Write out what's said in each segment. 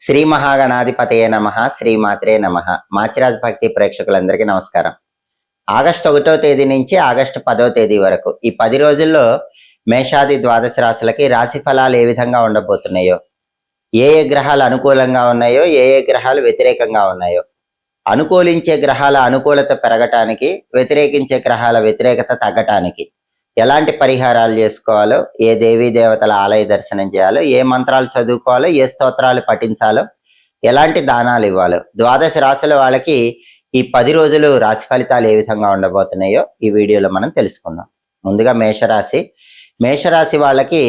శ్రీ మహాగణాధిపతయే నమః. శ్రీమాత్రే నమః. మాచిరాజ్ భక్తి ప్రేక్షకులందరికీ నమస్కారం. ఆగస్టు 1వ తేదీ నుంచి ఆగస్టు 10వ తేదీ వరకు ఈ 10 రోజుల్లో మేషాది ద్వాదశ రాశులకి రాశి ఫలాలు ఏ విధంగా ఉండబోతున్నాయో, ఏ గ్రహాలు అనుకూలంగా ఉన్నాయో, ఏ గ్రహాలు వ్యతిరేకంగా ఉన్నాయో, అనుకూలించే గ్రహాల అనుకూలత పెరగటానికి, వ్యతిరేకించే గ్రహాల వ్యతిరేకత తగ్గటానికి ఎలాంటి పరిహారాలు చేసుకోవాలో, ఏ దేవీ దేవతల ఆలయ దర్శనం చేయాలో, ఏ మంత్రాలు చదువుకోవాలో, ఏ స్తోత్రాలు పఠించాలో, ఎలాంటి దానాలు ఇవ్వాలో, ద్వాదశ రాశుల వాళ్ళకి ఈ 10 రోజులు రాశి ఫలితాలు ఏ విధంగా ఉండబోతున్నాయో ఈ వీడియోలో మనం తెలుసుకుందాం. ముందుగా మేషరాశి వాళ్ళకి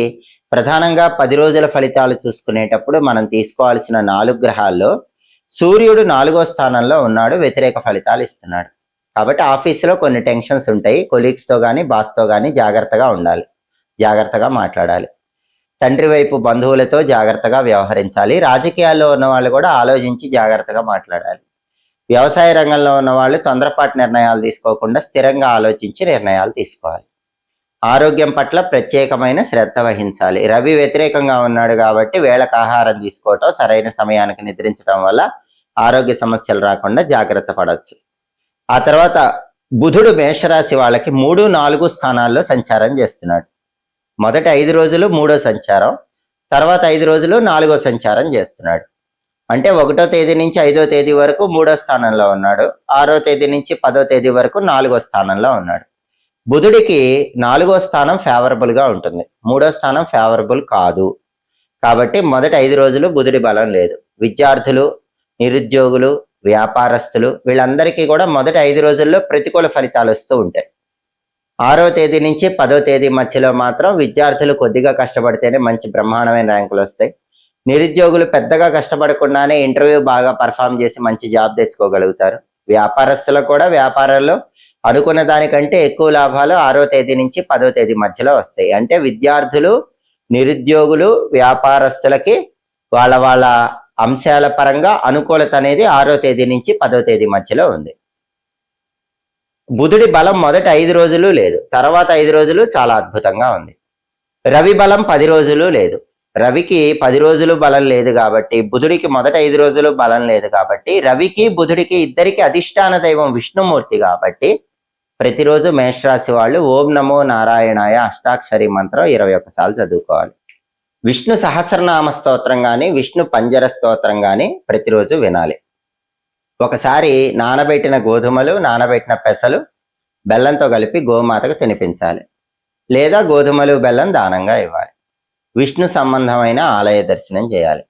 ప్రధానంగా 10 రోజుల ఫలితాలు చూసుకునేటప్పుడు మనం తీసుకోవాల్సిన 4 గ్రహాల్లో సూర్యుడు 4వ స్థానంలో ఉన్నాడు, వ్యతిరేక ఫలితాలు ఇస్తున్నాడు. కాబట్టి ఆఫీసులో కొన్ని టెన్షన్స్ ఉంటాయి. కొలీగ్స్తో కానీ బాస్తో కానీ జాగ్రత్తగా ఉండాలి, జాగ్రత్తగా మాట్లాడాలి. తండ్రి వైపు బంధువులతో జాగ్రత్తగా వ్యవహరించాలి. రాజకీయాల్లో ఉన్న వాళ్ళు కూడా ఆలోచించి జాగ్రత్తగా మాట్లాడాలి. వ్యవసాయ రంగంలో ఉన్న వాళ్ళు తొందరపాటు నిర్ణయాలు తీసుకోకుండా స్థిరంగా ఆలోచించి నిర్ణయాలు తీసుకోవాలి. ఆరోగ్యం పట్ల ప్రత్యేకమైన శ్రద్ధ వహించాలి. రవి వ్యతిరేకంగా ఉన్నాడు కాబట్టి వేళకు ఆహారం తీసుకోవటం, సరైన సమయానికి నిద్రించడం వల్ల ఆరోగ్య సమస్యలు రాకుండా జాగ్రత్త పడవచ్చు. ఆ తర్వాత బుధుడు మేషరాశి వాళ్ళకి 3, 4 స్థానాల్లో సంచారం చేస్తున్నాడు. మొదటి 5 రోజులు 3వ సంచారం, తర్వాత 5 రోజులు 4వ సంచారం చేస్తున్నాడు. అంటే 1వ తేదీ నుంచి 5వ తేదీ వరకు 3వ స్థానంలో ఉన్నాడు, 6వ తేదీ నుంచి 10వ తేదీ వరకు 4వ స్థానంలో ఉన్నాడు. బుధుడికి 4వ స్థానం ఫేవరబుల్ గా ఉంటుంది, 3వ స్థానం ఫేవరబుల్ కాదు. కాబట్టి మొదటి 5 రోజులు బుధుడి బలం లేదు. విద్యార్థులు, నిరుద్యోగులు, వ్యాపారస్తులు వీళ్ళందరికీ కూడా మొదటి 5 రోజుల్లో ప్రతికూల ఫలితాలు వస్తూ ఉంటాయి. 6వ తేదీ నుంచి 10వ తేదీ మధ్యలో మాత్రం విద్యార్థులు కొద్దిగా కష్టపడితేనే మంచి బ్రహ్మాండమైన ర్యాంకులు వస్తాయి. నిరుద్యోగులు పెద్దగా కష్టపడకుండానే ఇంటర్వ్యూ బాగా పర్ఫామ్ చేసి మంచి జాబ్ తెచ్చుకోగలుగుతారు. వ్యాపారస్తులకు కూడా వ్యాపారంలో అనుకున్న దానికంటే ఎక్కువ లాభాలు 6వ తేదీ నుంచి 10వ తేదీ మధ్యలో వస్తాయి. అంటే విద్యార్థులు, నిరుద్యోగులు, వ్యాపారస్తులకి వాళ్ళ అంశాల పరంగా అనుకూలత అనేది 6వ తేదీ నుంచి 10వ తేదీ మధ్యలో ఉంది. బుధుడి బలం మొదటి 5 రోజులు లేదు, తర్వాత 5 రోజులు చాలా అద్భుతంగా ఉంది. రవి బలం 10 రోజులు లేదు. రవికి 10 రోజులు బలం లేదు కాబట్టి, బుధుడికి మొదటి 5 రోజులు బలం లేదు కాబట్టి, రవికి బుధుడికి ఇద్దరికి అధిష్టాన దైవం విష్ణుమూర్తి కాబట్టి ప్రతిరోజు మేషరాశి వాళ్ళు ఓం నమో నారాయణాయ అష్టాక్షరి మంత్రం 21 సార్లు చదువుకోవాలి. విష్ణు సహస్రనామ స్తోత్రం కానీ, విష్ణు పంజర స్తోత్రం కానీ ప్రతిరోజు వినాలి. ఒకసారి నానబెట్టిన గోధుమలు, నానబెట్టిన పెసలు బెల్లంతో కలిపి గోమాతకు తినిపించాలి, లేదా గోధుమలు బెల్లం దానంగా ఇవ్వాలి. విష్ణు సంబంధమైన ఆలయ దర్శనం చేయాలి.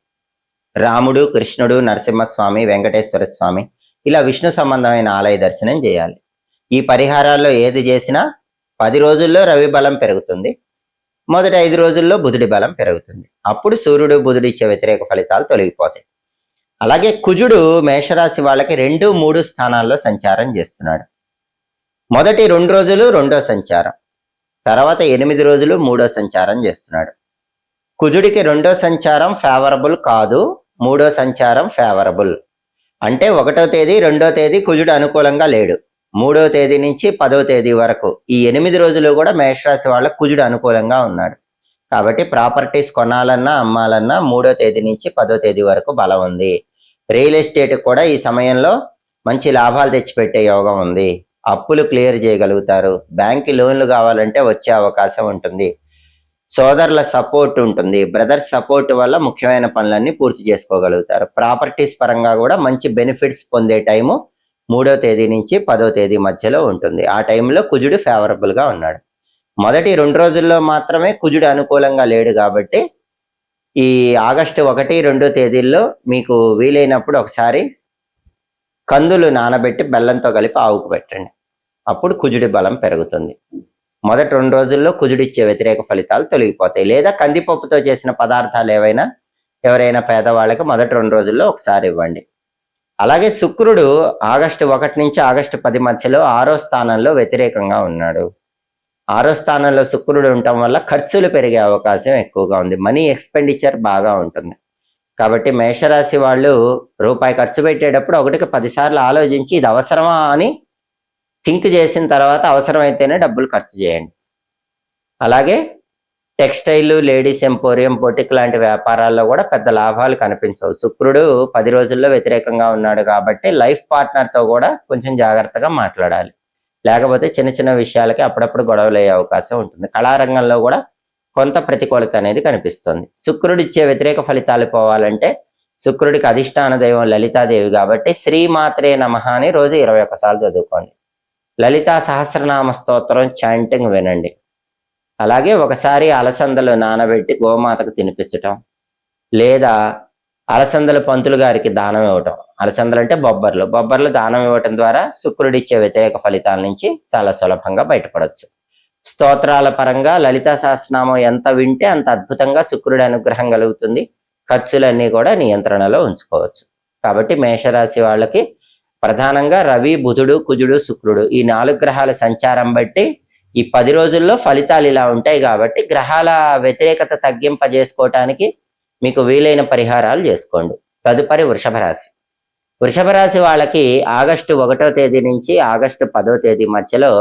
రాముడు, కృష్ణుడు, నరసింహస్వామి, వెంకటేశ్వర స్వామి ఇలా విష్ణు సంబంధమైన ఆలయ దర్శనం చేయాలి. ఈ పరిహారాల్లో ఏది చేసినా 10 రోజుల్లో రవి బలం పెరుగుతుంది, మొదటి 5 రోజుల్లో బుధుడి బలం పెరుగుతుంది. అప్పుడు సూర్యుడు, బుధుడు ఇచ్చే వ్యతిరేక ఫలితాలు తొలగిపోతాయి. అలాగే కుజుడు మేషరాశి వాళ్ళకి 2, 3 స్థానాల్లో సంచారం చేస్తున్నాడు. మొదటి 2 రోజులు 2వ సంచారం, తర్వాత 8 రోజులు 3వ సంచారం చేస్తున్నాడు. కుజుడికి 2వ సంచారం ఫేవరబుల్ కాదు, 3వ సంచారం ఫేవరబుల్. అంటే 1వ తేదీ 2వ తేదీ కుజుడు అనుకూలంగా లేడు, 3వ తేదీ నుంచి 10వ తేదీ వరకు ఈ 8 రోజులు కూడా మేషరాశి వాళ్ళకు కుజుడు అనుకూలంగా ఉన్నాడు. కాబట్టి ప్రాపర్టీస్ కొనాలన్నా అమ్మాలన్నా 3వ తేదీ నుంచి 10వ తేదీ వరకు బలం ఉంది. రియల్ ఎస్టేట్ కూడా ఈ సమయంలో మంచి లాభాలు తెచ్చిపెట్టే యోగం ఉంది. అప్పులు క్లియర్ చేయగలుగుతారు. బ్యాంక్ లోన్లు కావాలంటే వచ్చే అవకాశం ఉంటుంది. సోదరుల సపోర్ట్ ఉంటుంది. బ్రదర్స్ సపోర్ట్ వల్ల ముఖ్యమైన పనులన్నీ పూర్తి చేసుకోగలుగుతారు. ప్రాపర్టీస్ పరంగా కూడా మంచి బెనిఫిట్స్ పొందే టైము 3వ తేదీ నుంచి 10వ తేదీ మధ్యలో ఉంటుంది. ఆ టైంలో కుజుడు ఫేవరబుల్ గా ఉన్నాడు. మొదటి 2 రోజుల్లో మాత్రమే కుజుడు అనుకూలంగా లేడు కాబట్టి ఈ ఆగస్టు 1, 2 తేదీల్లో మీకు వీలైనప్పుడు ఒకసారి కందులు నానబెట్టి బెల్లంతో కలిపి ఆవుకు పెట్టండి. అప్పుడు కుజుడి బలం పెరుగుతుంది. మొదటి 2 రోజుల్లో కుజుడిచ్చే వ్యతిరేక ఫలితాలు తొలగిపోతాయి. లేదా కందిపప్పుతో చేసిన పదార్థాలు ఎవరైనా పేదవాళ్ళకి మొదటి 2 రోజుల్లో ఒకసారి ఇవ్వండి. అలాగే శుక్రుడు ఆగస్టు 1 నుంచి ఆగస్టు 10 మధ్యలో 6వ స్థానంలో వ్యతిరేకంగా ఉన్నాడు. 6వ స్థానంలో శుక్రుడు ఉండటం వల్ల ఖర్చులు పెరిగే అవకాశం ఎక్కువగా ఉంది. మనీ ఎక్స్పెండిచర్ బాగా ఉంటుంది. కాబట్టి మేషరాశి వాళ్ళు రూపాయి ఖర్చు పెట్టేటప్పుడు 1కి 10 సార్లు ఆలోచించి ఇది అవసరమా అని థింక్ చేసిన తర్వాత అవసరమైతేనే డబ్బులు ఖర్చు చేయండి. అలాగే టెక్స్టైల్, లేడీస్ ఎంపోరియం, బొటిక్ లాంటి వ్యాపారాల్లో కూడా పెద్ద లాభాలు కనిపించవు. శుక్రుడు 10 రోజుల్లో వ్యతిరేకంగా ఉన్నాడు కాబట్టి లైఫ్ పార్ట్నర్తో కూడా కొంచెం జాగ్రత్తగా మాట్లాడాలి. లేకపోతే చిన్న చిన్న విషయాలకి అప్పుడప్పుడు గొడవలు అయ్యే అవకాశం ఉంటుంది. కళారంగంలో కూడా కొంత ప్రతికూలత అనేది కనిపిస్తుంది. శుక్రుడు ఇచ్చే వ్యతిరేక ఫలితాలు పోవాలంటే శుక్రుడికి అధిష్టాన దైవం లలితాదేవి కాబట్టి శ్రీమాత్రే నమః అని రోజు 21 సార్లు చదువుకోండి. లలితా సహస్రనామ స్తోత్రం చాంటింగ్ వినండి. అలాగే ఒకసారి అలసందలు నానబెట్టి గోమాతకు తినిపించటం, లేదా అలసందలు పంతులు గారికి దానం ఇవ్వటం. అలసందలు అంటే బొబ్బర్లు దానం ఇవ్వటం ద్వారా శుక్రుడిచ్చే వ్యతిరేక ఫలితాల నుంచి చాలా సులభంగా బయటపడవచ్చు. స్తోత్రాల పరంగా లలితా సహస్రనామం ఎంత వింటే అంత అద్భుతంగా శుక్రుడి అనుగ్రహం కలుగుతుంది. ఖర్చులన్నీ కూడా నియంత్రణలో ఉంచుకోవచ్చు. కాబట్టి మేషరాశి వాళ్ళకి ప్రధానంగా రవి, బుధుడు, కుజుడు, శుక్రుడు ఈ 4 గ్రహాల సంచారం బట్టి ఈ 10 రోజుల్లో ఫలితాలు ఇలా ఉంటాయి. కాబట్టి గ్రహాల వ్యతిరేకత తగ్గింపజేసుకోవటానికి మీకు వీలైన పరిహారాలు చేసుకోండి. తదుపరి వృషభ రాశి. వృషభ రాశి వాళ్ళకి ఆగస్టు 1వ తేదీ నుంచి ఆగస్టు 10వ తేదీ మధ్యలో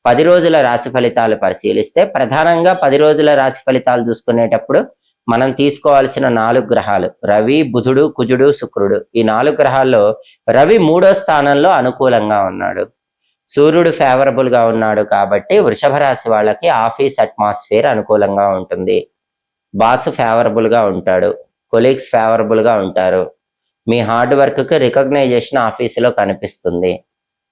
10 రోజుల రాశి ఫలితాలు పరిశీలిస్తే ప్రధానంగా 10 రోజుల రాశి ఫలితాలు చూసుకునేటప్పుడు మనం తీసుకోవాల్సిన 4 గ్రహాలు రవి, బుధుడు, కుజుడు, శుక్రుడు. ఈ 4 గ్రహాల్లో రవి 3వ స్థానంలో అనుకూలంగా ఉన్నాడు. సూర్యుడు ఫేవరబుల్ గా ఉన్నాడు కాబట్టి వృషభ రాశి వాళ్ళకి ఆఫీస్ అట్మాస్ఫియర్ అనుకూలంగా ఉంటుంది. బాస్ ఫేవరబుల్ గా ఉంటాడు, కొలీగ్స్ ఫేవరబుల్ గా ఉంటారు. మీ హార్డ్ వర్క్ కి రికగ్నైజేషన్ ఆఫీసులో కనిపిస్తుంది.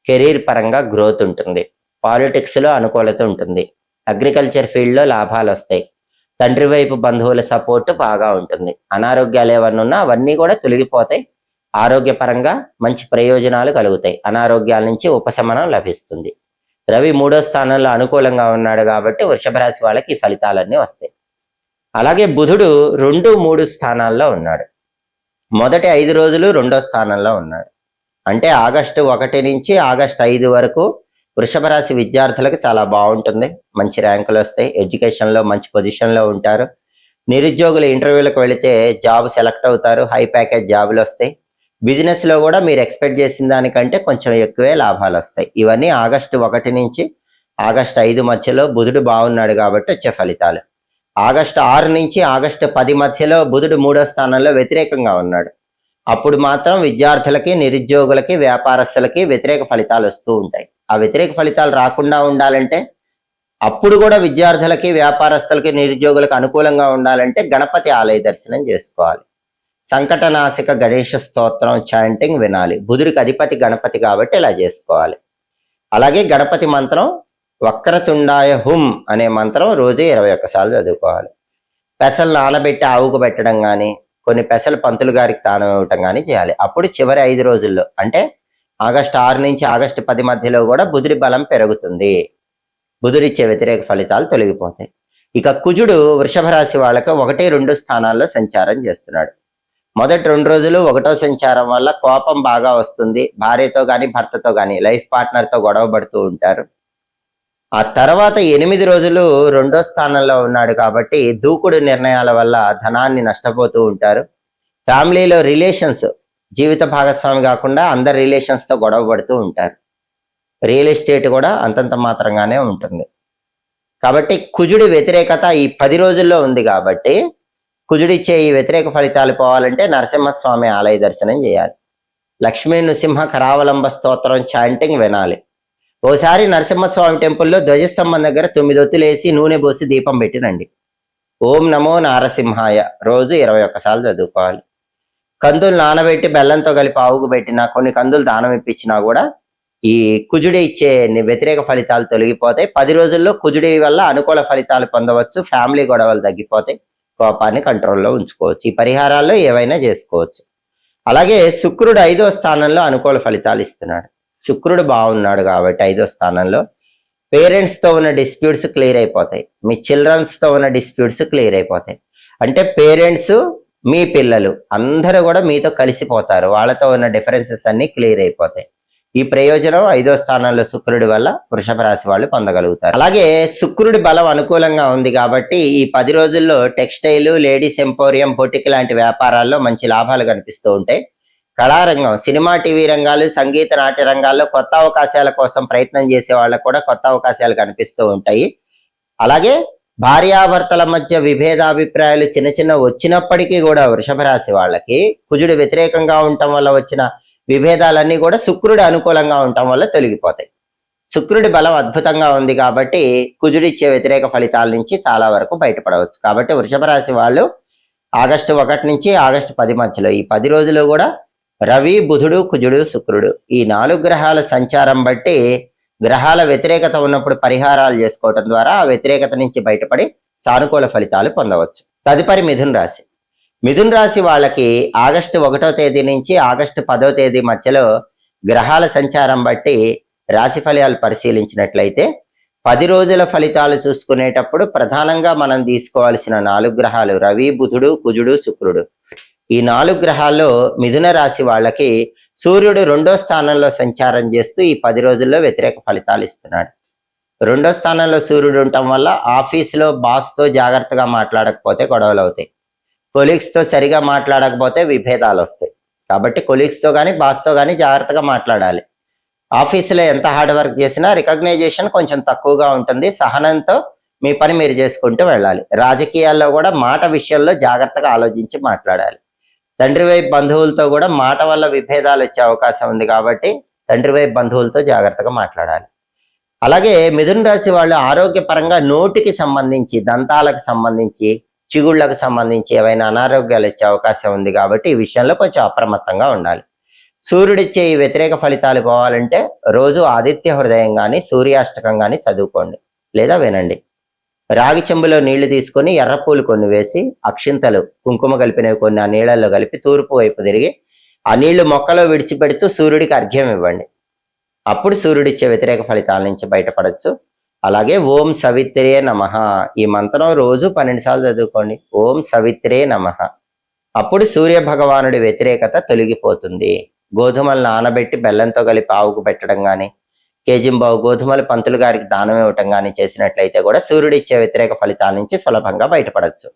కెరీర్ పరంగా గ్రోత్ ఉంటుంది. పాలిటిక్స్ లో అనుకూలత ఉంటుంది. అగ్రికల్చర్ ఫీల్డ్ లో లాభాలు వస్తాయి. తండ్రి వైపు బంధువుల సపోర్ట్ బాగా ఉంటుంది. అనారోగ్యాలు ఏమన్నా ఉన్నా అవన్నీ కూడా తొలగిపోతాయి. ఆరోగ్యపరంగా మంచి ప్రయోజనాలు కలుగుతాయి. అనారోగ్యాల నుంచి ఉపశమనం లభిస్తుంది. రవి 3వ స్థానంలో అనుకూలంగా ఉన్నాడు కాబట్టి వృషభ రాశి వాళ్ళకి ఈ ఫలితాలన్నీ వస్తాయి. అలాగే బుధుడు 2, 3 స్థానాల్లో ఉన్నాడు. మొదటి 5 రోజులు 2వ స్థానంలో ఉన్నాడు. అంటే ఆగస్టు 1 నుంచి ఆగస్టు 5 వరకు వృషభ రాశి విద్యార్థులకు చాలా బాగుంటుంది. మంచి ర్యాంకులు వస్తాయి. ఎడ్యుకేషన్లో మంచి పొజిషన్లో ఉంటారు. నిరుద్యోగులు ఇంటర్వ్యూలకు వెళితే జాబ్ సెలెక్ట్ అవుతారు. హై ప్యాకేజ్ జాబులు వస్తాయి. బిజినెస్లో కూడా మీరు ఎక్స్పెక్ట్ చేసిన దానికంటే కొంచెం ఎక్కువే లాభాలు వస్తాయి. ఇవన్నీ ఆగస్టు 1 నుంచి ఆగస్టు 5 మధ్యలో బుధుడు బాగున్నాడు కాబట్టి వచ్చే ఫలితాలు. ఆగస్టు 6 నుంచి ఆగస్టు 10 మధ్యలో బుధుడు 3వ స్థానంలో వ్యతిరేకంగా ఉన్నాడు. అప్పుడు మాత్రం విద్యార్థులకి, నిరుద్యోగులకి, వ్యాపారస్తులకి వ్యతిరేక ఫలితాలు వస్తూ ఉంటాయి. ఆ వ్యతిరేక ఫలితాలు రాకుండా ఉండాలంటే, అప్పుడు కూడా విద్యార్థులకి, వ్యాపారస్తులకి, నిరుద్యోగులకు అనుకూలంగా ఉండాలంటే గణపతి ఆలయ దర్శనం చేసుకోవాలి. సంకటనాశక గణేష స్తోత్రం చాంటింగ్ వినాలి. బుధుడికి అధిపతి గణపతి కాబట్టి ఇలా చేసుకోవాలి. అలాగే గణపతి మంత్రం వక్రతుండాయ హుం అనే మంత్రం రోజు 21 సార్లు చదువుకోవాలి. పెసలు నానబెట్టి ఆవుకు పెట్టడం కానీ, కొన్ని పెసలు పంతులు గారికి దానం ఇవ్వటం కానీ చేయాలి. అప్పుడు చివరి 5 రోజుల్లో అంటే ఆగస్టు 6 నుంచి ఆగస్టు 10 మధ్యలో కూడా బుధుడి బలం పెరుగుతుంది. బుధుడిచ్చే వ్యతిరేక ఫలితాలు తొలగిపోతాయి. ఇక కుజుడు వృషభ రాశి వాళ్ళకి 1, 2 స్థానాల్లో సంచారం చేస్తున్నాడు. మొదటి 2 రోజులు 1వ సంచారం వల్ల కోపం బాగా వస్తుంది. భార్యతో కానీ, భర్తతో కానీ, లైఫ్ పార్ట్నర్తో గొడవ పడుతూ ఉంటారు. ఆ తర్వాత 8 రోజులు 2వ స్థానంలో ఉన్నాడు కాబట్టి దూకుడు నిర్ణయాల వల్ల ధనాన్ని నష్టపోతూ ఉంటారు. ఫ్యామిలీలో రిలేషన్స్, జీవిత భాగస్వామి కాకుండా అందరి రిలేషన్స్తో గొడవ పడుతూ ఉంటారు. రియల్ ఎస్టేట్ కూడా అంతంత మాత్రంగానే ఉంటుంది. కాబట్టి కుజుడి వ్యతిరేకత ఈ 10 రోజుల్లో ఉంది కాబట్టి కుజుడిచ్చే ఈ వ్యతిరేక ఫలితాలు పోవాలంటే నరసింహస్వామి ఆలయ దర్శనం చేయాలి. లక్ష్మీ నృసింహ కరావలంబ స్తోత్రం చాంటింగ్ వినాలి. ఓసారి నరసింహస్వామి టెంపుల్లో ధ్వజస్తంభం దగ్గర 9 ఒత్తులేసి నూనె పోసి దీపం పెట్టినండి. ఓం నమో నారసింహాయ రోజు 21 సార్లు చదువుకోవాలి. కందులు నానబెట్టి బెల్లంతో కలిపి ఆవుకు పెట్టినా, కొన్ని కందులు దానం ఇప్పించినా కూడా ఈ కుజుడి ఇచ్చే వ్యతిరేక ఫలితాలు తొలగిపోతాయి. 10 రోజుల్లో కుజుడి వల్ల అనుకూల ఫలితాలు పొందవచ్చు. ఫ్యామిలీ గొడవలు తగ్గిపోతాయి. కోపాన్ని కంట్రోల్లో ఉంచుకోవచ్చు. ఈ పరిహారాల్లో ఏవైనా చేసుకోవచ్చు. అలాగే శుక్రుడు 5వ స్థానంలో అనుకూల ఫలితాలు ఇస్తున్నాడు. శుక్రుడు బాగున్నాడు కాబట్టి 5వ స్థానంలో పేరెంట్స్తో ఉన్న డిస్ప్యూట్స్ క్లియర్ అయిపోతాయి. మీ చిల్డ్రన్స్తో ఉన్న డిస్ప్యూట్స్ క్లియర్ అయిపోతాయి. అంటే పేరెంట్స్, మీ పిల్లలు అందరూ కూడా మీతో కలిసిపోతారు. వాళ్ళతో ఉన్న డిఫరెన్సెస్ అన్ని క్లియర్ అయిపోతాయి. ఈ ప్రయోజనం 5వ స్థానంలో శుక్రుడి వల్ల వృషభ రాశి వాళ్ళు పొందగలుగుతారు. అలాగే శుక్రుడి బలం అనుకూలంగా ఉంది కాబట్టి ఈ 10 రోజుల్లో టెక్స్టైల్, లేడీస్ ఎంపోరియం, బొటిక్ లాంటి వ్యాపారాల్లో మంచి లాభాలు కనిపిస్తూ ఉంటాయి. కళారంగం, సినిమా, టీవీ రంగాలు, సంగీత, నాట్య రంగాల్లో కొత్త అవకాశాల కోసం ప్రయత్నం చేసే వాళ్ళకు కూడా కొత్త అవకాశాలు కనిపిస్తూ ఉంటాయి. అలాగే భార్యాభర్తల మధ్య విభేదాభిప్రాయాలు చిన్న చిన్న వచ్చినప్పటికీ కూడా వృషభ రాశి వాళ్ళకి కుజుడు వ్యతిరేకంగా ఉండటం వల్ల వచ్చిన విభేదాలన్నీ కూడా శుక్రుడు అనుకూలంగా ఉండటం వల్ల తొలగిపోతాయి. శుక్రుడి బలం అద్భుతంగా ఉంది కాబట్టి కుజుడిచ్చే వ్యతిరేక ఫలితాల నుంచి చాలా వరకు బయటపడవచ్చు. కాబట్టి వృషభ రాశి వాళ్ళు ఆగస్టు 1 నుంచి ఆగస్టు 10 మధ్యలో ఈ 10 రోజులు కూడా రవి, బుధుడు, కుజుడు, శుక్రుడు ఈ 4 గ్రహాల సంచారం బట్టి గ్రహాల వ్యతిరేకత ఉన్నప్పుడు పరిహారాలు చేసుకోవటం ద్వారా ఆ వ్యతిరేకత నుంచి బయటపడి సానుకూల ఫలితాలు పొందవచ్చు. తదుపరి మిథున్ రాశి. మిథున్ రాశి వాళ్ళకి ఆగస్టు 1వ తేదీ నుంచి ఆగస్టు 10వ తేదీ మధ్యలో గ్రహాల సంచారం బట్టి రాశి ఫలాలు పరిశీలించినట్లయితే 10 రోజుల ఫలితాలు చూసుకునేటప్పుడు ప్రధానంగా మనం తీసుకోవాల్సిన 4 గ్రహాలు రవి, బుధుడు, కుజుడు, శుక్రుడు. ఈ 4 గ్రహాల్లో మిథున రాశి వాళ్ళకి సూర్యుడు 2వ స్థానంలో సంచారం చేస్తూ ఈ 10 రోజుల్లో వ్యతిరేక ఫలితాలు ఇస్తున్నాడు. 2వ స్థానంలో సూర్యుడు ఉండటం వల్ల ఆఫీసులో బాస్తో జాగ్రత్తగా మాట్లాడకపోతే గొడవలు అవుతాయి. కొలీగ్స్తో సరిగా మాట్లాడకపోతే విభేదాలు వస్తాయి. కాబట్టి కొలీగ్స్తో కానీ బాస్తో కానీ జాగ్రత్తగా మాట్లాడాలి. ఆఫీసులో ఎంత హార్డ్ వర్క్ చేసినా రికగ్నైజేషన్ కొంచెం తక్కువగా ఉంటుంది. సహనంతో మీ పని మీరు చేసుకుంటూ వెళ్ళాలి. రాజకీయాల్లో కూడా మాట విషయంలో జాగ్రత్తగా ఆలోచించి మాట్లాడాలి. తండ్రి వైపు బంధువులతో కూడా మాట వల్ల విభేదాలు వచ్చే అవకాశం ఉంది కాబట్టి తండ్రి వైపు బంధువులతో జాగ్రత్తగా మాట్లాడాలి. అలాగే మిథున రాశి వాళ్ళు ఆరోగ్యపరంగా నోటికి సంబంధించి, దంతాలకు సంబంధించి, చిగుళ్లకు సంబంధించి ఏవైనా అనారోగ్యాలు వచ్చే అవకాశం ఉంది కాబట్టి ఈ విషయంలో కొంచెం అప్రమత్తంగా ఉండాలి. సూర్యుడిచ్చే ఈ వ్యతిరేక ఫలితాలు పోవాలంటే రోజు ఆదిత్య హృదయం కానీ సూర్యాష్టకం కానీ చదువుకోండి లేదా వినండి. రాగి చెంబులో నీళ్లు తీసుకొని ఎర్రపూలు కొన్ని వేసి అక్షింతలు కుంకుమ కలిపినవి కొన్ని ఆ నీళ్లలో కలిపి తూర్పు వైపు తిరిగి ఆ నీళ్లు మొక్కలో విడిచిపెడుతూ సూర్యుడికి అర్ఘ్యం ఇవ్వండి. అప్పుడు సూర్యుడిచ్చే వ్యతిరేక ఫలితాల నుంచి బయటపడచ్చు. అలాగే ఓం సవిత్రే నమః ఈ మంత్రం రోజు 12 సార్లు చదువుకోండి. ఓం సవిత్రే నమః. అప్పుడు సూర్య భగవానుడి వ్యతిరేకత తొలగిపోతుంది. గోధుమలు నానబెట్టి బెల్లంతో కలిపి ఆవుకు పెట్టడం కానీ, కేజింబావు గోధుమలు పంతులు గారికి దానం ఇవ్వటం కానీ చేసినట్లయితే కూడా సూర్యుడు ఇచ్చే వ్యతిరేక ఫలితాల నుంచి సులభంగా బయటపడవచ్చు,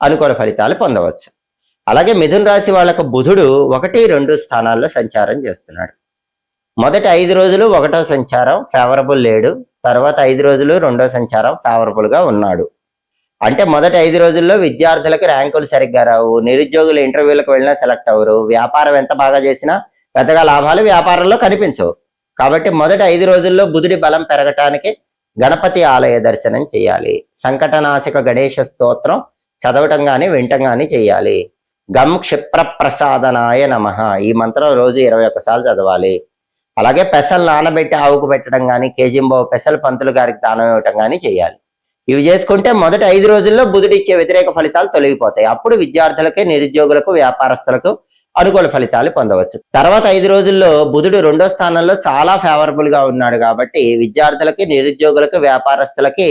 అనుకూల ఫలితాలు పొందవచ్చు. అలాగే మిథున రాశి వాళ్ళకు బుధుడు 1, 2 స్థానాల్లో సంచారం చేస్తున్నాడు. మొదటి 5 రోజులు 1వ సంచారం ఫేవరబుల్ లేడు, తర్వాత 5 రోజులు 2వ సంచారం ఫేవరబుల్ గా ఉన్నాడు. అంటే మొదటి 5 రోజుల్లో విద్యార్థులకు ర్యాంకులు సరిగ్గా రావు, నిరుద్యోగులు ఇంటర్వ్యూలకు వెళ్ళినా సెలెక్ట్ అవ్వరు, వ్యాపారం ఎంత బాగా చేసినా పెద్దగా లాభాలు వ్యాపారంలో కనిపించవు. కాబట్టి మొదటి 5 రోజుల్లో బుధుడి బలం పెరగటానికి గణపతి ఆలయ దర్శనం చేయాలి. సంకటనాశక గణేశ స్తోత్రం చదవటం కానీ వినటం కానీ చేయాలి. గం క్షిప్ర ప్రసాదనాయ నమః ఈ మంత్రం రోజు 21 సార్లు చదవాలి. అలాగే పెసలు నానబెట్టి ఆవుకు పెట్టడం కానీ, కేజింబావు పెసలు పంతులు గారికి దానం ఇవ్వటం కానీ చేయాలి. ఇవి చేసుకుంటే మొదటి 5 రోజుల్లో బుధుడు ఇచ్చే వ్యతిరేక ఫలితాలు తొలగిపోతాయి. అప్పుడు విద్యార్థులకి, నిరుద్యోగులకు, వ్యాపారస్తులకు అనుకూల ఫలితాలు పొందవచ్చు. తర్వాత 5 రోజుల్లో బుధుడు 2వ స్థానంలో చాలా ఫేవరబుల్ గా ఉన్నాడు కాబట్టి విద్యార్థులకి, నిరుద్యోగులకు, వ్యాపారస్తులకి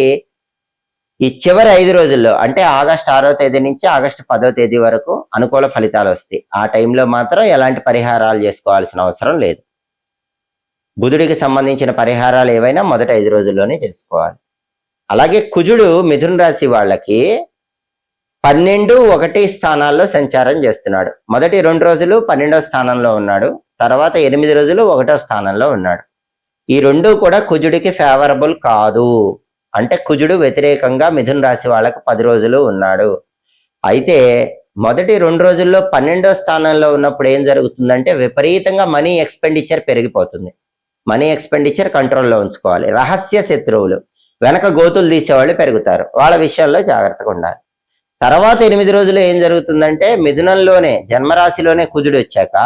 ఈ చివరి 5 రోజుల్లో అంటే ఆగస్టు 6వ తేదీ నుంచి ఆగస్టు 10వ తేదీ వరకు అనుకూల ఫలితాలు వస్తాయి. ఆ టైంలో మాత్రం ఎలాంటి పరిహారాలు చేసుకోవాల్సిన అవసరం లేదు. బుధుడికి సంబంధించిన పరిహారాలు ఏవైనా మొదటి 5 రోజుల్లోనే చేసుకోవాలి. అలాగే కుజుడు మిథున రాశి వాళ్ళకి 12, 1 స్థానాల్లో సంచారం చేస్తున్నాడు. మొదటి 2 రోజులు 12వ స్థానంలో ఉన్నాడు, తర్వాత 8 రోజులు 1వ స్థానంలో ఉన్నాడు. ఈ 2 కూడా కుజుడికి ఫేవరబుల్ కాదు. అంటే కుజుడు వ్యతిరేకంగా మిథున రాశి వాళ్ళకు 10 రోజులు ఉన్నాడు. అయితే మొదటి 2 రోజుల్లో 12వ స్థానంలో ఉన్నప్పుడు ఏం జరుగుతుందంటే విపరీతంగా మనీ ఎక్స్పెండిచర్ పెరిగిపోతుంది. మనీ ఎక్స్పెండిచర్ కంట్రోల్లో ఉంచుకోవాలి. రహస్య శత్రువులు, వెనక గోతులు తీసేవాళ్ళు పెరుగుతారు. వాళ్ళ విషయంలో జాగ్రత్తగా ఉండాలి. తర్వాత 8 రోజులు ఏం జరుగుతుందంటే మిథునంలోనే జన్మరాశిలోనే కుజుడు వచ్చాక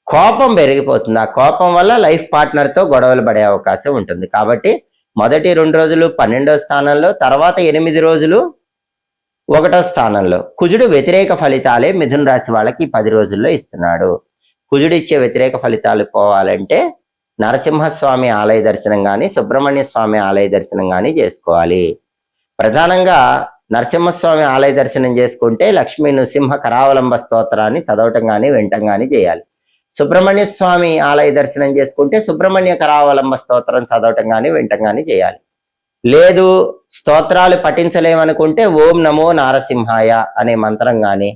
కోపం పెరిగిపోతుంది. ఆ కోపం వల్ల లైఫ్ పార్ట్నర్తో గొడవలు పడే అవకాశం ఉంటుంది. కాబట్టి మొదటి 2 రోజులు 12వ స్థానంలో, తర్వాత 8 రోజులు 1వ స్థానంలో. కుజుడు వ్యతిరేక ఫలితాలే మిథున రాశి వాళ్ళకి 10 రోజుల్లో ఇస్తున్నాడు. కుజుడు ఇచ్చే వ్యతిరేక ఫలితాలు పోవాలంటే నరసింహస్వామి ఆలయ దర్శనం కానీ, సుబ్రహ్మణ్య స్వామి ఆలయ దర్శనం కానీ చేసుకోవాలి. ప్రధానంగా నరసింహస్వామి ఆలయ దర్శనం చేసుకుంటే లక్ష్మీ నృసింహ కరావలంబ స్తోత్రాన్ని చదవటం కానీ వినటం కానీ చేయాలి. సుబ్రహ్మణ్య స్వామి ఆలయ దర్శనం చేసుకుంటే సుబ్రహ్మణ్య కరావలంబ స్తోత్రం చదవటం కానీ వినటం కానీ చేయాలి. లేదు స్తోత్రాలు పఠించలేమనుకుంటే ఓం నమో నారసింహాయ అనే మంత్రం కానీ,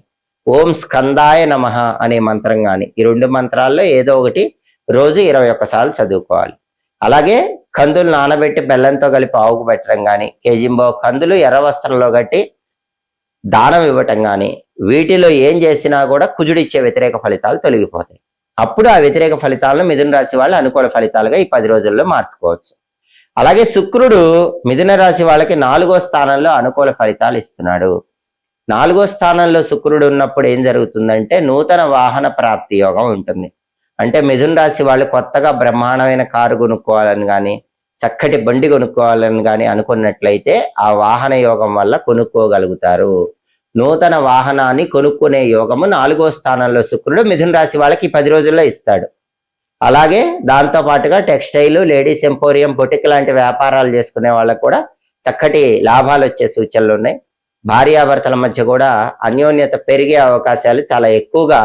ఓం స్కందాయ నమః అనే మంత్రం కానీ, ఈ 2 మంత్రాల్లో ఏదో ఒకటి రోజు 21 సార్లు చదువుకోవాలి. అలాగే కందులు నానబెట్టి బెల్లంతో కలిపి ఆవుకు పెట్టడం కానీ, కేజింబావు కందులు ఎర్ర వస్త్రంలో కట్టి దానం ఇవ్వటం కానీ, వీటిలో ఏం చేసినా కూడా కుజుడిచ్చే వ్యతిరేక ఫలితాలు తొలగిపోతాయి. అప్పుడు ఆ వ్యతిరేక ఫలితాలను మిథున రాశి వాళ్ళు అనుకూల ఫలితాలుగా ఈ 10 రోజుల్లో మార్చుకోవచ్చు. అలాగే శుక్రుడు మిథున రాశి వాళ్ళకి 4వ స్థానంలో అనుకూల ఫలితాలు ఇస్తున్నాడు. 4వ స్థానంలో శుక్రుడు ఉన్నప్పుడు ఏం జరుగుతుందంటే నూతన వాహన ప్రాప్తి యోగం ఉంటుంది. అంటే మిథున రాశి వాళ్ళు కొత్తగా బ్రహ్మాండమైన కారు కొనుక్కోవాలని కానీ, చక్కటి బండి కొనుక్కోవాలని కానీ అనుకున్నట్లయితే ఆ వాహన యోగం వల్ల కొనుక్కోగలుగుతారు. నూతన వాహనాన్ని కొనుక్కునే యోగము 4వ స్థానంలో శుక్రుడు మిథున రాశి వాళ్ళకి 10 రోజుల్లో ఇస్తాడు. అలాగే దాంతో పాటుగా టెక్స్టైల్, లేడీస్ ఎంపోరియం, బొటిక్ లాంటి వ్యాపారాలు చేసుకునే వాళ్ళకు కూడా చక్కటి లాభాలు వచ్చే సూచనలు ఉన్నాయి. భార్యాభర్తల మధ్య కూడా అన్యోన్యత పెరిగే అవకాశాలు చాలా ఎక్కువగా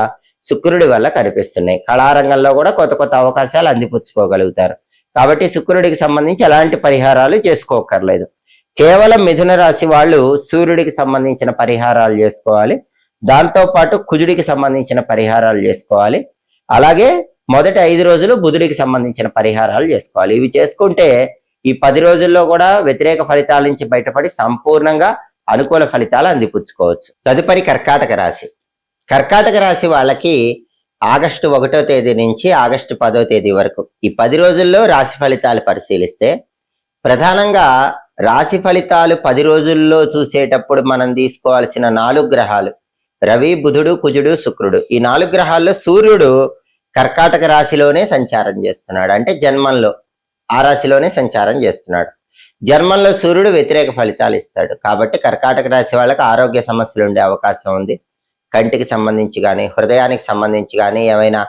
శుక్రుడి వల్ల కనిపిస్తున్నాయి. కళారంగంలో కూడా కొత్త కొత్త అవకాశాలు అందిపుచ్చుకోగలుగుతారు. కాబట్టి శుక్రుడికి సంబంధించి ఎలాంటి పరిహారాలు చేసుకోకర్లేదు. కేవలం మిథున రాశి వాళ్ళు సూర్యుడికి సంబంధించిన పరిహారాలు చేసుకోవాలి. దాంతో పాటు కుజుడికి సంబంధించిన పరిహారాలు చేసుకోవాలి. అలాగే మొదటి 5 రోజులు బుధుడికి సంబంధించిన పరిహారాలు చేసుకోవాలి. ఇవి చేసుకుంటే ఈ 10 రోజుల్లో కూడా వ్యతిరేక ఫలితాల నుంచి బయటపడి సంపూర్ణంగా అనుకూల ఫలితాలు అందిపుచ్చుకోవచ్చు. తదుపరి కర్కాటక రాశి. కర్కాటక రాశి వాళ్ళకి ఆగస్టు 1వ తేదీ నుంచి ఆగస్టు 10వ తేదీ వరకు ఈ 10 రోజుల్లో రాశి ఫలితాలు పరిశీలిస్తే ప్రధానంగా రాశి ఫలితాలు 10 రోజుల్లో చూసేటప్పుడు మనం తీసుకోవాల్సిన 4 గ్రహాలు రవి, బుధుడు, కుజుడు, శుక్రుడు. ఈ 4 గ్రహాల్లో సూర్యుడు కర్కాటక రాశిలోనే సంచారం చేస్తున్నాడు. అంటే జన్మంలో ఆ రాశిలోనే సంచారం చేస్తున్నాడు. జన్మంలో సూర్యుడు వ్యతిరేక ఫలితాలు ఇస్తాడు. కాబట్టి కర్కాటక రాశి వాళ్ళకి ఆరోగ్య సమస్యలు ఉండే అవకాశం ఉంది. కంటికి సంబంధించి కానీ, హృదయానికి సంబంధించి కానీ ఏమైనా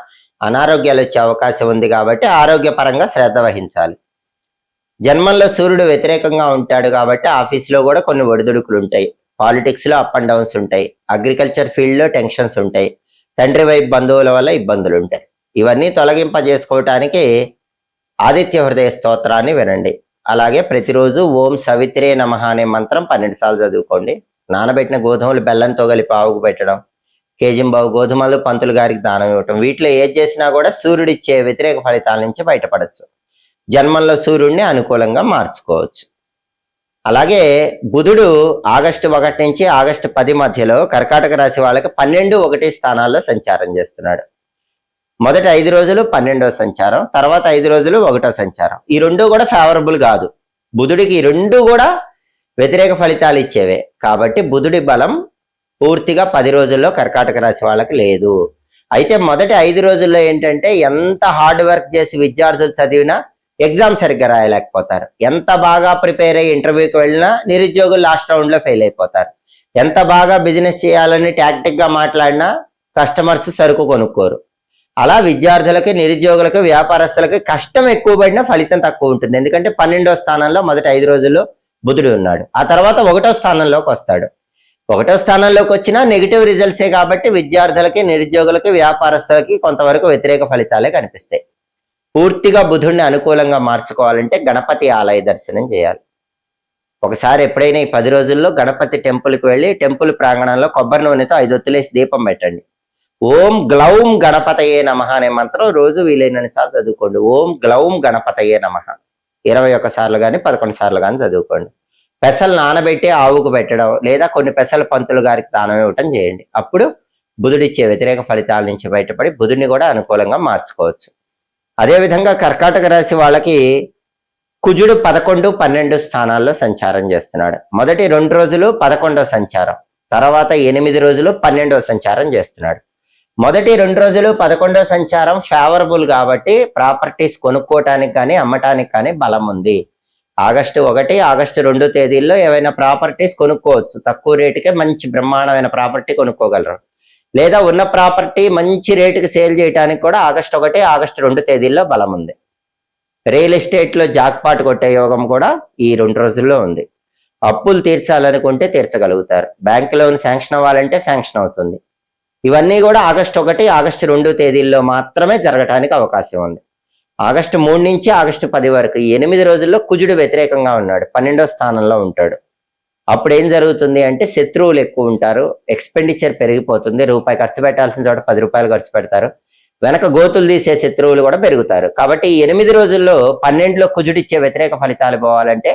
అనారోగ్యాలు వచ్చే అవకాశం ఉంది. కాబట్టి ఆరోగ్యపరంగా శ్రద్ధ వహించాలి. జన్మంలో సూర్యుడు వ్యతిరేకంగా ఉంటాడు కాబట్టి ఆఫీసులో కూడా కొన్ని ఒడిదుడుకులు ఉంటాయి. పాలిటిక్స్ లో అప్ అండ్ డౌన్స్ ఉంటాయి. అగ్రికల్చర్ ఫీల్డ్ లో టెన్షన్స్ ఉంటాయి. తండ్రి వైపు బంధువుల వల్ల ఇబ్బందులు ఉంటాయి. ఇవన్నీ తొలగింపజేసుకోవటానికి ఆదిత్య హృదయ స్తోత్రాన్ని వినండి. అలాగే ప్రతిరోజు ఓం సవిత్రే నమః అనే మంత్రం 12 సార్లు చదువుకోండి. నానబెట్టిన గోధుమలు బెల్లంతో కలిపి ఆవుకు పెట్టడం, కేజింబావు గోధుమలు పంతులు గారికి దానం ఇవ్వటం, వీటిలో ఏది చేసినా కూడా సూర్యుడిచ్చే వ్యతిరేక ఫలితాల నుంచి బయటపడచ్చు. జన్మంలో సూర్యుడిని అనుకూలంగా మార్చుకోవచ్చు. అలాగే బుధుడు ఆగస్టు 1 నుంచి ఆగస్టు 10 మధ్యలో కర్కాటక రాశి వాళ్ళకి 12, 1 స్థానాల్లో సంచారం చేస్తున్నాడు. మొదటి 5 రోజులు 12వ సంచారం, తర్వాత 5 రోజులు 1వ సంచారం. ఈ 2 కూడా ఫేవరబుల్ కాదు. బుధుడికి ఈ 2 కూడా వ్యతిరేక ఫలితాలు ఇచ్చేవే. కాబట్టి బుధుడి బలం పూర్తిగా 10 రోజుల్లో కర్కాటక రాశి వాళ్ళకి లేదు. అయితే మొదటి 5 రోజుల్లో ఏంటంటే ఎంత హార్డ్ వర్క్ చేసి విద్యార్థులు చదివినా ఎగ్జామ్ సరిగ్గా రాయలేకపోతారు. ఎంత బాగా ప్రిపేర్ అయ్యి ఇంటర్వ్యూకి వెళ్ళినా నిరుద్యోగులు లాస్ట్ రౌండ్ లో ఫెయిల్ అయిపోతారు. ఎంత బాగా బిజినెస్ చేయాలని టాక్టిక్ గా మాట్లాడినా కస్టమర్స్ సరుకు కొనుక్కోరు. అలా విద్యార్థులకి, నిరుద్యోగులకు, వ్యాపారస్తులకి కష్టం ఎక్కువ పడినా ఫలితం తక్కువ ఉంటుంది. ఎందుకంటే 12వ స్థానంలో మొదటి 5 రోజుల్లో బుధుడు ఉన్నాడు. ఆ తర్వాత 1వ స్థానంలోకి వస్తాడు. 1వ స్థానంలోకి వచ్చినా నెగిటివ్ రిజల్ట్సే కాబట్టి విద్యార్థులకి, నిరుద్యోగులకి, వ్యాపారస్తులకి కొంతవరకు వ్యతిరేక ఫలితాలే కనిపిస్తాయి. పూర్తిగా బుధుడిని అనుకూలంగా మార్చుకోవాలంటే గణపతి ఆలయ దర్శనం చేయాలి. ఒకసారి ఎప్పుడైనా ఈ 10 రోజుల్లో గణపతి టెంపుల్కి వెళ్ళి టెంపుల్ ప్రాంగణంలో కొబ్బరి నూనెతో 5 ఒత్తులేసి దీపం పెట్టండి. ఓం గ్లౌం గణపతయే నమః అనే మంత్రం రోజు వీలైనన్ని సార్లు చదువుకోండి. ఓం గ్లౌం గణపతయే నమః 21 సార్లు కానీ 11 సార్లు కానీ చదువుకోండి. పెసలు నానబెట్టి ఆవుకు పెట్టడం లేదా కొన్ని పెసలు పంతులు గారికి దానం ఇవ్వటం చేయండి. అప్పుడు బుధుడిచ్చే వ్యతిరేక ఫలితాల నుంచి బయటపడి బుధుడిని కూడా అనుకూలంగా మార్చుకోవచ్చు. అదేవిధంగా కర్కాటక రాశి వాళ్ళకి కుజుడు 11, 12 స్థానాల్లో సంచారం చేస్తున్నాడు. మొదటి 2 రోజులు 11వ సంచారం, తర్వాత 8 రోజులు 12వ సంచారం చేస్తున్నాడు. మొదటి 2 రోజులు 11వ సంచారం ఫేవరబుల్ కాబట్టి ప్రాపర్టీస్ కొనుక్కోవటానికి కానీ అమ్మటానికి కానీ బలం ఉంది. ఆగస్టు 1, ఆగస్టు 2 తేదీల్లో ఏవైనా ప్రాపర్టీస్ కొనుక్కోవచ్చు. తక్కువ రేటుకే మంచి బ్రహ్మాండమైన ప్రాపర్టీ కొనుక్కోగలరు. లేదా ఉన్న ప్రాపర్టీ మంచి రేటుకి సేల్ చేయడానికి కూడా ఆగస్టు 1, ఆగస్టు 2 తేదీల్లో బలం ఉంది. రియల్ ఎస్టేట్ లో జాక్పాట్ కొట్టే యోగం కూడా ఈ 2 రోజుల్లో ఉంది. అప్పులు తీర్చాలనుకుంటే తీర్చగలుగుతారు. బ్యాంక్ లోన్ శాంక్షన్ అవ్వాలంటే శాంక్షన్ అవుతుంది. ఇవన్నీ కూడా ఆగస్టు 1, ఆగస్టు 2 తేదీల్లో మాత్రమే జరగటానికి అవకాశం ఉంది. ఆగస్టు 3 నుంచి ఆగస్టు 10 వరకు 8 రోజుల్లో కుజుడు వ్యతిరేకంగా ఉన్నాడు, 12వ స్థానంలో ఉంటాడు. అప్పుడు ఏం జరుగుతుంది అంటే శత్రువులు ఎక్కువ ఉంటారు, ఎక్స్పెండిచర్ పెరిగిపోతుంది. రూపాయి ఖర్చు పెట్టాల్సిన చోట 10 రూపాయలు ఖర్చు పెడతారు. వెనక గోతులు తీసే శత్రువులు కూడా పెరుగుతారు. కాబట్టి ఈ 8 రోజుల్లో 12లో కుజుడిచ్చే వ్యతిరేక ఫలితాలు పోవాలంటే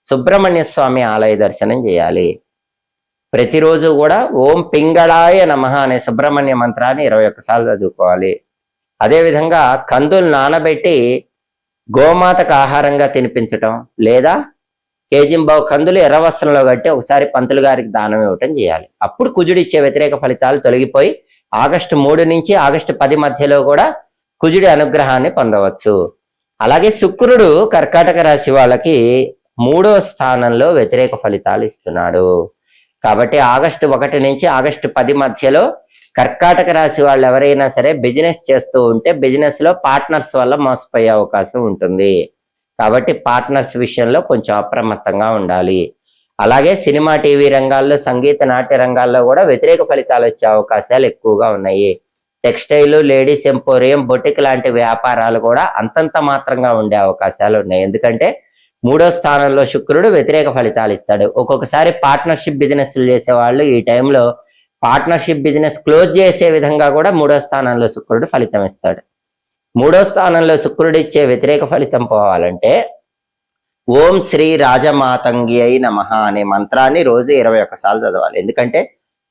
సుబ్రహ్మణ్య స్వామి ఆలయ దర్శనం చేయాలి. ప్రతిరోజు కూడా ఓం పింగళాయ నమః అనే సుబ్రహ్మణ్య మంత్రాన్ని 21 సార్లు చదువుకోవాలి. అదేవిధంగా కందులు నానబెట్టి గోమాతకు ఆహారంగా తినిపించటం, లేదా కేజింబావు కందులు ఎర్ర వస్త్రంలో కట్టి ఒకసారి పంతులు గారికి దానం ఇవ్వటం చేయాలి. అప్పుడు కుజుడిచ్చే వ్యతిరేక ఫలితాలు తొలగిపోయి ఆగస్టు 3 నుంచి ఆగస్టు 10 మధ్యలో కూడా కుజుడి అనుగ్రహాన్ని పొందవచ్చు. అలాగే శుక్రుడు కర్కాటక రాశి వాళ్ళకి 3వ స్థానంలో వ్యతిరేక ఫలితాలు ఇస్తున్నాడు. కాబట్టి ఆగస్టు 1 నుంచి ఆగస్టు 10 మధ్యలో కర్కాటక రాశి వాళ్ళు ఎవరైనా సరే బిజినెస్ చేస్తూ ఉంటే బిజినెస్ లో పార్ట్నర్స్ వల్ల మోసపోయే అవకాశం ఉంటుంది. కాబట్టి పార్ట్నర్స్ విషయంలో కొంచెం అప్రమత్తంగా ఉండాలి. అలాగే సినిమా, టీవీ రంగాల్లో, సంగీత, నాట్య రంగాల్లో కూడా వ్యతిరేక ఫలితాలు వచ్చే అవకాశాలు ఎక్కువగా ఉన్నాయి. టెక్స్టైల్, లేడీస్ ఎంపోరియం, బొటిక్ లాంటి వ్యాపారాలు కూడా అంతంత మాత్రంగా ఉండే అవకాశాలు ఉన్నాయి. ఎందుకంటే 3వ స్థానంలో శుక్రుడు వ్యతిరేక ఫలితాలు ఇస్తాడు. ఒక్కొక్కసారి పార్ట్నర్షిప్ బిజినెస్లు చేసే వాళ్ళు ఈ టైంలో పార్ట్నర్షిప్ బిజినెస్ క్లోజ్ చేసే విధంగా కూడా 3వ స్థానంలో శుక్రుడు ఫలితం ఇస్తాడు. 3వ స్థానంలో శుక్రుడు ఇచ్చే వ్యతిరేక ఫలితం పోవాలంటే ఓం శ్రీ రాజమాతంగి అయి నమః అనే మంత్రాన్ని రోజు 21 సార్లు చదవాలి. ఎందుకంటే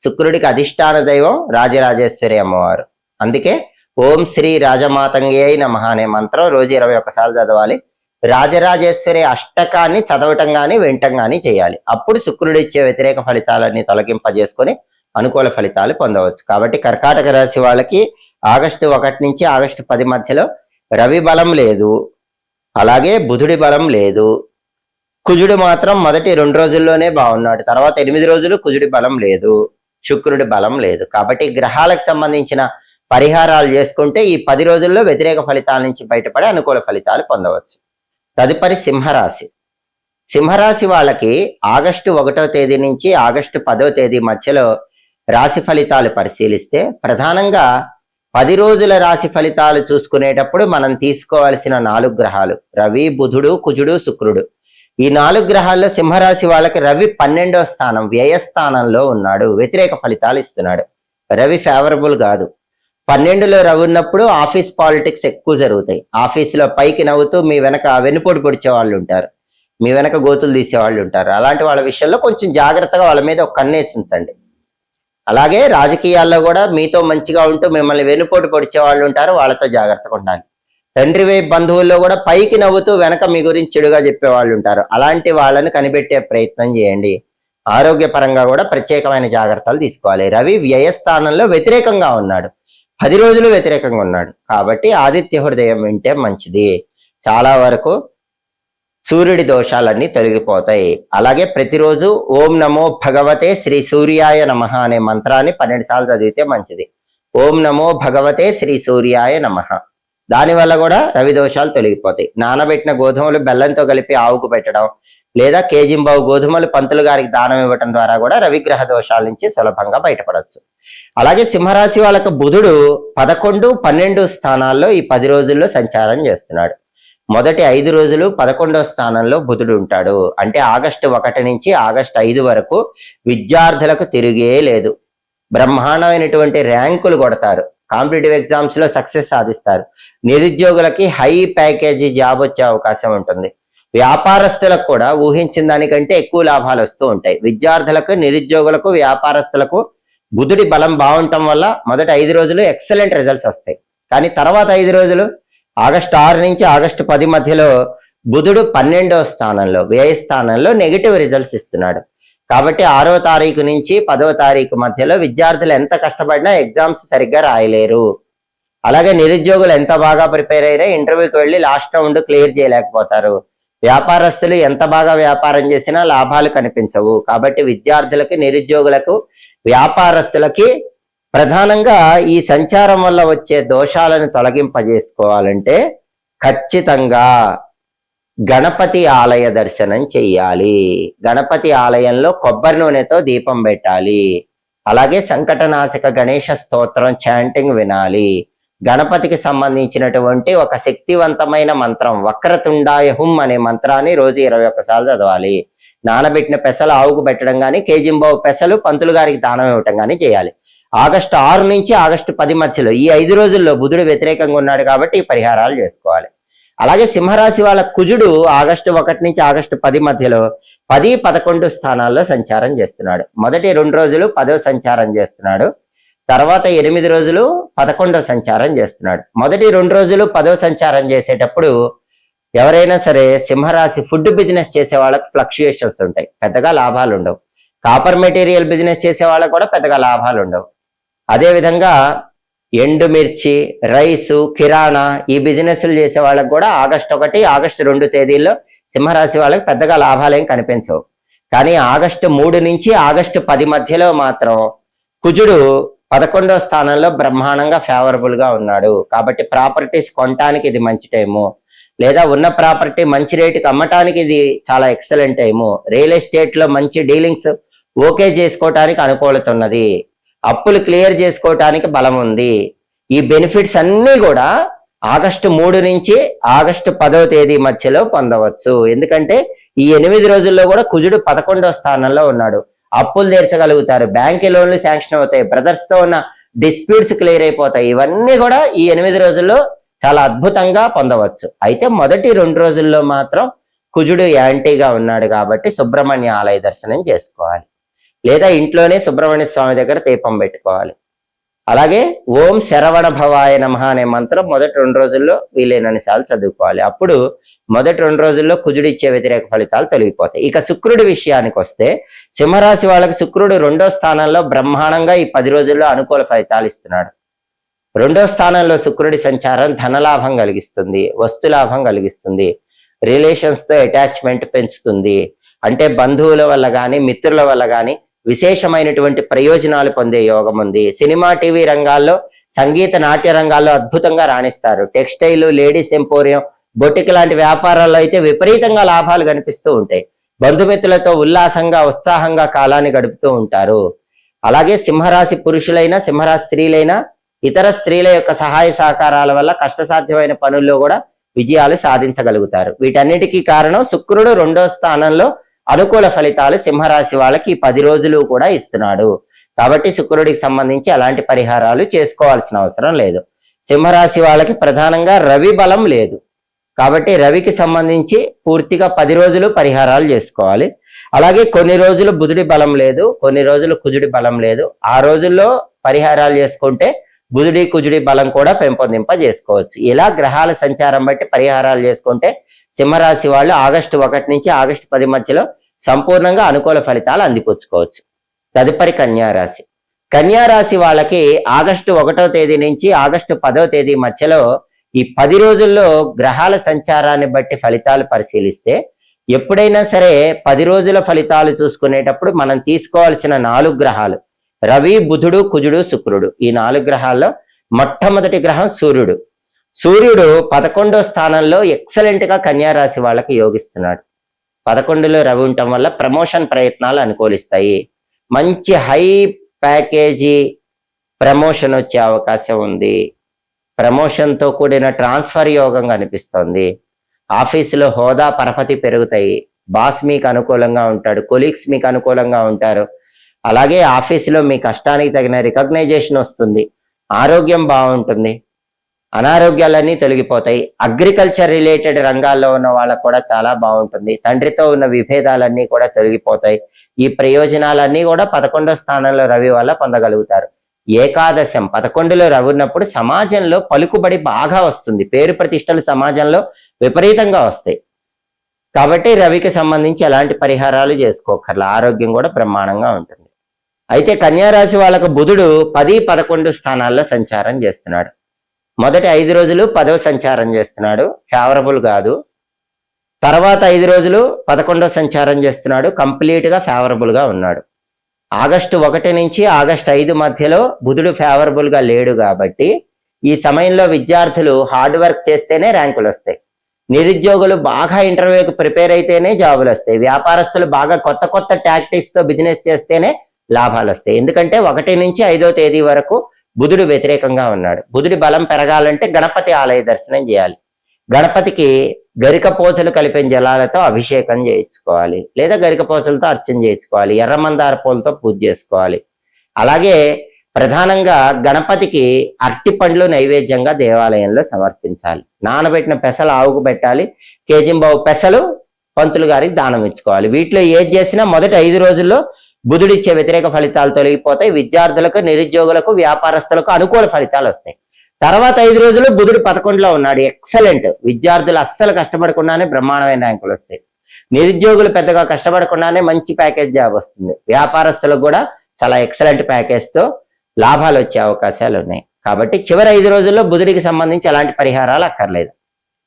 శుక్రుడికి అధిష్టాన దైవం రాజరాజేశ్వరి అమ్మవారు. అందుకే ఓం శ్రీ రాజమాతంగి అయి నమః అనే మంత్రం రోజు 21 సార్లు చదవాలి. రాజరాజేశ్వరి అష్టకాన్ని చదవటం గాని వినటం గాని చేయాలి. అప్పుడు శుక్రుడు ఇచ్చే వ్యతిరేక ఫలితాలన్నీ తొలగింపజేసుకొని అనుకూల ఫలితాలు పొందవచ్చు. కాబట్టి కర్కాటక రాశి వాళ్ళకి ఆగస్టు 1 నుంచి ఆగస్టు 10 మధ్యలో రవి బలం లేదు, అలాగే బుధుడి బలం లేదు. కుజుడు మాత్రం మొదటి 2 రోజుల్లోనే బాగున్నాడు, తర్వాత 8 రోజులు కుజుడి బలం లేదు, శుక్రుడి బలం లేదు. కాబట్టి గ్రహాలకు సంబంధించిన పరిహారాలు చేసుకుంటే ఈ 10 రోజుల్లో వ్యతిరేక ఫలితాల నుంచి బయటపడి అనుకూల ఫలితాలు పొందవచ్చు. తదుపరి సింహరాశి. సింహరాశి వాళ్ళకి ఆగస్టు 1వ తేదీ నుంచి ఆగస్టు 10వ తేదీ మధ్యలో రాశి ఫలితాలు పరిశీలిస్తే ప్రధానంగా 10 రోజుల రాశి ఫలితాలు చూసుకునేటప్పుడు మనం తీసుకోవాల్సిన 4 గ్రహాలు రవి, బుధుడు, కుజుడు, శుక్రుడు. ఈ 4 గ్రహాల్లో సింహరాశి వాళ్ళకి రవి 12వ స్థానం వ్యయస్థానంలో ఉన్నాడు, వ్యతిరేక ఫలితాలు ఇస్తున్నాడు. రవి ఫేవరబుల్ కాదు. 12లో రవి ఉన్నప్పుడు ఆఫీస్ పాలిటిక్స్ ఎక్కువ జరుగుతాయి. ఆఫీసులో పైకి నవ్వుతూ మీ వెనక వెనుపోటు పొడిచే వాళ్ళు ఉంటారు, మీ వెనక గోతులు తీసే వాళ్ళు ఉంటారు. అలాంటి వాళ్ళ విషయంలో కొంచెం జాగ్రత్తగా వాళ్ళ మీద ఒక కన్నేసి ఉంచండి. అలాగే రాజకీయాల్లో కూడా మీతో మంచిగా ఉంటూ మిమ్మల్ని వెనుపోటు పొడిచే వాళ్ళు ఉంటారు, వాళ్ళతో జాగ్రత్తగా ఉండాలి. తండ్రి వైపు బంధువుల్లో కూడా పైకి నవ్వుతూ వెనక మీ గురించి చెడుగా చెప్పే వాళ్ళు ఉంటారు. అలాంటి వాళ్ళని కనిపెట్టే ప్రయత్నం చేయండి. ఆరోగ్యపరంగా కూడా ప్రత్యేకమైన జాగ్రత్తలు తీసుకోవాలి. రవి వ్యయస్థానంలో వ్యతిరేకంగా ఉన్నాడు, 10 రోజులు వ్యతిరేకంగా ఉన్నాడు. కాబట్టి ఆదిత్య హృదయం వింటే మంచిది. చాలా వరకు సూర్యుడి దోషాలన్నీ తొలగిపోతాయి. అలాగే ప్రతిరోజు ఓం నమో భగవతే శ్రీ సూర్యాయ నమః అనే మంత్రాన్ని 12 సార్లు చదివితే మంచిది. ఓం నమో భగవతే శ్రీ సూర్యాయ నమః. దానివల్ల కూడా రవి దోషాలు తొలగిపోతాయి. నానబెట్టిన గోధుమలు బెల్లంతో కలిపి ఆవుకు పెట్టడం, లేదా కేజింబావు గోధుమలు పంతులు గారికి దానం ఇవ్వటం ద్వారా కూడా రవిగ్రహ దోషాల నుంచి సులభంగా బయటపడవచ్చు. అలాగే సింహరాశి వాళ్ళకు బుధుడు 11, 12 స్థానాల్లో ఈ 10 రోజుల్లో సంచారం చేస్తున్నాడు. మొదటి 5 రోజులు 11వ స్థానంలో బుధుడు ఉంటాడు. అంటే ఆగస్టు 1 నుంచి ఆగస్టు 5 వరకు విద్యార్థులకు తిరిగే లేదు. బ్రహ్మాండమైనటువంటి ర్యాంకులు కొడతారు, కాంపిటేటివ్ ఎగ్జామ్స్ లో సక్సెస్ సాధిస్తారు. నిరుద్యోగులకి హై ప్యాకేజీ జాబ్ వచ్చే అవకాశం ఉంటుంది. వ్యాపారస్తులకు కూడా ఊహించిన దానికంటే ఎక్కువ లాభాలు వస్తూ ఉంటాయి. విద్యార్థులకు, నిరుద్యోగులకు, వ్యాపారస్తులకు బుధుడి బలం బాగుండటం వల్ల మొదటి 5 రోజులు ఎక్సలెంట్ రిజల్ట్స్ వస్తాయి. కానీ తర్వాత 5 రోజులు ఆగస్టు 6 నుంచి ఆగస్టు 10 మధ్యలో బుధుడు 12వ స్థానంలో వ్యయ స్థానంలో నెగిటివ్ రిజల్ట్స్ ఇస్తున్నాడు. కాబట్టి 6వ తారీఖు నుంచి 10వ తారీఖు మధ్యలో విద్యార్థులు ఎంత కష్టపడినా ఎగ్జామ్స్ సరిగ్గా రాయలేరు. అలాగే నిరుద్యోగులు ఎంత బాగా ప్రిపేర్ అయినా ఇంటర్వ్యూకి వెళ్ళి లాస్ట్ రౌండ్ క్లియర్ చేయలేకపోతారు. వ్యాపారస్తులు ఎంత బాగా వ్యాపారం చేసినా లాభాలు కనిపించవు. కాబట్టి విద్యార్థులకి, నిరుద్యోగులకు, వ్యాపారస్తులకి ప్రధానంగా ఈ సంచారం వల్ల వచ్చే దోషాలను తొలగింపజేసుకోవాలంటే ఖచ్చితంగా గణపతి ఆలయ దర్శనం చెయ్యాలి. గణపతి ఆలయంలో కొబ్బరి నూనెతో దీపం పెట్టాలి. అలాగే సంకటనాశక గణేష స్తోత్రం చాంటింగ్ వినాలి. గణపతికి సంబంధించినటువంటి ఒక శక్తివంతమైన మంత్రం వక్రతుండాయ హుం అనే మంత్రాన్ని రోజు 21 సార్లు చదవాలి. నానబెట్టిన పెసలు ఆవుకు పెట్టడం కానీ, కేజింబావు పెసలు పంతులు గారికి దానం ఇవ్వటం కానీ చేయాలి. ఆగస్టు 6 నుంచి ఆగస్టు 10 మధ్యలో ఈ 5 రోజుల్లో బుధుడు వ్యతిరేకంగా ఉన్నాడు కాబట్టి ఈ పరిహారాలు చేసుకోవాలి. అలాగే సింహరాశి వాళ్ళ కుజుడు ఆగస్టు 1 నుంచి ఆగస్టు 10 మధ్యలో 10, 11 స్థానాల్లో సంచారం చేస్తున్నాడు. మొదటి 2 రోజులు 10వ సంచారం చేస్తున్నాడు. తర్వాత 8 రోజులు 11వ సంచారం చేస్తున్నాడు. మొదటి 2 రోజులు 10వ సంచారం చేసేటప్పుడు ఎవరైనా సరే సింహరాశి ఫుడ్ బిజినెస్ చేసే వాళ్ళకి ఫ్లక్చుయేషన్స్ ఉంటాయి, పెద్దగా లాభాలు ఉండవు. కాపర్ మెటీరియల్ బిజినెస్ చేసే వాళ్ళకి కూడా పెద్దగా లాభాలు ఉండవు. అదేవిధంగా ఎండుమిర్చి, రైసు, కిరాణా ఈ బిజినెస్లు చేసే వాళ్ళకి కూడా ఆగస్టు 1, ఆగస్టు 2 తేదీల్లో సింహరాశి వాళ్ళకి పెద్దగా లాభాలు ఏం కనిపించవు. కానీ ఆగస్టు 3 నుంచి ఆగస్టు 10 మధ్యలో మాత్రం కుజుడు 11వ స్థానంలో బ్రహ్మాండంగా ఫేవరబుల్ గా ఉన్నాడు. కాబట్టి ప్రాపర్టీస్ కొనటానికి ఇది మంచి టైము, లేదా ఉన్న ప్రాపర్టీ మంచి రేటుకి అమ్మటానికి ఇది చాలా ఎక్సలెంట్ టైము. రియల్ ఎస్టేట్ లో మంచి డీలింగ్స్ ఓకే చేసుకోవటానికి అనుకూలత ఉన్నది. అప్పులు క్లియర్ చేసుకోవటానికి బలం ఉంది. ఈ బెనిఫిట్స్ అన్నీ కూడా ఆగస్టు 3 నుంచి ఆగస్టు 10వ తేదీ మధ్యలో పొందవచ్చు. ఎందుకంటే ఈ 8 రోజుల్లో కూడా కుజుడు 11వ స్థానంలో ఉన్నాడు. అప్పులు తీర్చగలుగుతారు, బ్యాంక్ లోన్లు శాంక్షన్ అవుతాయి, బ్రదర్స్ తో ఉన్న డిస్ప్యూట్స్ క్లియర్ అయిపోతాయి. ఇవన్నీ కూడా ఈ 8 రోజుల్లో చాలా అద్భుతంగా పొందవచ్చు. అయితే మొదటి 2 రోజుల్లో మాత్రం కుజుడు యాంటీగా ఉన్నాడు కాబట్టి సుబ్రహ్మణ్య ఆలయ దర్శనం చేసుకోవాలి, లేదా ఇంట్లోనే సుబ్రహ్మణ్య స్వామి దగ్గర దీపం పెట్టుకోవాలి. అలాగే ఓం శరవణ భవాయ నమః అనే మంత్రం మొదటి 2 రోజుల్లో వీలైనన్ని సార్లు చదువుకోవాలి. అప్పుడు మొదటి 2 రోజుల్లో కుజుడు ఇచ్చే వ్యతిరేక ఫలితాలు తొలగిపోతాయి. ఇక శుక్రుడి విషయానికి వస్తే సింహరాశి వాళ్ళకి శుక్రుడు 2వ స్థానంలో బ్రహ్మాండంగా ఈ 10 రోజుల్లో అనుకూల ఫలితాలు ఇస్తున్నాడు. 2వ స్థానంలో శుక్రుడి సంచారం ధనలాభం కలిగిస్తుంది, వస్తులాభం కలిగిస్తుంది, రిలేషన్స్ తో అటాచ్మెంట్ పెంచుతుంది. అంటే బంధువుల వల్ల కానీ మిత్రుల వల్ల కానీ విశేషమైనటువంటి ప్రయోజనాలు పొందే యోగం ఉంది. సినిమా, టీవీ రంగాల్లో, సంగీత, నాట్య రంగాల్లో అద్భుతంగా రాణిస్తారు. టెక్స్టైల్, లేడీస్ ఎంపోరియం, బొటిక్ లాంటి వ్యాపారాల్లో అయితే విపరీతంగా లాభాలు కనిపిస్తూ ఉంటాయి. బంధుమిత్రులతో ఉల్లాసంగా, ఉత్సాహంగా కాలాన్ని గడుపుతూ ఉంటారు. అలాగే సింహరాశి పురుషులైనా, సింహరాశి స్త్రీలైనా ఇతర స్త్రీల యొక్క సహాయ సహకారాల వల్ల కష్టసాధ్యమైన పనుల్లో కూడా విజయాలు సాధించగలుగుతారు. వీటన్నిటికీ కారణం శుక్రుడు 2వ స్థానంలో అనుకూల ఫలితాలు సింహరాశి వాళ్ళకి ఈ 10 రోజులు కూడా ఇస్తున్నాడు. కాబట్టి శుక్రుడికి సంబంధించి అలాంటి పరిహారాలు చేసుకోవాల్సిన అవసరం లేదు. సింహరాశి వాళ్ళకి ప్రధానంగా రవి బలం లేదు కాబట్టి రవికి సంబంధించి పూర్తిగా 10 రోజులు పరిహారాలు చేసుకోవాలి. అలాగే కొన్ని రోజులు బుధుడి బలం లేదు, కొన్ని రోజులు కుజుడి బలం లేదు. ఆ రోజుల్లో పరిహారాలు చేసుకుంటే బుధుడి కుజుడి బలం కూడా పెంపొందింప చేసుకోవచ్చు. ఇలా గ్రహాల సంచారం బట్టి పరిహారాలు చేసుకుంటే సింహరాశి వాళ్ళు ఆగస్టు 1 నుంచి ఆగస్టు 10 మధ్యలో సంపూర్ణంగా అనుకూల ఫలితాలు అందిపుచ్చుకోవచ్చు. తదుపరి కన్యారాశి. కన్యారాశి వాళ్ళకి ఆగస్టు 1వ తేదీ నుంచి ఆగస్టు 10వ తేదీ మధ్యలో ఈ 10 రోజుల్లో గ్రహాల సంచారాన్ని బట్టి ఫలితాలు పరిశీలిస్తే ఎప్పుడైనా సరే 10 రోజుల ఫలితాలు చూసుకునేటప్పుడు మనం తీసుకోవాల్సిన 4 గ్రహాలు రవి, బుధుడు, కుజుడు, శుక్రుడు. ఈ 4 గ్రహాల్లో మొట్టమొదటి గ్రహం సూర్యుడు. సూర్యుడు 11వ స్థానంలో ఎక్సలెంట్ గా కన్యారాశి వాళ్ళకి యోగిస్తున్నాడు. 11లో రవి ఉండటం వల్ల ప్రమోషన్ ప్రయత్నాలు అనుకూలిస్తాయి. మంచి హై ప్యాకేజీ ప్రమోషన్ వచ్చే అవకాశం ఉంది. ప్రమోషన్ తో కూడిన ట్రాన్స్ఫర్ యోగం కనిపిస్తోంది. ఆఫీసులో హోదా, పరపతి పెరుగుతాయి. బాస్ మీకు అనుకూలంగా ఉంటాడు, కొలీగ్స్ మీకు అనుకూలంగా ఉంటారు. అలాగే ఆఫీసులో మీ కష్టానికి తగిన రికగ్నైజేషన్ వస్తుంది. ఆరోగ్యం బాగుంటుంది, అనారోగ్యాలన్నీ తొలగిపోతాయి. అగ్రికల్చర్ రిలేటెడ్ రంగాల్లో ఉన్న వాళ్ళకు కూడా చాలా బాగుంటుంది. తండ్రితో ఉన్న విభేదాలన్నీ కూడా తొలగిపోతాయి. ఈ ప్రయోజనాలన్నీ కూడా 11వ స్థానంలో రవి వల్ల పొందగలుగుతారు. ఏకాదశం 11లో రవి ఉన్నప్పుడు సమాజంలో పలుకుబడి బాగా వస్తుంది, పేరు ప్రతిష్టలు సమాజంలో విపరీతంగా వస్తాయి. కాబట్టి రవికి సంబంధించి ఎలాంటి పరిహారాలు చేసుకోకర్లా, ఆరోగ్యం కూడా బ్రహ్మాండంగా ఉంటుంది. అయితే కన్యారాశి వాళ్ళకు బుధుడు 10, 11 స్థానాల్లో సంచారం చేస్తున్నాడు. మొదటి 5 రోజులు 10వ సంచారం చేస్తున్నాడు, ఫేవరబుల్ కాదు. తర్వాత 5 రోజులు 11వ సంచారం చేస్తున్నాడు, కంప్లీట్ గా ఫేవరబుల్ గా ఉన్నాడు. ఆగస్టు 1 నుంచి ఆగస్టు 5 మధ్యలో బుధుడు ఫేవరబుల్ గా లేడు కాబట్టి ఈ సమయంలో విద్యార్థులు హార్డ్ వర్క్ చేస్తేనే ర్యాంకులు వస్తాయి. నిరుద్యోగులు బాగా ఇంటర్వ్యూకి ప్రిపేర్ అయితేనే జాబులు వస్తాయి. వ్యాపారస్తులు బాగా కొత్త కొత్త టాక్టిక్స్ తో బిజినెస్ చేస్తేనే లాభాలు వస్తాయి. ఎందుకంటే 1 నుంచి 5వ తేదీ వరకు బుధుడు వ్యతిరేకంగా ఉన్నాడు. బుధుడి బలం పెరగాలంటే గణపతి ఆలయ దర్శనం చేయాలి. గణపతికి గరికపోచలు కలిపిన జలాలతో అభిషేకం చేయించుకోవాలి, లేదా గరికపోచలతో అర్చన చేయించుకోవాలి. ఎర్రమందార పూలతో పూజ చేసుకోవాలి. అలాగే ప్రధానంగా గణపతికి అరటి పండ్లు నైవేద్యంగా దేవాలయంలో సమర్పించాలి. నానబెట్టిన పెసలు ఆవుకు పెట్టాలి. కేజింబావు పెసలు పంతులు గారికి దానం ఇచ్చుకోవాలి. వీటిలో ఏది చేసినా మొదటి 5 రోజుల్లో బుధుడిచ్చే వ్యతిరేక ఫలితాలు తొలగిపోతాయి. విద్యార్థులకు, నిరుద్యోగులకు, వ్యాపారస్తులకు అనుకూల ఫలితాలు వస్తాయి. తర్వాత 5 రోజులు బుధుడు 11లో ఉన్నాడు, ఎక్సలెంట్. విద్యార్థులు అస్సలు కష్టపడకుండానే బ్రహ్మాండమైన ర్యాంకులు వస్తాయి. నిరుద్యోగులు పెద్దగా కష్టపడకుండానే మంచి ప్యాకేజ్ జాబ్ వస్తుంది. వ్యాపారస్తులకు కూడా చాలా ఎక్సలెంట్ ప్యాకేజ్ తో లాభాలు వచ్చే అవకాశాలు ఉన్నాయి. కాబట్టి చివరి 5 రోజుల్లో బుధుడికి సంబంధించి ఎలాంటి పరిహారాలు అక్కర్లేదు.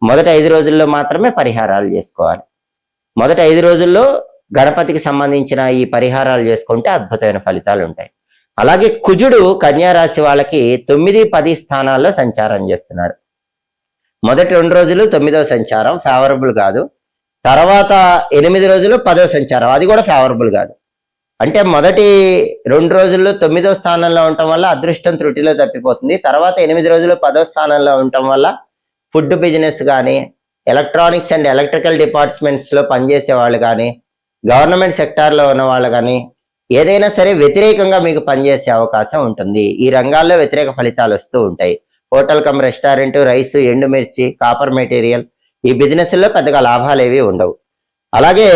మొదటి 5 రోజుల్లో మాత్రమే పరిహారాలు చేసుకోవాలి. మొదటి 5 రోజుల్లో గణపతికి సంబంధించిన ఈ పరిహారాలు చేసుకుంటే అద్భుతమైన ఫలితాలు ఉంటాయి. అలాగే కుజుడు కన్యా రాశి వాళ్ళకి 9, 10 స్థానాల్లో సంచారం చేస్తున్నాడు. మొదటి 2 రోజులు 9వ సంచారం ఫేవరబుల్ కాదు. తర్వాత 8 రోజులు 10వ సంచారం, అది కూడా ఫేవరబుల్ కాదు. అంటే మొదటి 2 రోజుల్లో 9వ స్థానంలో ఉండటం వల్ల అదృష్టం త్రుటిలో తప్పిపోతుంది. తర్వాత 8 రోజులు 10వ స్థానంలో ఉండటం వల్ల ఫుడ్ బిజినెస్ కానీ, ఎలక్ట్రానిక్స్ అండ్ ఎలక్ట్రికల్ డిపార్ట్మెంట్స్ లో పనిచేసే వాళ్ళు కానీ, గవర్నమెంట్ సెక్టార్లో ఉన్న వాళ్ళు కానీ ఏదైనా సరే వ్యతిరేకంగా మీకు పనిచేసే అవకాశం ఉంటుంది. ఈ రంగాల్లో వ్యతిరేక ఫలితాలు వస్తూ ఉంటాయి. హోటల్ కమ్ రెస్టారెంట్, రైస్, ఎండుమిర్చి, కాపర్ మెటీరియల్, ఈ బిజినెస్లో పెద్దగా లాభాలు ఏవి ఉండవు. అలాగే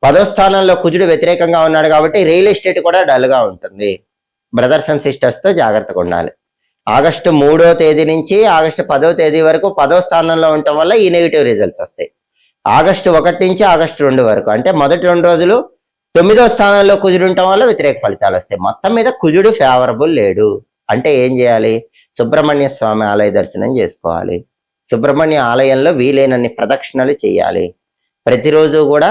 10వ స్థానంలో కుజుడు వ్యతిరేకంగా ఉన్నాడు కాబట్టి రియల్ ఎస్టేట్ కూడా డల్ గా ఉంటుంది. బ్రదర్స్ అండ్ సిస్టర్స్ తో జాగ్రత్తగా ఉండాలి. ఆగస్టు 3వ తేదీ నుంచి ఆగస్టు 10వ తేదీ వరకు 10వ స్థానంలో ఉండటం వల్ల ఈ నెగిటివ్ రిజల్ట్స్ వస్తాయి. ఆగస్టు 1 నుంచి ఆగస్టు 2 వరకు అంటే మొదటి 2 రోజులు 9వ స్థానంలో కుజుడు ఉండటం వల్ల వ్యతిరేక ఫలితాలు వస్తాయి. మొత్తం మీద కుజుడు ఫేవరబుల్ లేడు. అంటే ఏం చేయాలి? సుబ్రహ్మణ్య స్వామి ఆలయ దర్శనం చేసుకోవాలి. సుబ్రహ్మణ్య ఆలయంలో వీలైనన్ని ప్రదక్షిణలు చేయాలి. ప్రతిరోజు కూడా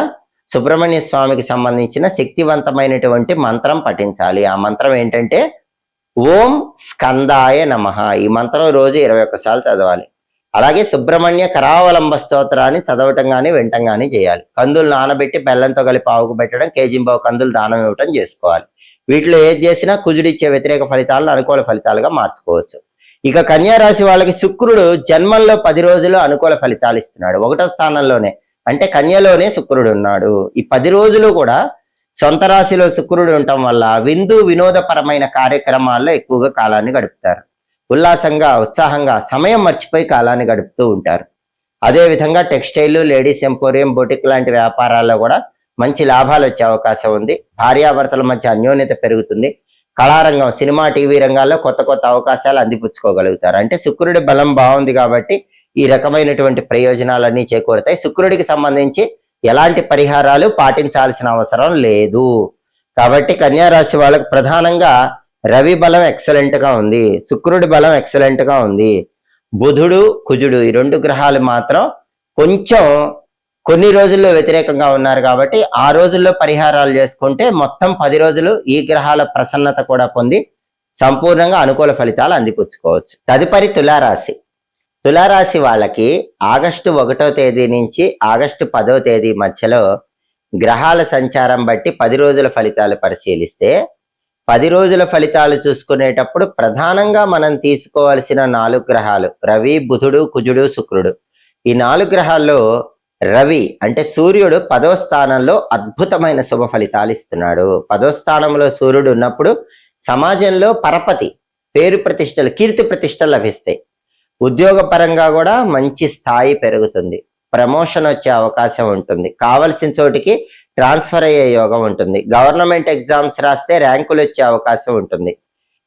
సుబ్రహ్మణ్య స్వామికి సంబంధించిన శక్తివంతమైనటువంటి మంత్రం పఠించాలి. ఆ మంత్రం ఏంటంటే ఓం స్కందాయ నమః. ఈ మంత్రం రోజు 21 సార్లు చదవాలి. అలాగే సుబ్రహ్మణ్య కరావలంబ స్తోత్రాన్ని చదవటం కానీ వినటం కానీ చేయాలి. కందులు నానబెట్టి బెల్లంతో కలిపి ఆవుకు పెట్టడం, కేజింబావు కందులు దానం ఇవ్వటం చేసుకోవాలి. వీటిలో ఏది చేసినా కుజుడిచ్చే వ్యతిరేక ఫలితాలను అనుకూల ఫలితాలుగా మార్చుకోవచ్చు. ఇక కన్యా రాశి వాళ్ళకి శుక్రుడు జన్మంలో 10 రోజులు అనుకూల ఫలితాలు ఇస్తున్నాడు. 1వ స్థానంలోనే అంటే కన్యలోనే శుక్రుడు ఉన్నాడు. ఈ 10 రోజులు కూడా సొంత రాశిలో శుక్రుడు ఉండటం వల్ల వినోదపరమైన కార్యక్రమాల్లో ఎక్కువగా కాలాన్ని గడుపుతారు. ఉల్లాసంగా, ఉత్సాహంగా సమయం మర్చిపోయి కాలాన్ని గడుపుతూ ఉంటారు. అదేవిధంగా టెక్స్టైల్, లేడీస్ ఎంపోరియం, బొటిక్ లాంటి వ్యాపారాల్లో కూడా మంచి లాభాలు వచ్చే అవకాశం ఉంది. భార్యాభర్తల మధ్య అన్యోన్యత పెరుగుతుంది. కళారంగం, సినిమా, టీవీ రంగాల్లో కొత్త కొత్త అవకాశాలు అందిపుచ్చుకోగలుగుతారు. అంటే శుక్రుడి బలం బాగుంది కాబట్టి ఈ రకమైనటువంటి ప్రయోజనాలన్నీ చేకూరుతాయి. శుక్రుడికి సంబంధించి ఎలాంటి పరిహారాలు పాటించాల్సిన అవసరం లేదు. కాబట్టి కన్యా రాశి వాళ్ళకు ప్రధానంగా రవి బలం ఎక్సలెంట్ గా ఉంది, శుక్రుడి బలం ఎక్సలెంట్ గా ఉంది. బుధుడు, కుజుడు ఈ 2 గ్రహాలు మాత్రం కొంచెం కొన్ని రోజుల్లో వ్యతిరేకంగా ఉన్నారు కాబట్టి ఆ రోజుల్లో పరిహారాలు చేసుకుంటే మొత్తం 10 రోజులు ఈ గ్రహాల ప్రసన్నత కూడా పొంది సంపూర్ణంగా అనుకూల ఫలితాలు అందిపుచ్చుకోవచ్చు. తదుపరి తులారాశి. తులారాశి వాళ్ళకి ఆగస్టు 1వ తేదీ నుంచి ఆగస్టు 10వ తేదీ మధ్యలో గ్రహాల సంచారం బట్టి 10 రోజుల ఫలితాలు పరిశీలిస్తే 10 రోజుల ఫలితాలు చూసుకునేటప్పుడు ప్రధానంగా మనం తీసుకోవాల్సిన 4 గ్రహాలు రవి, బుధుడు, కుజుడు, శుక్రుడు. ఈ 4 గ్రహాల్లో రవి అంటే సూర్యుడు 10వ స్థానంలో అద్భుతమైన శుభ ఫలితాలు ఇస్తున్నాడు. 10వ స్థానంలో సూర్యుడు ఉన్నప్పుడు సమాజంలో పరపతి, పేరు ప్రతిష్టలు, కీర్తి ప్రతిష్టలు లభిస్తాయి. ఉద్యోగ పరంగా కూడా మంచి స్థాయి పెరుగుతుంది. ప్రమోషన్ వచ్చే అవకాశం ఉంటుంది. కావలసిన చోటికి ట్రాన్స్ఫర్ అయ్యే యోగం ఉంటుంది. గవర్నమెంట్ ఎగ్జామ్స్ రాస్తే ర్యాంకులు వచ్చే అవకాశం ఉంటుంది.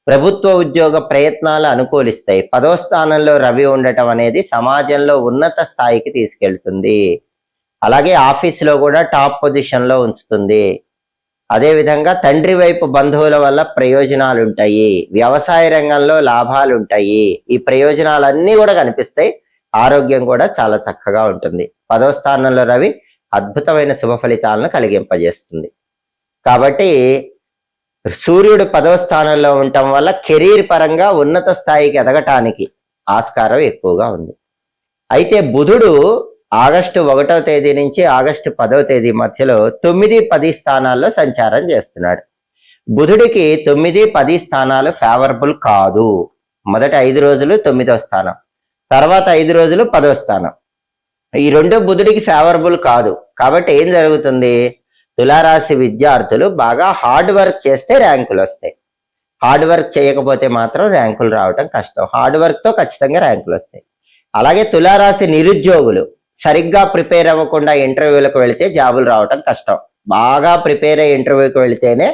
ప్రభుత్వ ఉద్యోగ ప్రయత్నాలు అనుకూలిస్తాయి. 10వ స్థానంలో రవి ఉండటం అనేది సమాజంలో ఉన్నత స్థాయికి తీసుకెళ్తుంది. అలాగే ఆఫీసులో కూడా టాప్ పొజిషన్ లో ఉంచుతుంది. అదేవిధంగా తండ్రి వైపు బంధువుల వల్ల ప్రయోజనాలు ఉంటాయి. వ్యవసాయ రంగంలో లాభాలు ఉంటాయి. ఈ ప్రయోజనాలన్నీ కూడా కనిపిస్తాయి. ఆరోగ్యం కూడా చాలా చక్కగా ఉంటుంది. 10వ స్థానంలో రవి అద్భుతమైన శుభ ఫలితాలను కలిగింపజేస్తుంది. కాబట్టి సూర్యుడు 10వ స్థానంలో ఉండటం వల్ల కెరీర్ పరంగా ఉన్నత స్థాయికి ఎదగటానికి ఆస్కారం ఎక్కువగా ఉంది. అయితే బుధుడు ఆగస్టు 1వ తేదీ నుంచి ఆగస్టు 10వ తేదీ మధ్యలో 9, 10 స్థానాల్లో సంచారం చేస్తున్నాడు. బుధుడికి 9, 10 స్థానాలు ఫేవరబుల్ కాదు. మొదటి 5 రోజులు 9వ స్థానం, తర్వాత 5 రోజులు 10వ స్థానం. ఈ 2 బుధుడికి ఫేవరబుల్ కాదు. కాబట్టి ఏం జరుగుతుంది? తులారాశి విద్యార్థులు బాగా హార్డ్ వర్క్ చేస్తే ర్యాంకులు వస్తాయి. హార్డ్ వర్క్ చేయకపోతే మాత్రం ర్యాంకులు రావటం కష్టం. హార్డ్ వర్క్ తో ఖచ్చితంగా ర్యాంకులు వస్తాయి. అలాగే తులారాశి నిరుద్యోగులు సరిగ్గా ప్రిపేర్ అవ్వకుండా ఇంటర్వ్యూలకు వెళితే జాబులు రావటం కష్టం. బాగా ప్రిపేర్ అయ్యి ఇంటర్వ్యూకి వెళితేనే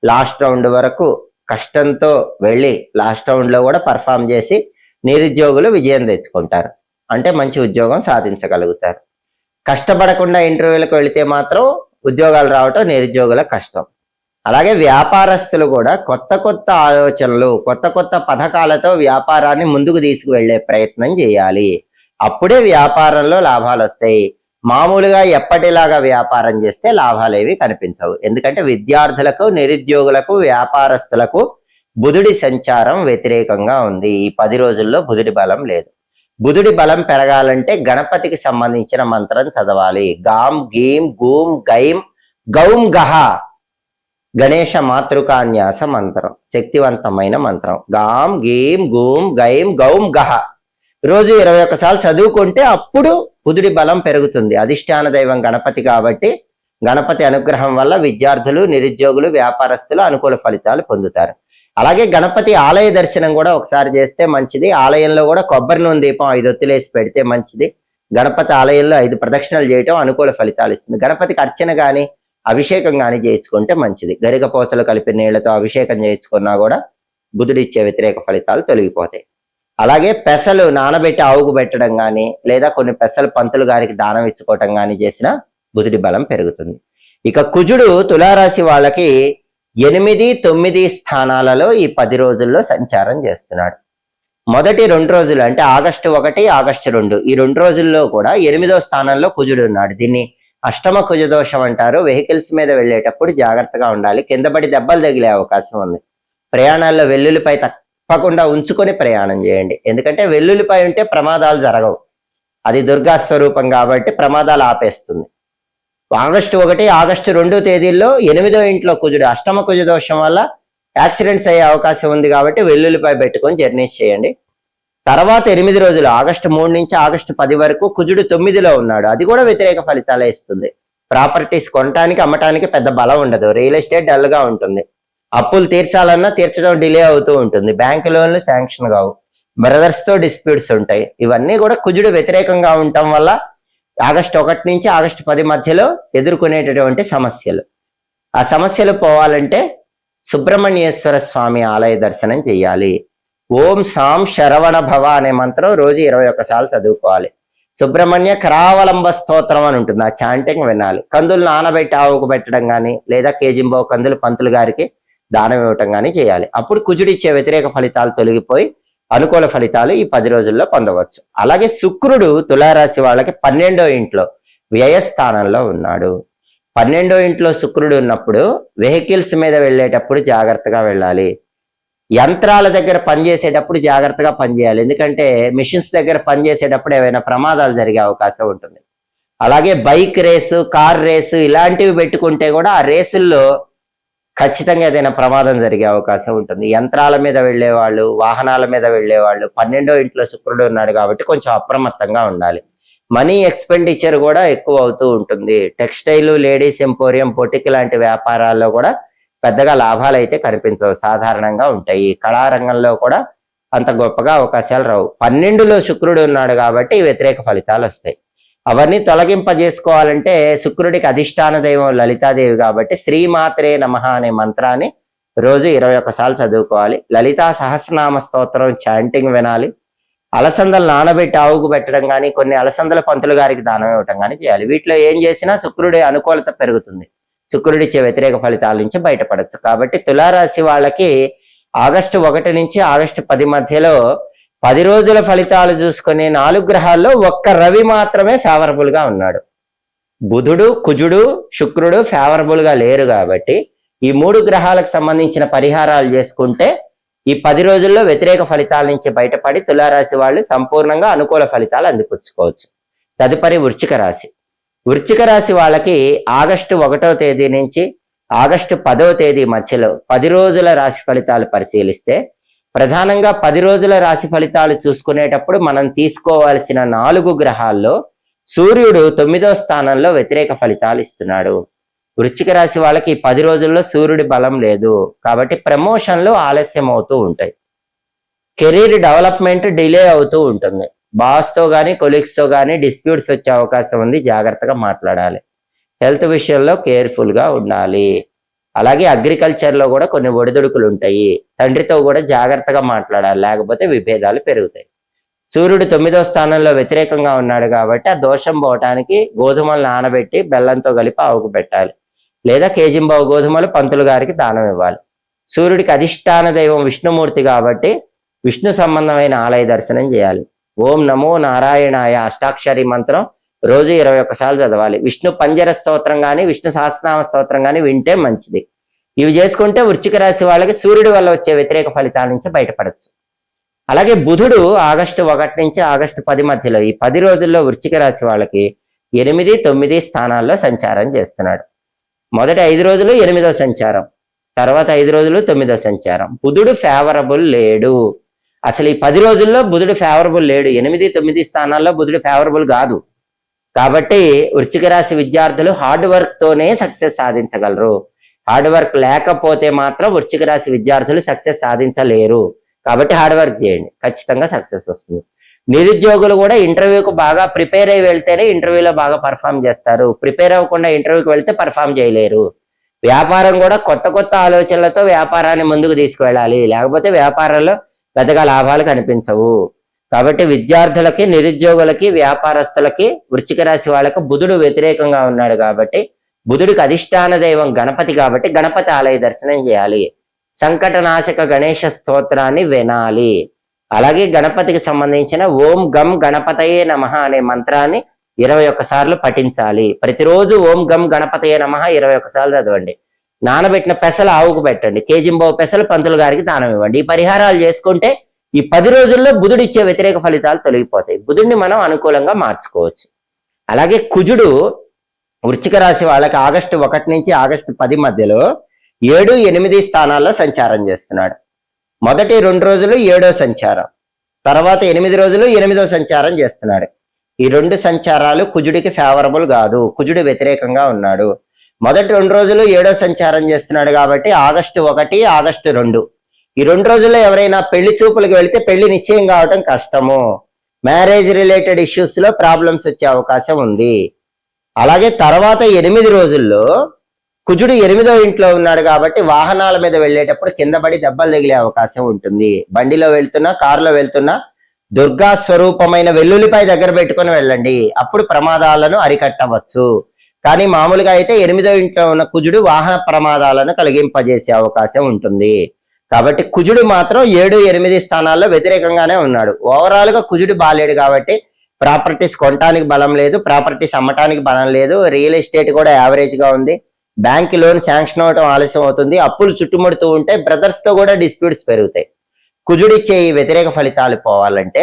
లాస్ట్ రౌండ్ వరకు కష్టంతో వెళ్ళి లాస్ట్ రౌండ్ లో కూడా పర్ఫామ్ చేసి నిరుద్యోగులు విజయం తెచ్చుకుంటారు. అంటే మంచి ఉద్యోగం సాధించగలుగుతారు. కష్టపడకుండా ఇంటర్వ్యూలకు వెళితే మాత్రం ఉద్యోగాలు రావటం నిరుద్యోగులకు కష్టం. అలాగే వ్యాపారస్తులు కూడా కొత్త కొత్త ఆలోచనలు, కొత్త కొత్త పథకాలతో వ్యాపారాన్ని ముందుకు తీసుకువెళ్లే ప్రయత్నం చేయాలి. అప్పుడే వ్యాపారంలో లాభాలు వస్తాయి. మామూలుగా ఎప్పటిలాగా వ్యాపారం చేస్తే లాభాలేవి కనిపించవు. ఎందుకంటే విద్యార్థులకు, నిరుద్యోగులకు, వ్యాపారస్తులకు బుధుడి సంచారం వ్యతిరేకంగా ఉంది. ఈ 10 రోజుల్లో బుధుడి బలం లేదు. బుధుడి బలం పెరగాలంటే గణపతికి సంబంధించిన మంత్రం చదవాలి. గాం గీం గూం గైం గౌం గహ గణేష మాతృకాన్యాస మంత్రం, శక్తివంతమైన మంత్రం. గాం గీం గూం గైం గౌం గహ రోజు 21 సార్లు చదువుకుంటే అప్పుడు బుధుడి బలం పెరుగుతుంది. అధిష్టాన దైవం గణపతి కాబట్టి గణపతి అనుగ్రహం వల్ల విద్యార్థులు, నిరుద్యోగులు, వ్యాపారస్తులు అనుకూల ఫలితాలు పొందుతారు. అలాగే గణపతి ఆలయ దర్శనం కూడా ఒకసారి చేస్తే మంచిది. ఆలయంలో కూడా కొబ్బరి నూనె దీపం 5 ఒత్తులేసి పెడితే మంచిది. గణపతి ఆలయంలో 5 ప్రదక్షిణలు చేయటం అనుకూల ఫలితాలు ఇస్తుంది. గణపతికి అర్చన గాని అభిషేకం గాని చేయించుకుంటే మంచిది. గరిక పోసలు కలిపి నీళ్లతో అభిషేకం చేయించుకున్నా కూడా బుధుడిచ్చే వ్యతిరేక ఫలితాలు తొలగిపోతాయి. అలాగే పెసలు నానబెట్టి ఆవుకు పెట్టడం గాని లేదా కొన్ని పెసలు పంతులు గారికి దానం ఇచ్చుకోవటం గాని చేసినా బుధుడి బలం పెరుగుతుంది. ఇక కుజుడు తులారాశి వాళ్ళకి 8, 9 స్థానాలలో ఈ 10 రోజుల్లో సంచారం చేస్తున్నాడు. మొదటి 2 రోజులు అంటే ఆగస్టు 1, ఆగస్టు 2 ఈ 2 రోజుల్లో కూడా 8వ స్థానంలో కుజుడు ఉన్నాడు. దీన్ని అష్టమ కుజ దోషం అంటారు. వెహికల్స్ మీద వెళ్ళేటప్పుడు జాగ్రత్తగా ఉండాలి. కింద పడి దెబ్బలు తగిలే అవకాశం ఉంది. ప్రయాణాల్లో వెల్లుల్లిపై తప్పకుండా ఉంచుకొని ప్రయాణం చేయండి. ఎందుకంటే వెల్లుల్లిపై ఉంటే ప్రమాదాలు జరగవు. అది దుర్గా స్వరూపం కాబట్టి ప్రమాదాలు ఆపేస్తుంది. ఆగస్టు 1, ఆగస్టు 2 తేదీల్లో 8వ ఇంట్లో కుజుడు అష్టమ కుజ దోషం వల్ల యాక్సిడెంట్స్ అయ్యే అవకాశం ఉంది కాబట్టి వెల్లుల్లిపై పెట్టుకొని జర్నీస్ చేయండి. తర్వాత 8 రోజులు ఆగస్టు 3 నుంచి ఆగస్టు 10 వరకు కుజుడు 9లో ఉన్నాడు. అది కూడా వ్యతిరేక ఫలితాలే ఇస్తుంది. ప్రాపర్టీస్ కొనటానికి, అమ్మటానికి పెద్ద బలం ఉండదు. రియల్ ఎస్టేట్ డల్ గా ఉంటుంది. అప్పులు తీర్చాలన్నా తీర్చడం డిలే అవుతూ ఉంటుంది. బ్యాంక్ లోన్లు శాంక్షన్ కావు. బ్రదర్స్ తో డిస్ప్యూట్స్ ఉంటాయి. ఇవన్నీ కూడా కుజుడు వ్యతిరేకంగా ఉండటం వల్ల ఆగస్టు 1 నుంచి ఆగస్టు 10 మధ్యలో ఎదుర్కొనేటటువంటి సమస్యలు. ఆ సమస్యలు పోవాలంటే సుబ్రహ్మణ్యేశ్వర స్వామి ఆలయ దర్శనం చేయాలి. ఓం సాం శరవణ భవ అనే మంత్రం రోజు 21 సార్లు చదువుకోవాలి. సుబ్రహ్మణ్య కరావలంబ స్తోత్రం అని ఉంటుంది. ఆ చాంటింగ్ వినాలి. కందులు నానబెట్టి ఆవుకు పెట్టడం కానీ లేదా కేజింబో కందులు పంతులు గారికి దానం ఇవ్వటం కానీ చేయాలి. అప్పుడు కుజుడిచ్చే వ్యతిరేక ఫలితాలు తొలగిపోయి అనుకూల ఫలితాలు ఈ 10 రోజుల్లో పొందవచ్చు. అలాగే శుక్రుడు తులారాశి వాళ్ళకి 12వ ఇంట్లో వ్యయస్థానంలో ఉన్నాడు. 12వ ఇంట్లో శుక్రుడు ఉన్నప్పుడు వెహికల్స్ మీద వెళ్ళేటప్పుడు జాగ్రత్తగా వెళ్ళాలి. యంత్రాల దగ్గర పనిచేసేటప్పుడు జాగ్రత్తగా పనిచేయాలి. ఎందుకంటే మిషన్స్ దగ్గర పనిచేసేటప్పుడు ఏవైనా ప్రమాదాలు జరిగే అవకాశం ఉంటుంది. అలాగే బైక్ రేసు, కార్ రేసు ఇలాంటివి పెట్టుకుంటే కూడా ఆ రేసుల్లో ఖచ్చితంగా ఏదైనా ప్రమాదం జరిగే అవకాశం ఉంటుంది. యంత్రాల మీద వెళ్ళేవాళ్ళు, వాహనాల మీద వెళ్ళేవాళ్ళు 12వ ఇంట్లో శుక్రుడు ఉన్నాడు కాబట్టి కొంచెం అప్రమత్తంగా ఉండాలి. మనీ ఎక్స్పెండిచర్ కూడా ఎక్కువ అవుతూ ఉంటుంది. టెక్స్టైల్, లేడీస్ ఎంపోరియం, పొటిక్ లాంటి వ్యాపారాల్లో కూడా పెద్దగా లాభాలు అయితే కనిపించవు, సాధారణంగా ఉంటాయి. కళారంగంలో కూడా అంత గొప్పగా అవకాశాలు రావు. 12లో శుక్రుడు ఉన్నాడు కాబట్టి వ్యతిరేక ఫలితాలు వస్తాయి. అవన్నీ తొలగింపజేసుకోవాలంటే శుక్రుడికి అధిష్టాన దైవం లలితాదేవి కాబట్టి శ్రీమాత్రే నమః అనే మంత్రాన్ని రోజు 21 సార్లు చదువుకోవాలి. లలితా సహస్రనామ స్తోత్రం చాంటింగ్ వినాలి. అలసందలు నానబెట్టి ఆవుకు పెట్టడం కానీ కొన్ని అలసందల పంతులు గారికి దానం ఇవ్వటం కానీ చేయాలి. వీటిలో ఏం చేసినా శుక్రుడి అనుకూలత పెరుగుతుంది. శుక్రుడిచ్చే వ్యతిరేక ఫలితాల నుంచి బయటపడచ్చు. కాబట్టి తులారాశి వాళ్ళకి ఆగస్టు 1 నుంచి ఆగస్టు 10 మధ్యలో 10 రోజుల ఫలితాలు చూసుకునే 4 గ్రహాల్లో ఒక్క రవి మాత్రమే ఫేవరబుల్ గా ఉన్నాడు. బుధుడు, కుజుడు, శుక్రుడు ఫేవరబుల్ గా లేరు కాబట్టి ఈ 3 గ్రహాలకు సంబంధించిన పరిహారాలు చేసుకుంటే ఈ 10 రోజుల్లో వ్యతిరేక ఫలితాల నుంచి బయటపడి తులారాశి వాళ్ళు సంపూర్ణంగా అనుకూల ఫలితాలు అందిపుచ్చుకోవచ్చు. తదుపరి వృశ్చిక రాశి. వృశ్చిక రాశి వాళ్ళకి ఆగస్టు 1వ తేదీ నుంచి ఆగస్టు 10వ తేదీ మధ్యలో 10 రోజుల రాశి ఫలితాలు పరిశీలిస్తే ప్రధానంగా 10 రోజుల రాశి ఫలితాలు చూసుకునేటప్పుడు మనం తీసుకోవాల్సిన 4 గ్రహాల్లో సూర్యుడు 9వ స్థానంలో వ్యతిరేక ఫలితాలు ఇస్తున్నాడు. వృశ్చిక రాశి వాళ్ళకి ఈ 10 రోజుల్లో సూర్యుడి బలం లేదు కాబట్టి ప్రమోషన్లు ఆలస్యం అవుతూ ఉంటాయి. కెరీర్ డెవలప్మెంట్ డిలే అవుతూ ఉంటుంది. బాస్ తో కానీ కొలీగ్స్ తో కానీ డిస్ప్యూట్స్ వచ్చే అవకాశం ఉంది, జాగ్రత్తగా మాట్లాడాలి. హెల్త్ విషయంలో కేర్ఫుల్ గా ఉండాలి. అలాగే అగ్రికల్చర్ లో కూడా కొన్ని ఒడిదుడుకులు ఉంటాయి. తండ్రితో కూడా జాగ్రత్తగా మాట్లాడాలి, లేకపోతే విభేదాలు పెరుగుతాయి. సూర్యుడు 9వ స్థానంలో వ్యతిరేకంగా ఉన్నాడు కాబట్టి ఆ దోషం పోవటానికి గోధుమలు నానబెట్టి బెల్లంతో కలిపి ఆవుకు పెట్టాలి, లేదా కేజింబావు గోధుమలు పంతులు గారికి దానం ఇవ్వాలి. సూర్యుడికి అధిష్టాన దైవం విష్ణుమూర్తి కాబట్టి విష్ణు సంబంధమైన ఆలయ దర్శనం చేయాలి. ఓం నమో నారాయణాయ అష్టాక్షరి మంత్రం రోజు 21 సార్లు చదవాలి. విష్ణు పంజర స్తోత్రం కానీ విష్ణు సహస్రనామ స్తోత్రం కానీ వింటే మంచిది. ఇవి చేసుకుంటే వృశ్చిక రాశి వాళ్ళకి సూర్యుడి వల్ల వచ్చే వ్యతిరేక ఫలితాల నుంచి బయటపడచ్చు. అలాగే బుధుడు ఆగస్టు 1 నుంచి ఆగస్టు 10 మధ్యలో ఈ 10 రోజుల్లో వృశ్చిక రాశి వాళ్ళకి 8, 9 స్థానాల్లో సంచారం చేస్తున్నాడు. మొదటి 5 రోజులు 8వ సంచారం, తర్వాత 5 రోజులు 9వ సంచారం. బుధుడు ఫేవరబుల్ లేడు. అసలు ఈ 10 రోజుల్లో బుధుడు ఫేవరబుల్ లేడు. 8, 9 స్థానాల్లో బుధుడు ఫేవరబుల్ కాదు. కాబట్టి వృశ్చిక రాశి విద్యార్థులు హార్డ్ వర్క్ తోనే సక్సెస్ సాధించగలరు. హార్డ్ వర్క్ లేకపోతే మాత్రం వృశ్చిక రాశి విద్యార్థులు సక్సెస్ సాధించలేరు. కాబట్టి హార్డ్ వర్క్ చేయండి, ఖచ్చితంగా సక్సెస్ వస్తుంది. నిరుద్యోగులు కూడా ఇంటర్వ్యూకు బాగా ప్రిపేర్ అయ్యి వెళ్తేనే ఇంటర్వ్యూలో బాగా పర్ఫామ్ చేస్తారు. ప్రిపేర్ అవ్వకుండా ఇంటర్వ్యూకి వెళ్తే పర్ఫామ్ చేయలేరు. వ్యాపారం కూడా కొత్త కొత్త ఆలోచనలతో వ్యాపారాన్ని ముందుకు తీసుకువెళ్ళాలి, లేకపోతే వ్యాపారంలో పెద్దగా లాభాలు కనిపించవు. కాబట్టి విద్యార్థులకి, నిరుద్యోగులకి, వ్యాపారస్తులకి, వృశ్చిక రాశి వాళ్ళకి బుధుడు వ్యతిరేకంగా ఉన్నాడు కాబట్టి బుధుడికి అధిష్టాన దైవం గణపతి కాబట్టి గణపతి ఆలయ దర్శనం చేయాలి. సంకటనాశక గణేష స్తోత్రాన్ని వినాలి. అలాగే గణపతికి సంబంధించిన ఓం గం గణపతయే నమః అనే మంత్రాన్ని 21 సార్లు పఠించాలి. ప్రతిరోజు ఓం గం గణపతయే నమః 21 సార్లు చదవండి. నానబెట్టిన పెసలు ఆవుకు పెట్టండి, కేజింబావు పెసలు పంతులు గారికి దానం ఇవ్వండి. ఈ పరిహారాలు చేసుకుంటే ఈ 10 రోజుల్లో బుధుడు ఇచ్చే వ్యతిరేక ఫలితాలు తొలగిపోతాయి. బుధుడిని మనం అనుకూలంగా మార్చుకోవచ్చు. అలాగే కుజుడు వృశ్చిక రాశి వాళ్ళకి ఆగస్టు 1 నుంచి ఆగస్టు 10 మధ్యలో 7, 8 స్థానాల్లో సంచారం చేస్తున్నాడు. మొదటి 2 రోజులు 7వ సంచారం, తర్వాత 8 రోజులు 8వ సంచారం చేస్తున్నాడు. ఈ 2 సంచారాలు కుజుడికి ఫేవరబుల్ కాదు, కుజుడు వ్యతిరేకంగా ఉన్నాడు. మొదటి 2 రోజులు 7వ సంచారం చేస్తున్నాడు కాబట్టి ఆగస్టు 1, ఆగస్టు 2 ఈ 2 రోజుల్లో ఎవరైనా పెళ్లి చూపులకు వెళితే పెళ్లి నిశ్చయం కావటం కష్టము. మ్యారేజ్ రిలేటెడ్ ఇష్యూస్ లో ప్రాబ్లమ్స్ వచ్చే అవకాశం ఉంది. అలాగే తర్వాత 8 రోజుల్లో కుజుడు 8వ ఇంట్లో ఉన్నాడు కాబట్టి వాహనాల మీద వెళ్ళేటప్పుడు కింద పడి దెబ్బలు తగిలే అవకాశం ఉంటుంది. బండిలో వెళ్తున్నా, కారులో వెళ్తున్నా దుర్గా స్వరూపమైన వెల్లుల్లిపై దగ్గర పెట్టుకొని వెళ్ళండి, అప్పుడు ప్రమాదాలను అరికట్టవచ్చు. కానీ మామూలుగా అయితే 8వ ఇంట్లో ఉన్న కుజుడు వాహన ప్రమాదాలను కలిగింపజేసే అవకాశం ఉంటుంది. కాబట్టి కుజుడు మాత్రం 7, 8 స్థానాల్లో వ్యతిరేకంగానే ఉన్నాడు. ఓవరాల్ గా కుజుడు బాలేడు కాబట్టి ప్రాపర్టీస్ కొనటానికి బలం లేదు, ప్రాపర్టీస్ అమ్మటానికి బలం లేదు, రియల్ ఎస్టేట్ కూడా యావరేజ్ గా ఉంది, బ్యాంక్ లోన్ శాంక్షన్ అవటం ఆలస్యం అవుతుంది, అప్పులు చుట్టుముడుతూ ఉంటాయి, బ్రదర్స్ తో కూడా డిస్ప్యూట్స్ పెరుగుతాయి. కుజుడిచ్చే ఈ వ్యతిరేక ఫలితాలు పోవాలంటే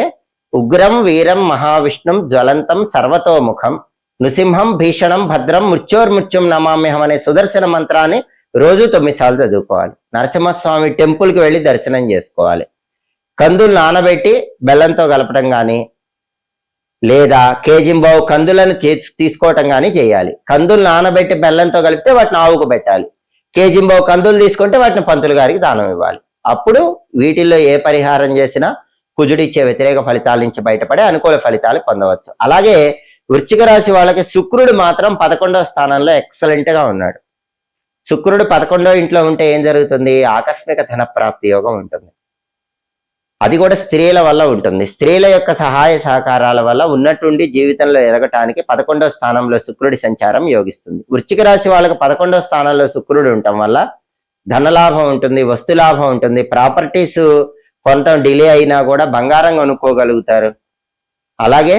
ఉగ్రం వీరం మహావిష్ణుం జ్వలంతం సర్వతోముఖం నృసింహం భీషణం భద్రం మృత్యోర్మృత్యుం నమామ్యహం అనే సుదర్శన మంత్రాన్ని రోజు 9 సార్లు చదువుకోవాలి. నరసింహస్వామి టెంపుల్ కి వెళ్ళి దర్శనం చేసుకోవాలి. కందులు నానబెట్టి బెల్లంతో కలపడం కానీ, లేదా కేజింబావు కందులను తీసుకోవటం కానీ చేయాలి. కందులు నానబెట్టి బెల్లంతో కలిపితే వాటిని ఆవుకు పెట్టాలి. కేజింబావు కందులు తీసుకుంటే వాటిని పంతులు గారికి దానం ఇవ్వాలి. అప్పుడు వీటిల్లో ఏ పరిహారం చేసినా కుజుడిచ్చే వ్యతిరేక ఫలితాల నుంచి బయటపడి అనుకూల ఫలితాలు పొందవచ్చు. అలాగే వృశ్చిక రాశి వాళ్ళకి శుక్రుడు మాత్రం 11వ స్థానంలో ఎక్సలెంట్ గా ఉన్నాడు. శుక్రుడు 11వ ఇంట్లో ఉంటే ఏం జరుగుతుంది? ఆకస్మిక ధన ప్రాప్తి యోగం ఉంటుంది. అది కూడా స్త్రీల వల్ల ఉంటుంది. స్త్రీల యొక్క సహాయ సహకారాల వల్ల ఉన్నట్టుండి జీవితంలో ఎదగటానికి 11వ స్థానంలో శుక్రుడి సంచారం యోగిస్తుంది. వృశ్చిక రాశి వాళ్ళకి 11వ స్థానంలో శుక్రుడు ఉండటం వల్ల ధనలాభం ఉంటుంది, వస్తులాభం ఉంటుంది, ప్రాపర్టీస్ కొనటం డిలే అయినా కూడా బంగారం కొనుక్కోగలుగుతారు. అలాగే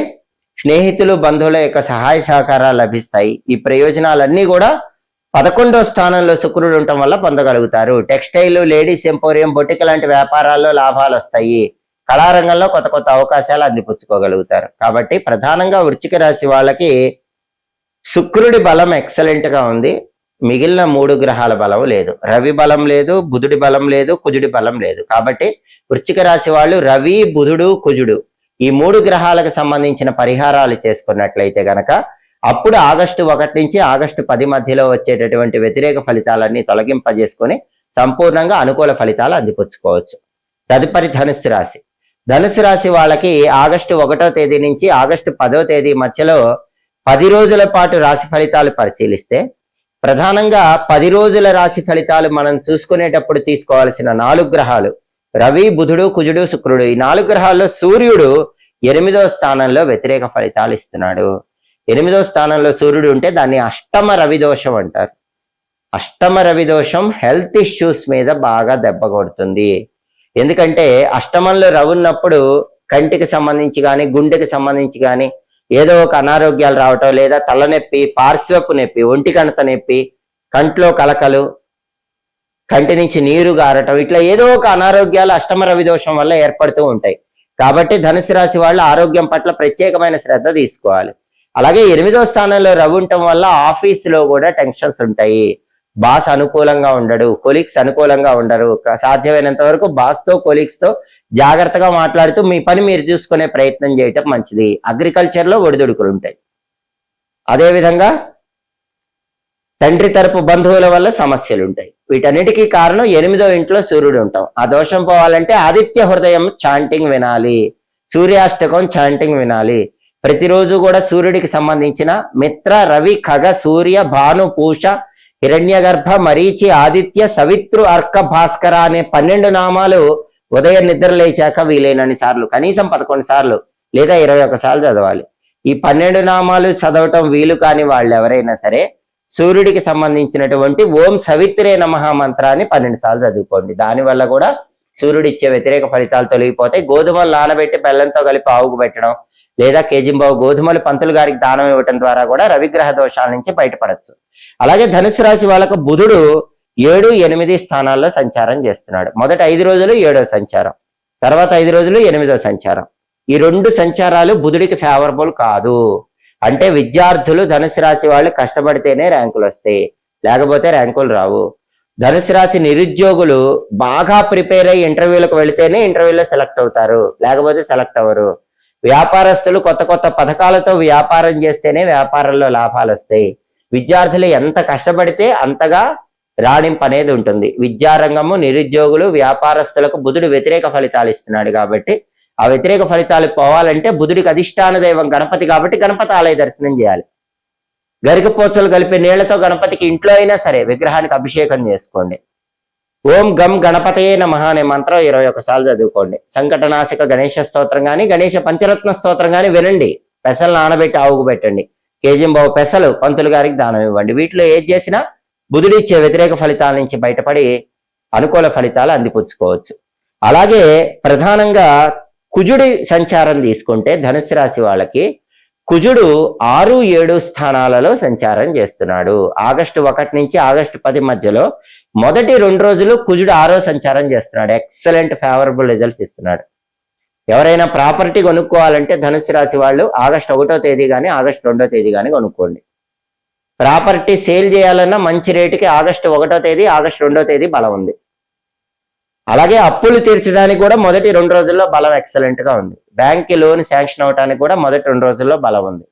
స్నేహితులు, బంధువుల యొక్క సహాయ సహకారాలు లభిస్తాయి. ఈ ప్రయోజనాలన్నీ కూడా 11వ స్థానంలో శుక్రుడు ఉండటం వల్ల పొందగలుగుతారు. టెక్స్టైల్, లేడీస్ ఎంపోరియం, బొటిక లాంటి వ్యాపారాల్లో లాభాలు వస్తాయి. కళారంగంలో కొత్త కొత్త అవకాశాలు అందిపుచ్చుకోగలుగుతారు. కాబట్టి ప్రధానంగా వృశ్చిక రాశి వాళ్ళకి శుక్రుడి బలం ఎక్సలెంట్ గా ఉంది. మిగిలిన 3 గ్రహాల బలం లేదు. రవి బలం లేదు, బుధుడి బలం లేదు, కుజుడి బలం లేదు. కాబట్టి వృశ్చిక రాశి వాళ్ళు రవి, బుధుడు, కుజుడు ఈ 3 గ్రహాలకు సంబంధించిన పరిహారాలు చేసుకున్నట్లయితే గనక అప్పుడు ఆగస్టు 1 నుంచి ఆగస్టు 10 మధ్యలో వచ్చేటటువంటి వ్యతిరేక ఫలితాలన్నీ తొలగింపజేసుకొని సంపూర్ణంగా అనుకూల ఫలితాలు అందిపుచ్చుకోవచ్చు. తదుపరి ధనుస్సు రాశి. ధనుస్సు రాశి వాళ్ళకి ఆగస్టు 1వ తేదీ నుంచి ఆగస్టు 10వ తేదీ మధ్యలో 10 రోజుల పాటు రాశి ఫలితాలు పరిశీలిస్తే ప్రధానంగా 10 రోజుల రాశి ఫలితాలు మనం చూసుకునేటప్పుడు తీసుకోవాల్సిన 4 గ్రహాలు రవి, బుధుడు, కుజుడు, శుక్రుడు. ఈ 4 గ్రహాల్లో సూర్యుడు 8వ స్థానంలో వ్యతిరేక ఫలితాలు ఇస్తున్నాడు. 8వ స్థానంలో సూర్యుడు ఉంటే దాన్ని అష్టమ రవి దోషం అంటారు. అష్టమ రవి దోషం హెల్త్ ఇష్యూస్ మీద బాగా దెబ్బ కొడుతుంది. ఎందుకంటే అష్టమంలో రవి ఉన్నప్పుడు కంటికి సంబంధించి కానీ గుండెకి సంబంధించి కానీ ఏదో ఒక అనారోగ్యాలు రావటం, లేదా తలనొప్పి, పార్శ్వపు నొప్పి, ఒంటి కణత నొప్పి, కంట్లో కలకలు, కంటి నుంచి నీరు గారటం, ఇట్లా ఏదో ఒక అనారోగ్యాలు అష్టమ రవి దోషం వల్ల ఏర్పడుతూ ఉంటాయి. కాబట్టి ధనుసు రాశి వాళ్ళు ఆరోగ్యం పట్ల ప్రత్యేకమైన శ్రద్ధ తీసుకోవాలి. అలాగే 8వ స్థానంలో రవి ఉండటం వల్ల ఆఫీసులో కూడా టెన్షన్స్ ఉంటాయి. బాస్ అనుకూలంగా ఉండడు, కొలీగ్స్ అనుకూలంగా ఉండరు. సాధ్యమైనంత వరకు బాస్ తో, కొలీగ్స్ తో జాగ్రత్తగా మాట్లాడుతూ మీ పని మీరు చూసుకునే ప్రయత్నం చేయటం మంచిది. అగ్రికల్చర్ లో ఒడిదుడుకులు ఉంటాయి. అదేవిధంగా తండ్రి తరపు బంధువుల వల్ల సమస్యలు ఉంటాయి. వీటన్నిటికీ కారణం 8వ ఇంట్లో సూర్యుడు ఉంటాం. ఆ దోషం పోవాలంటే ఆదిత్య హృదయం చాంటింగ్ వినాలి, సూర్యాష్టకం చాంటింగ్ వినాలి. ప్రతిరోజు కూడా సూర్యుడికి సంబంధించిన మిత్ర, రవి, ఖగ, సూర్య, భాను, పూష, హిరణ్యగర్భ, మరీచి, ఆదిత్య, సవిత్రు, అర్క, భాస్కర అనే 12 నామాలు ఉదయం నిద్ర లేచాక వీలైనన్ని సార్లు, కనీసం 11 సార్లు లేదా 21 సార్లు చదవాలి. ఈ 12 నామాలు చదవటం వీలు కాని వాళ్ళు ఎవరైనా సరే సూర్యుడికి సంబంధించినటువంటి ఓం సవిత్రే నమః మంత్రాన్ని 12 సార్లు చదువుకోండి. దానివల్ల కూడా సూర్యుడు ఇచ్చే వ్యతిరేక ఫలితాలు తొలగిపోతాయి. గోధుమలు నానబెట్టి బెల్లంతో కలిపి ఆవుకు పెట్టడం, లేదా కేజింబావు గోధుమలు పంతులు గారికి దానం ఇవ్వటం ద్వారా కూడా రవిగ్రహ దోషాల నుంచి బయటపడచ్చు. అలాగే ధనుసు రాశి వాళ్ళకు బుధుడు 7, 8 స్థానాల్లో సంచారం చేస్తున్నాడు. మొదటి 5 రోజులు 7వ సంచారం, తర్వాత 5 రోజులు 8వ సంచారం. ఈ 2 సంచారాలు బుధుడికి ఫేవరబుల్ కాదు. అంటే విద్యార్థులు ధనుసు రాశి వాళ్ళు కష్టపడితేనే ర్యాంకులు వస్తాయి, లేకపోతే ర్యాంకులు రావు. ధనుసు రాశి నిరుద్యోగులు బాగా ప్రిపేర్ అయ్యి ఇంటర్వ్యూలకు వెళితేనే ఇంటర్వ్యూలో సెలెక్ట్ అవుతారు, లేకపోతే సెలెక్ట్ అవ్వరు. వ్యాపారస్తులు కొత్త కొత్త పథకాలతో వ్యాపారం చేస్తేనే వ్యాపారంలో లాభాలు వస్తాయి. విద్యార్థులు ఎంత కష్టపడితే అంతగా రాణింపు అనేది ఉంటుంది. విద్యారంగము, నిరుద్యోగులు, వ్యాపారస్తులకు బుధుడు వ్యతిరేక ఫలితాలు ఇస్తున్నాడు. కాబట్టి ఆ వ్యతిరేక ఫలితాలు పోవాలంటే బుధుడికి అధిష్టాన దైవం గణపతి కాబట్టి గణపతి ఆలయ దర్శనం చేయాలి. గరికపోచలు కలిపి నీళ్లతో గణపతికి ఇంట్లో అయినా సరే విగ్రహానికి అభిషేకం చేసుకోండి. ఓం గం గణపతయే నమః అనే మంత్రం 21 సార్లు చదువుకోండి. సంకటనాశక గణేష స్తోత్రం కానీ, గణేష పంచరత్న స్తోత్రం కానీ వినండి. పెసలు నానబెట్టి ఆవుకు పెట్టండి. కేజింబావు పెసలు పంతులు గారికి దానం ఇవ్వండి. వీటిలో ఏది చేసినా బుధుడు ఇచ్చే వ్యతిరేక ఫలితాల నుంచి బయటపడి అనుకూల ఫలితాలు అందిపుచ్చుకోవచ్చు. అలాగే ప్రధానంగా కుజుడి సంచారం తీసుకుంటే ధనుసు రాశి వాళ్ళకి కుజుడు 6, 7 స్థానాలలో సంచారం చేస్తున్నాడు. ఆగస్టు 1 నుంచి ఆగస్టు 10 మధ్యలో మొదటి 2 రోజులు కుజుడు 6వ సంచారం చేస్తున్నాడు. ఎక్సలెంట్ ఫేవరబుల్ రిజల్ట్స్ ఇస్తున్నాడు. ఎవరైనా ప్రాపర్టీ కొనుక్కోవాలంటే ధనుసు రాశి వాళ్ళు ఆగస్టు 1వ తేదీ కానీ ఆగస్టు 2వ తేదీ కానీ కొనుక్కోండి. ప్రాపర్టీ సేల్ చేయాలన్నా మంచి రేటుకి ఆగస్టు 1వ తేదీ ఆగస్టు 2వ తేదీ బలం ఉంది. అలాగే అప్పులు తీర్చడానికి కూడా మొదటి 2 రోజుల్లో బలం ఎక్సలెంట్ గా ఉంది. బ్యాంక్ లోన్ శాంక్షన్ అవడానికి కూడా మొదటి 2 రోజుల్లో బలం ఉంది.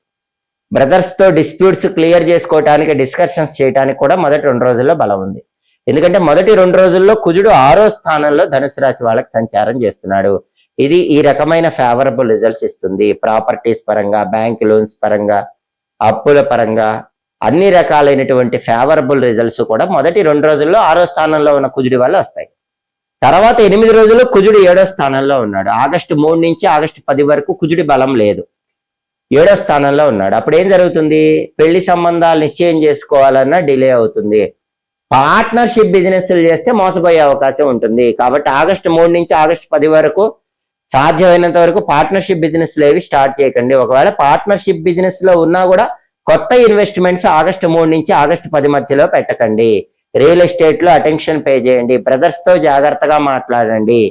బ్రదర్స్ తో డిస్ప్యూట్స్ క్లియర్ చేసుకోవడానికి, డిస్కషన్స్ చేయడానికి కూడా మొదటి 2 రోజుల్లో బలం ఉంది. ఎందుకంటే మొదటి 2 రోజుల్లో కుజుడు 6వ స్థానంలో ధనుసు రాశి వాళ్ళకి సంచారం చేస్తున్నాడు. ఇది ఈ రకమైన ఫేవరబుల్ రిజల్ట్స్ ఇస్తుంది. ప్రాపర్టీస్ పరంగా, బ్యాంక్ లోన్స్ పరంగా, అప్పుల పరంగా అన్ని రకాలైనటువంటి ఫేవరబుల్ రిజల్ట్స్ కూడా మొదటి 2 రోజుల్లో 6వ స్థానంలో ఉన్న కుజుడి వల్ల వస్తాయి. తర్వాత 8 రోజులు కుజుడు 7వ స్థానంలో ఉన్నాడు. ఆగస్టు 3 నుంచి ఆగస్టు 10 వరకు కుజుడి బలం లేదు, 7వ స్థానంలో ఉన్నాడు. అప్పుడు ఏం జరుగుతుంది? పెళ్లి సంబంధాలు నిశ్చయం చేసుకోవాలన్నా డిలే అవుతుంది. పార్ట్నర్షిప్ బిజినెస్లు చేస్తే మోసపోయే అవకాశం ఉంటుంది. కాబట్టి ఆగస్టు 3 నుంచి ఆగస్టు 10 వరకు సాధ్యమైనంత వరకు పార్ట్నర్షిప్ బిజినెస్లు ఏవి స్టార్ట్ చేయకండి. ఒకవేళ పార్ట్నర్షిప్ బిజినెస్ లో ఉన్నా కూడా కొత్త ఇన్వెస్ట్మెంట్స్ ఆగస్టు 3 నుంచి ఆగస్టు 10 మధ్యలో పెట్టకండి. రియల్ ఎస్టేట్ లో అటెన్షన్ పే చేయండి. బ్రదర్స్ తో జాగ్రత్తగా మాట్లాడండి.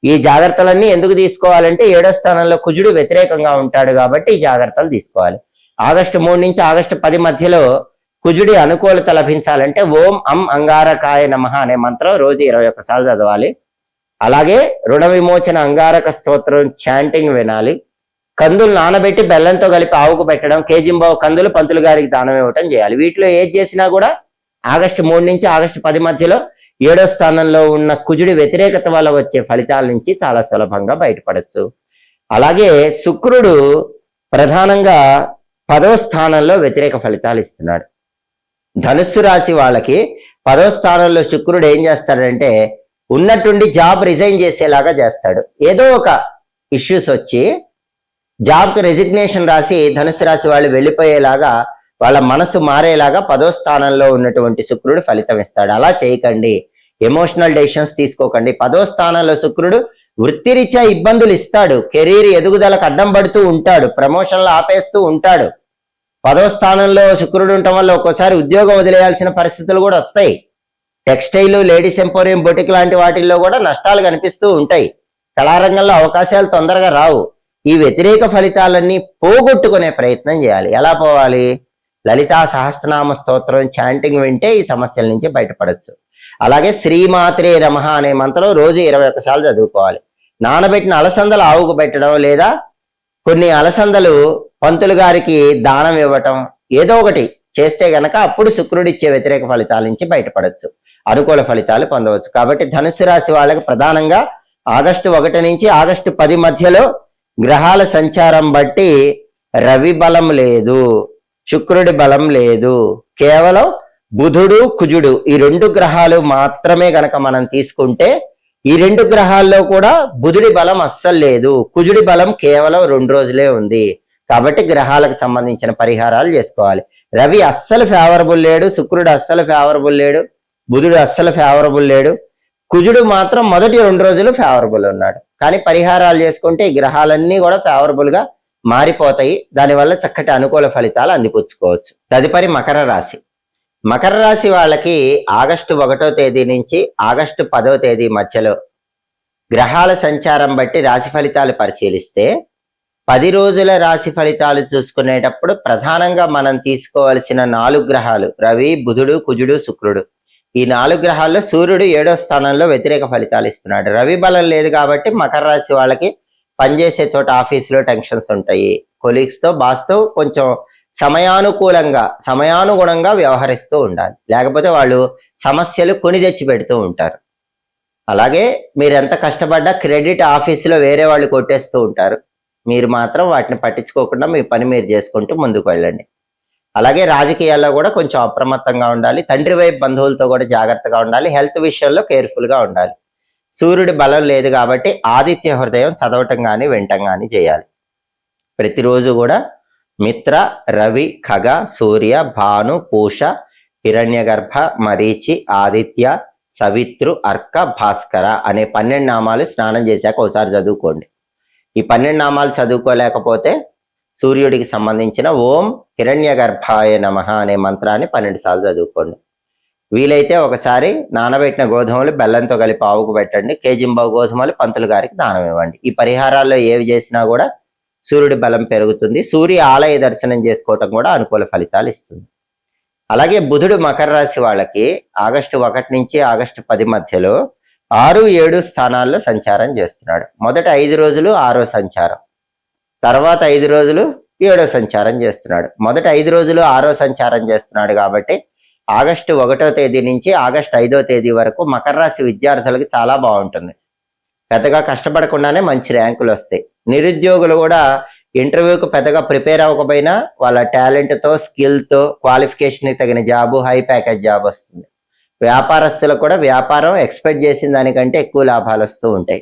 ఈ జాగ్రత్తలన్నీ ఎందుకు తీసుకోవాలంటే 7వ స్థానంలో కుజుడు వ్యతిరేకంగా ఉంటాడు కాబట్టి ఈ జాగ్రత్తలు తీసుకోవాలి. ఆగస్టు 3 నుంచి ఆగస్టు 10 మధ్యలో కుజుడి అనుకూలత లభించాలంటే ఓం అం అంగారకాయ నమః అనే మంత్రం రోజు 21 సార్లు చదవాలి. అలాగే రుణ విమోచన అంగారక స్తోత్రం చాంటింగ్ వినాలి. కందులు నానబెట్టి బెల్లంతో కలిపి ఆవుకు పెట్టడం, కేజింబావు కందులు పంతులు గారికి దానం ఇవ్వటం చేయాలి. వీటిలో ఏది చేసినా కూడా ఆగస్టు 3 నుంచి ఆగస్టు 10 మధ్యలో 7వ స్థానంలో ఉన్న కుజుడి వ్యతిరేకత వల్ల వచ్చే ఫలితాల నుంచి చాలా సులభంగా బయటపడచ్చు. అలాగే శుక్రుడు ప్రధానంగా 10వ స్థానంలో వ్యతిరేక ఫలితాలు ఇస్తున్నాడు. ధనుస్సు రాశి వాళ్ళకి 10వ స్థానంలో శుక్రుడు ఏం చేస్తాడంటే ఉన్నట్టుండి జాబ్ రిజైన్ చేసేలాగా చేస్తాడు. ఏదో ఒక ఇష్యూస్ వచ్చి జాబ్కి రెసిగ్నేషన్ రాసి ధనుసు రాశి వాళ్ళు వెళ్ళిపోయేలాగా, వాళ్ళ మనసు మారేలాగా 10వ స్థానంలో ఉన్నటువంటి శుక్రుడు ఫలితం ఇస్తాడు. అలా చేయకండి, ఎమోషనల్ డెసిషన్స్ తీసుకోకండి. 10వ స్థానంలో శుక్రుడు వృత్తిరీత్యా ఇబ్బందులు ఇస్తాడు, కెరీర్ ఎదుగుదలకు అడ్డం పడుతూ ఉంటాడు, ప్రమోషన్లు ఆపేస్తూ ఉంటాడు. 10వ స్థానంలో శుక్రుడు ఉండటం వల్ల ఒక్కోసారి ఉద్యోగం వదిలేయాల్సిన పరిస్థితులు కూడా వస్తాయి. టెక్స్టైల్, లేడీస్ ఎంపోరియం, బొటిక్ లాంటి వాటిల్లో కూడా నష్టాలు కనిపిస్తూ ఉంటాయి. కళారంగంలో అవకాశాలు తొందరగా రావు. ఈ వ్యతిరేక ఫలితాలన్నీ పోగొట్టుకునే ప్రయత్నం చేయాలి. ఎలా పోవాలి? లలితా సహస్రనామ స్తోత్రం చాంటింగ్ వింటే ఈ సమస్యల నుంచి బయటపడచ్చు. అలాగే శ్రీమాత్రే నమః అనే మంత్రం రోజు 21 సార్లు చదువుకోవాలి. నానబెట్టిన అలసందలు ఆవుకు పెట్టడం, లేదా కొన్ని అలసందలు పంతులు గారికి దానం ఇవ్వటం, ఏదో ఒకటి చేస్తే గనక అప్పుడు శుక్రుడు ఇచ్చే వ్యతిరేక ఫలితాల నుంచి బయటపడచ్చు, అనుకూల ఫలితాలు పొందవచ్చు. కాబట్టి ధనుస్సు రాశి వాళ్ళకి ప్రధానంగా ఆగస్టు 1 నుంచి ఆగస్టు 10 మధ్యలో గ్రహాల సంచారం బట్టి రవి బలం లేదు, శుక్రుడి బలం లేదు, కేవలం బుధుడు కుజుడు ఈ 2 గ్రహాలు మాత్రమే గనక మనం తీసుకుంటే ఈ 2 గ్రహాల్లో కూడా బుధుడి బలం అస్సలు లేదు, కుజుడి బలం కేవలం 2 రోజులే ఉంది. కాబట్టి గ్రహాలకు సంబంధించిన పరిహారాలు చేసుకోవాలి. రవి అస్సలు ఫేవరబుల్ లేడు, శుక్రుడు అస్సలు ఫేవరబుల్ లేడు, బుధుడు అస్సలు ఫేవరబుల్ లేడు, కుజుడు మాత్రం మొదటి 2 రోజులు ఫేవరబుల్ ఉన్నాడు. కానీ పరిహారాలు చేసుకుంటే ఈ గ్రహాలన్నీ కూడా ఫేవరబుల్ గా మారిపోతాయి. దానివల్ల చక్కటి అనుకూల ఫలితాలు అందిపుచ్చుకోవచ్చు. తదుపరి మకర రాశి. మకర రాశి వాళ్ళకి ఆగస్టు 1వ తేదీ నుంచి ఆగస్టు 10వ తేదీ మధ్యలో గ్రహాల సంచారం బట్టి రాశి ఫలితాలు పరిశీలిస్తే 10 రోజుల రాశి ఫలితాలు చూసుకునేటప్పుడు ప్రధానంగా మనం తీసుకోవాల్సిన 4 గ్రహాలు రవి, బుధుడు, కుజుడు, శుక్రుడు. ఈ 4 గ్రహాల్లో సూర్యుడు 7వ స్థానంలో వ్యతిరేక ఫలితాలు ఇస్తున్నాడు. రవి బలం లేదు కాబట్టి మకర రాశి వాళ్ళకి పనిచేసే చోట ఆఫీసులో టెన్షన్స్ ఉంటాయి. కొలీగ్స్ తో, బాస్ తో కొంచెం సమయానుగుణంగా వ్యవహరిస్తూ ఉండాలి. లేకపోతే వాళ్ళు సమస్యలు కొని తెచ్చి పెడుతూ ఉంటారు. అలాగే మీరు ఎంత కష్టపడ్డా క్రెడిట్ ఆఫీసులో వేరే వాళ్ళు కొట్టేస్తూ ఉంటారు. మీరు మాత్రం వాటిని పట్టించుకోకుండా మీ పని మీరు చేసుకుంటూ ముందుకు వెళ్ళండి. అలాగే రాజకీయాల్లో కూడా కొంచెం అప్రమత్తంగా ఉండాలి. తండ్రి వైపు బంధువులతో కూడా జాగ్రత్తగా ఉండాలి. హెల్త్ విషయంలో కేర్ఫుల్ గా ఉండాలి. సూర్యుడి బలం లేదు కాబట్టి ఆదిత్య హృదయం చదవటం కానీ వినటం కానీ చేయాలి. ప్రతిరోజు కూడా మిత్ర, రవి, ఖగ, సూర్య, భాను, పూష, హిరణ్యగర్భ, మరీచి, ఆదిత్య, సవిత్రు, అర్క, భాస్కర అనే 12 నామాలు స్నానం చేశాక ఒకసారి చదువుకోండి. ఈ 12 నామాలు చదువుకోలేకపోతే సూర్యుడికి సంబంధించిన ఓం హిరణ్యగర్భాయ నమః అనే మంత్రాన్ని 12 సార్లు చదువుకోండి. వీలైతే ఒకసారి నానబెట్టిన గోధుమలు బెల్లంతో కలిపి ఆవుకు పెట్టండి. కేజింబావు గోధుమలు పంతులు గారికి దానం ఇవ్వండి. ఈ పరిహారాల్లో ఏవి చేసినా కూడా సూర్యుడి బలం పెరుగుతుంది. సూర్య ఆలయ దర్శనం చేసుకోవటం కూడా అనుకూల ఫలితాలు ఇస్తుంది. అలాగే బుధుడు మకర రాశి వాళ్ళకి ఆగస్టు 1 నుంచి ఆగస్టు 10 మధ్యలో 6, 7 స్థానాల్లో సంచారం చేస్తున్నాడు. మొదటి 5 రోజులు 6వ సంచారం, తర్వాత 5 రోజులు 7వ సంచారం చేస్తున్నాడు. మొదటి 5 రోజులు 6వ సంచారం చేస్తున్నాడు కాబట్టి ఆగస్టు 1వ తేదీ నుంచి ఆగస్టు 5వ తేదీ వరకు మకర రాశి విద్యార్థులకు చాలా బాగుంటుంది. పెద్దగా కష్టపడకుండానే మంచి ర్యాంకులు వస్తాయి. నిరుద్యోగులు కూడా ఇంటర్వ్యూకి పెద్దగా ప్రిపేర్ అవ్వకపోయినా వాళ్ళ టాలెంట్తో, స్కిల్తో, క్వాలిఫికేషన్కి తగిన జాబు, హై ప్యాకేజ్ జాబ్ వస్తుంది. వ్యాపారస్తులకు కూడా వ్యాపారం ఎక్స్పెక్ట్ చేసిన దానికంటే ఎక్కువ లాభాలు వస్తూ ఉంటాయి.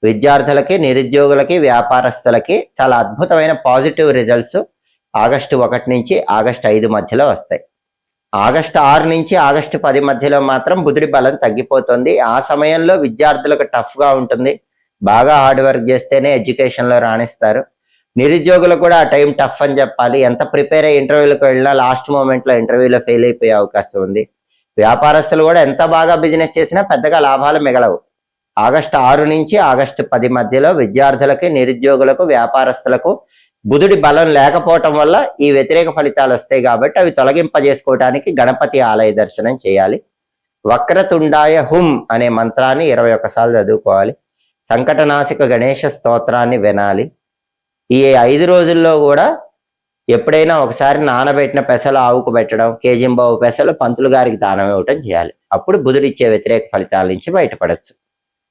విద్యార్థులకి, నిరుద్యోగులకి, వ్యాపారస్తులకి చాలా అద్భుతమైన పాజిటివ్ రిజల్ట్స్ ఆగస్టు 1 నుంచి ఆగస్టు 5 మధ్యలో వస్తాయి. ఆగస్టు 6 నుంచి ఆగస్టు 10 మధ్యలో మాత్రం బుధుడి బలం తగ్గిపోతుంది. ఆ సమయంలో విద్యార్థులకు టఫ్ గా ఉంటుంది. బాగా హార్డ్ వర్క్ చేస్తేనే ఎడ్యుకేషన్ లో రాణిస్తారు. నిరుద్యోగులకు కూడా ఆ టైం టఫ్ అని చెప్పాలి. ఎంత ప్రిపేర్ అయ్యి ఇంటర్వ్యూలకు వెళ్ళినా లాస్ట్ మూమెంట్ లో ఇంటర్వ్యూలో ఫెయిల్ అయిపోయే అవకాశం ఉంది. వ్యాపారస్తులు కూడా ఎంత బాగా బిజినెస్ చేసినా పెద్దగా లాభాలు మిగలవు. ఆగస్టు 6 నుంచి ఆగస్టు 10 మధ్యలో విద్యార్థులకి, నిరుద్యోగులకు, వ్యాపారస్తులకు బుధుడి బలం లేకపోవటం వల్ల ఈ వ్యతిరేక ఫలితాలు వస్తాయి. కాబట్టి అవి తొలగింపజేసుకోవడానికి గణపతి ఆలయ దర్శనం చేయాలి. వక్రతుండాయ హుం అనే మంత్రాన్ని 21 సార్లు చదువుకోవాలి. సంకటనాశక గణేష స్తోత్రాన్ని వినాలి. ఈ 5 రోజుల్లో కూడా ఎప్పుడైనా ఒకసారి నానబెట్టిన పెసలు ఆవుకు పెట్టడం, కేజింబావు పెసలు పంతులు గారికి దానం ఇవ్వటం చేయాలి. అప్పుడు బుధుడిచ్చే వ్యతిరేక ఫలితాల నుంచి బయటపడవచ్చు,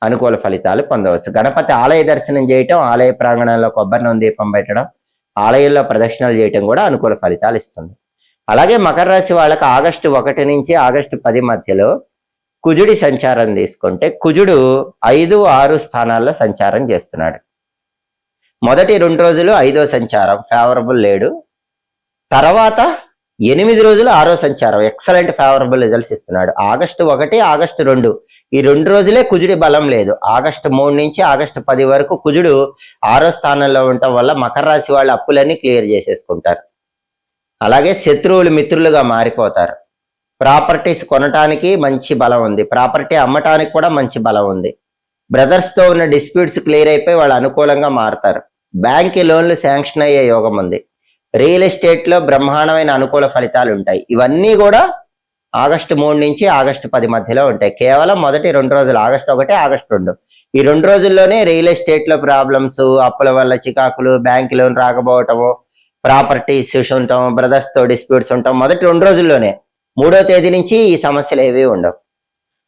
అనుకూల ఫలితాలు పొందవచ్చు. గణపతి ఆలయ దర్శనం చేయటం, ఆలయ ప్రాంగణంలో కొబ్బరి నూనె దీపం పెట్టడం, ఆలయంలో ప్రదక్షిణలు చేయటం కూడా అనుకూల ఫలితాలు ఇస్తుంది. అలాగే మకర రాశి వాళ్ళకి ఆగస్టు 1 నుంచి ఆగస్టు 10 మధ్యలో కుజుడి సంచారం తీసుకుంటే కుజుడు 5, 6 స్థానాల్లో సంచారం చేస్తున్నాడు. మొదటి 2 రోజులు 5వ సంచారం ఫేవరబుల్ లేడు. తర్వాత 8 రోజులు 6వ సంచారం ఎక్సలెంట్ ఫేవరబుల్ రిజల్ట్స్ ఇస్తున్నాడు. ఆగస్టు 1, ఆగస్టు 2 ఈ 2 రోజులే కుజుడి బలం లేదు. ఆగస్టు 3 నుంచి ఆగస్టు 10 వరకు కుజుడు 6వ స్థానంలో ఉండటం వల్ల మకర రాశి వాళ్ళ అప్పులన్నీ క్లియర్ చేసేసుకుంటారు. అలాగే శత్రువులు మిత్రులుగా మారిపోతారు. ప్రాపర్టీస్ కొనటానికి మంచి బలం ఉంది, ప్రాపర్టీ అమ్మటానికి కూడా మంచి బలం ఉంది. బ్రదర్స్ తో ఉన్న డిస్ప్యూట్స్ క్లియర్ అయిపోయి వాళ్ళు అనుకూలంగా మారతారు. బ్యాంక్ లోన్లు శాంక్షన్ అయ్యే యోగం ఉంది. రియల్ ఎస్టేట్ లో బ్రహ్మాండమైన అనుకూల ఫలితాలు ఉంటాయి. ఇవన్నీ కూడా ఆగస్టు 3 నుంచి ఆగస్టు 10 మధ్యలో ఉంటాయి. కేవలం మొదటి 2 రోజులు ఆగస్టు 1, ఆగస్టు 2 ఈ 2 రోజుల్లోనే రియల్ ఎస్టేట్ లో ప్రాబ్లమ్స్, అప్పుల వల్ల చికాకులు, బ్యాంక్ లోన్ రాకపోవటము, ప్రాపర్టీ ఇష్యూస్ ఉంటాం, బ్రదర్స్ తో డిస్ప్యూట్స్ ఉంటాం. మొదటి 2 రోజుల్లోనే. 3వ తేదీ నుంచి ఈ సమస్యలు ఏవి ఉండవు.